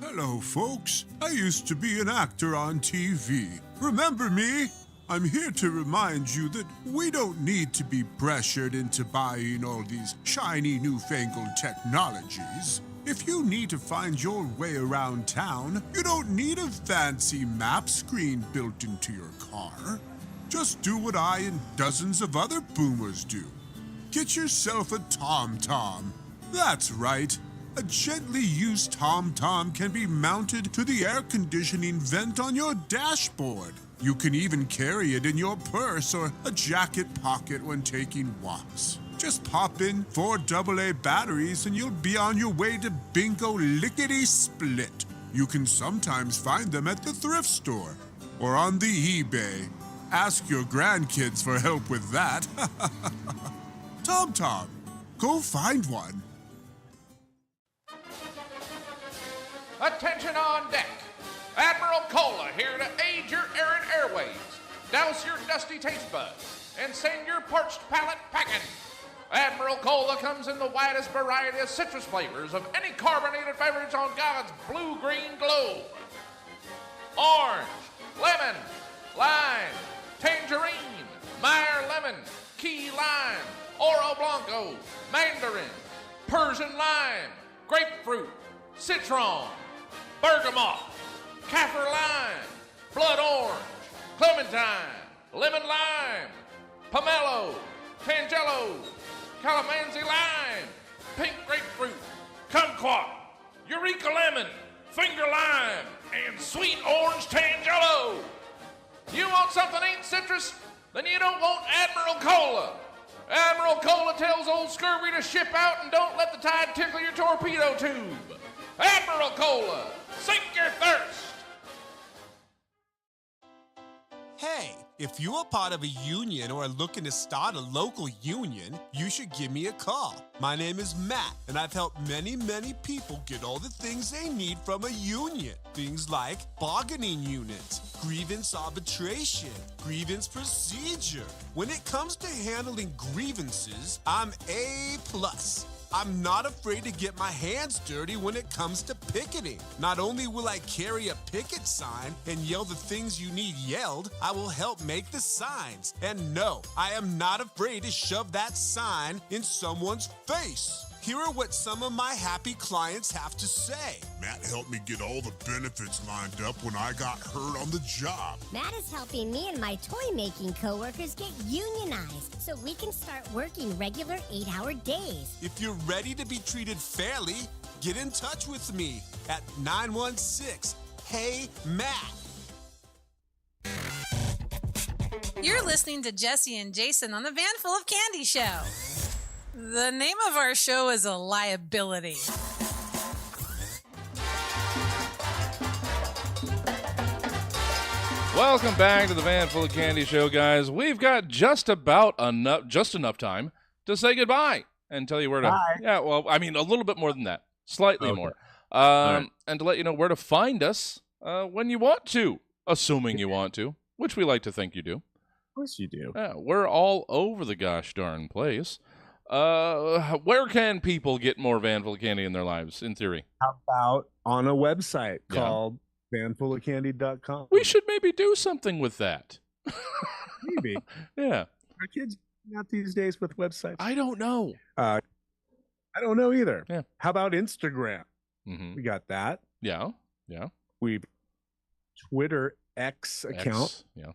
Hello, folks. I used to be an actor on TV. Remember me? I'm here to remind you that we don't need to be pressured into buying all these shiny newfangled technologies. If you need to find your way around town, you don't need a fancy map screen built into your car. Just do what I and dozens of other boomers do. Get yourself a TomTom. That's right. A gently used TomTom can be mounted to the air conditioning vent on your dashboard. You can even carry it in your purse or a jacket pocket when taking walks. Just pop in 4 AA batteries and you'll be on your way to bingo lickety-split. You can sometimes find them at the thrift store or on the eBay. Ask your grandkids for help with that. TomTom, go find one. Attention on deck. Admiral Cola here to aid your errant airways. Douse your dusty taste buds and send your parched palate packing. Admiral Cola comes in the widest variety of citrus flavors of any carbonated beverage on God's blue-green globe. Orange, lemon, lime, tangerine, Meyer lemon, key lime, Oro Blanco, mandarin, Persian lime, grapefruit, citron, bergamot, kaffir lime, blood orange, clementine, lemon lime, pomelo, tangelo, calamansi lime, pink grapefruit, kumquat, eureka lemon, finger lime, and sweet orange tangelo. You want something ain't citrus? Then you don't want Admiral Cola. Admiral Cola tells old scurvy to ship out and don't let the tide tickle your torpedo tube. Admiral Cola, sink your thirst. Hey, if you're a part of a union or are looking to start a local union, you should give me a call. My name is Matt, and I've helped many people get all the things they need from a union. Things like bargaining units, grievance arbitration, grievance procedure. When it comes to handling grievances, I'm A+. I'm not afraid to get my hands dirty when it comes to picketing. Not only will I carry a picket sign and yell the things you need yelled, I will help make the signs. And no, I am not afraid to shove that sign in someone's face. Here are what some of my happy clients have to say. Matt helped me get all the benefits lined up when I got hurt on the job. Matt is helping me and my toy-making coworkers get unionized so we can start working regular 8-hour days. If you're ready to be treated fairly, get in touch with me at 916-HEY-MATT. You're listening to Jesse and Jason on the Van Full of Candy Show. The name of our show is a liability. Welcome back to the Van Full of Candy Show, guys. We've got just enough time to say goodbye and tell you where to. Bye. Yeah, well, I mean, a little bit more than that, slightly more, right. and to let you know where to find us when you want to, assuming you want to, which we like to think you do. Of course you do. Yeah, we're all over the gosh darn place. Where can people get more Van Full of Candy in their lives, in theory? How about on a website Yeah. called vanfullofcandy.com? We should maybe do something with that. Maybe. Yeah. Are kids not these days with websites? I don't know. I don't know either. Yeah. How about Instagram? Mm-hmm. We got that. Yeah. We've Twitter X account. Yeah.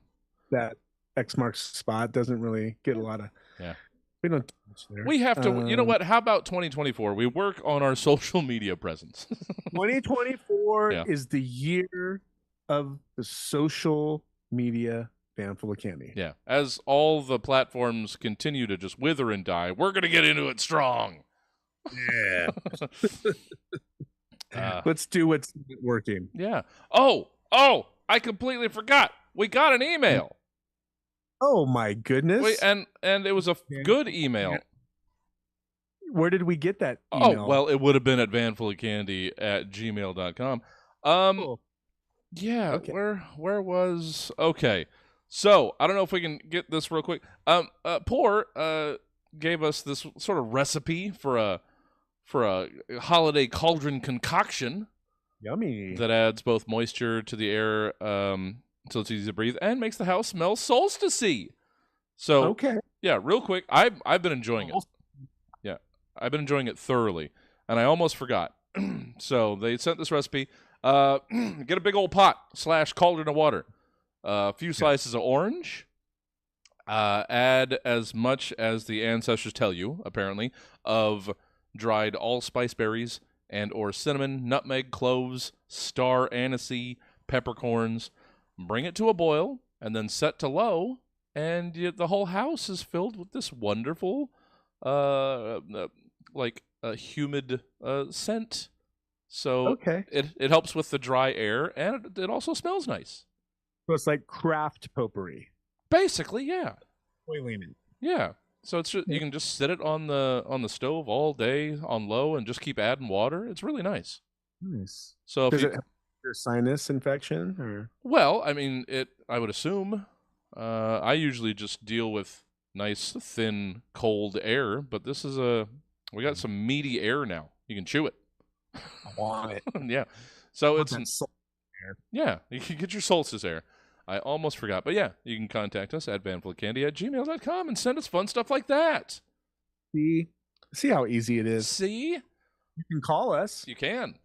That X marks spot doesn't really get a lot of. Yeah. We don't touch there. We have to. You know what? How about 2024? We work on our social media presence. 2024 Yeah. is the year of the social media Van Full of Candy. Yeah. As all the platforms continue to just wither and die, we're going to get into it strong. Yeah. Let's do what's working. Yeah. Oh, I completely forgot. We got an email. Oh my goodness. Wait, and it was a good email. Where did we get that email? Oh, well, it would have been at vanfullycandy@gmail.com. Yeah, Okay. where was... Okay, so, I don't know if we can get this real quick. Poor gave us this sort of recipe for a holiday cauldron concoction. Yummy. That adds both moisture to the air so it's easy to breathe and makes the house smell solstice-y. So, okay. Yeah, real quick, I've been enjoying it. Yeah, I've been enjoying it thoroughly, and I almost forgot. So they sent this recipe. Get a big old pot / cauldron of water, a few slices of orange. Add as much as the ancestors tell you, apparently, of dried allspice berries and or cinnamon, nutmeg, cloves, star anise, peppercorns. Bring it to a boil and then set to low, and the whole house is filled with this wonderful, humid scent. So it helps with the dry air, and it also smells nice. So it's like craft potpourri. Basically, yeah. Boiling it. Yeah. So it's just, you can just sit it on the stove all day on low and just keep adding water. It's really nice. Nice. So Does if it have your sinus infection or? Well, I mean, I would assume. I usually just deal with nice, thin, cold air, but this is we got some meaty air now. You can chew it. I want it. Yeah. So it's air. Yeah, you can get your solstice air. I almost forgot. But yeah, you can contact us at vanfullycandy@gmail.com and send us fun stuff like that. See how easy it is. See? You can call us. You can.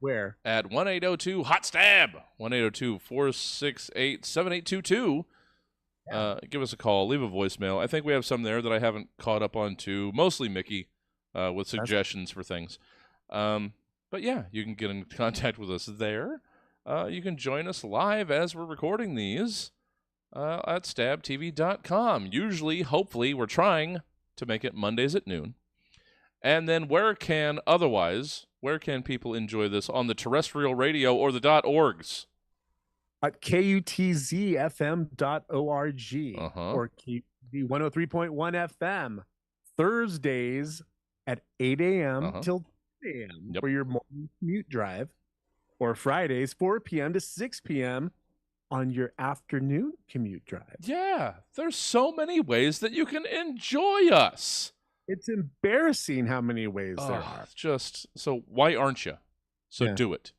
Where? At 1-802-HOT-STAB. 1-802-468-7822. Give us a call. Leave a voicemail. I think we have some there that I haven't caught up on too. Mostly Mickey with suggestions for things. But yeah, you can get in contact with us there. You can join us live as we're recording these at stabtv.com. Usually, hopefully, we're trying to make it Mondays at noon. And then where can people enjoy this on the terrestrial radio or the .orgs? At kutzfm.org or KUTZ 103.1 FM. Thursdays at 8 a.m. till 10 a.m. for your morning commute drive. Or Fridays, 4 p.m. to 6 p.m. on your afternoon commute drive. Yeah, there's so many ways that you can enjoy us. It's embarrassing how many ways there are. So why aren't you? So do it.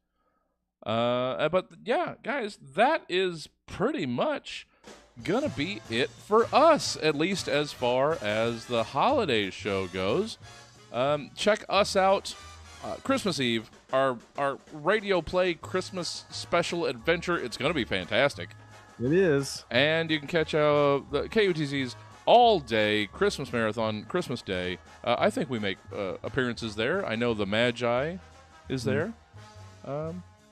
But yeah, guys, that is pretty much gonna be it for us, at least as far as the holiday show goes. Check us out Christmas Eve. Our radio play Christmas special adventure. It's going to be fantastic. It is. And you can catch the KUTZ's all-day Christmas marathon, Christmas Day. I think we make appearances there. I know the Magi is there.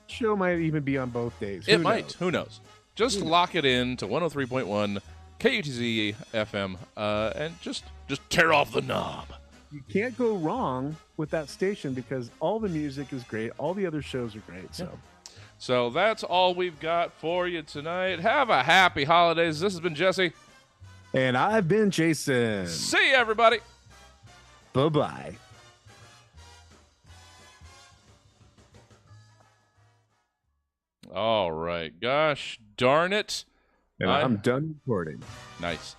Show might even be on both days. It might. Who knows? Just lock it in to 103.1 KUTZ FM and just tear off the knob. You can't go wrong with that station because all the music is great. All the other shows are great. So that's all we've got for you tonight. Have a happy holidays. This has been Jesse. And I've been Jason. See you, everybody. Bye-bye. All right. Gosh darn it. And I'm done recording. Nice.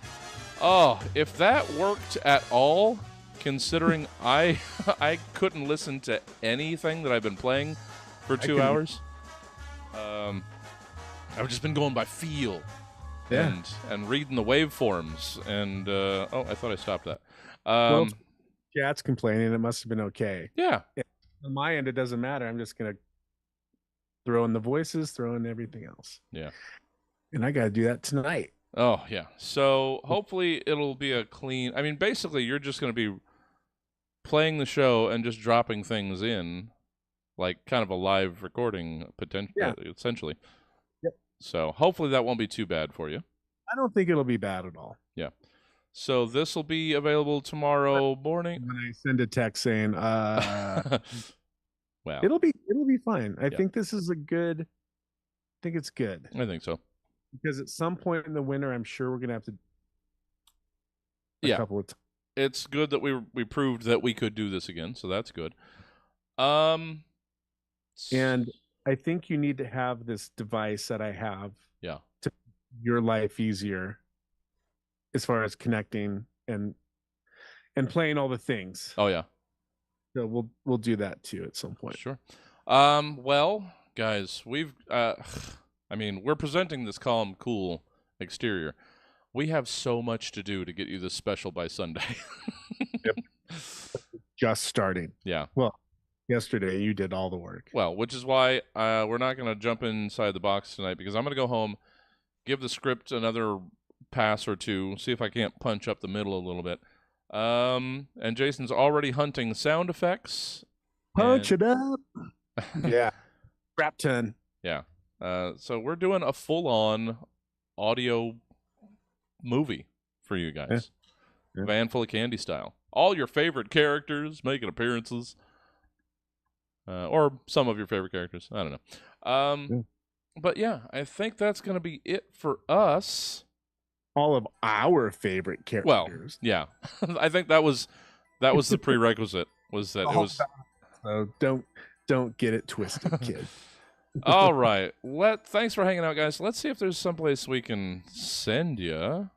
Oh, if that worked at all... Considering I couldn't listen to anything that I've been playing for 2 hours. I've just been going by feel and reading the waveforms. And I thought I stopped that. Well, chat's complaining. It must have been okay. Yeah. On my end, it doesn't matter. I'm just gonna throw in the voices, throw in everything else. Yeah. And I got to do that tonight. Oh yeah. So hopefully it'll be a clean. I mean, basically, you're just going to be playing the show and just dropping things in, like kind of a live recording, essentially. Yep. So hopefully that won't be too bad for you. I don't think it'll be bad at all. Yeah. So this will be available tomorrow morning. When I send a text saying, Well, It'll be fine. I Yeah. think this is a good. I think it's good I think so. because at some point in the winter, I'm sure we're gonna have to. Yeah. A couple of times. It's good that we proved that we could do this again, so that's good. And I think you need to have this device that I have. Yeah. To make your life easier, as far as connecting and playing all the things. Oh yeah. So we'll do that too at some point. Sure. Well, guys, we've I mean, we're presenting this calm, cool exterior. We have so much to do to get you this special by Sunday. Yep. Just starting. Yeah. Well, yesterday you did all the work. Well, which is why we're not going to jump inside the box tonight, because I'm going to go home, give the script another pass or two, see if I can't punch up the middle a little bit. And Jason's already hunting sound effects. Punch it up. Yeah. Rap 10. Yeah. So we're doing a full-on audio movie for you guys. Yeah. Van Full of Candy style. All your favorite characters making appearances. Or some of your favorite characters. I don't know. But yeah, I think that's going to be it for us. All of our favorite characters. Well, yeah. I think that was the prerequisite, was that it was... So don't get it twisted, kid. All right. Thanks for hanging out, guys. Let's see if there's someplace we can send you.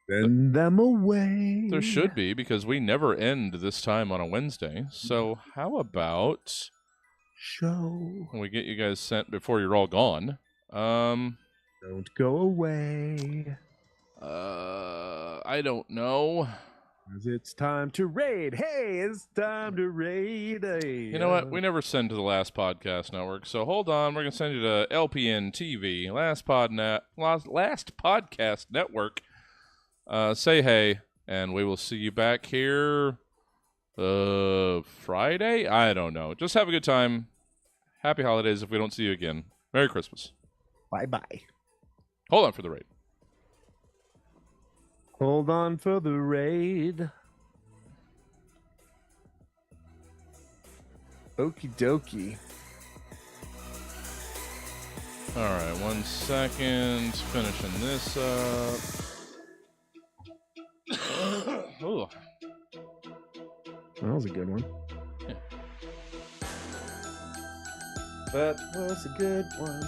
Send them away. There should be, because we never end this time on a Wednesday. So how about we get you guys sent before you're all gone? Don't go away. I don't know. 'Cause it's time to raid. Hey, it's time to raid. You know what? We never send to the Last Podcast Network, so hold on. We're gonna send you to LPN TV, Last Podcast Network. Say hey, and we will see you back here Friday? I don't know. Just have a good time. Happy holidays if we don't see you again. Merry Christmas. Bye-bye. Hold on for the raid. Hold on for the raid. Okie dokie. All right, 1 second. Finishing this up. Ooh. That was a good one. Yeah. That was a good one.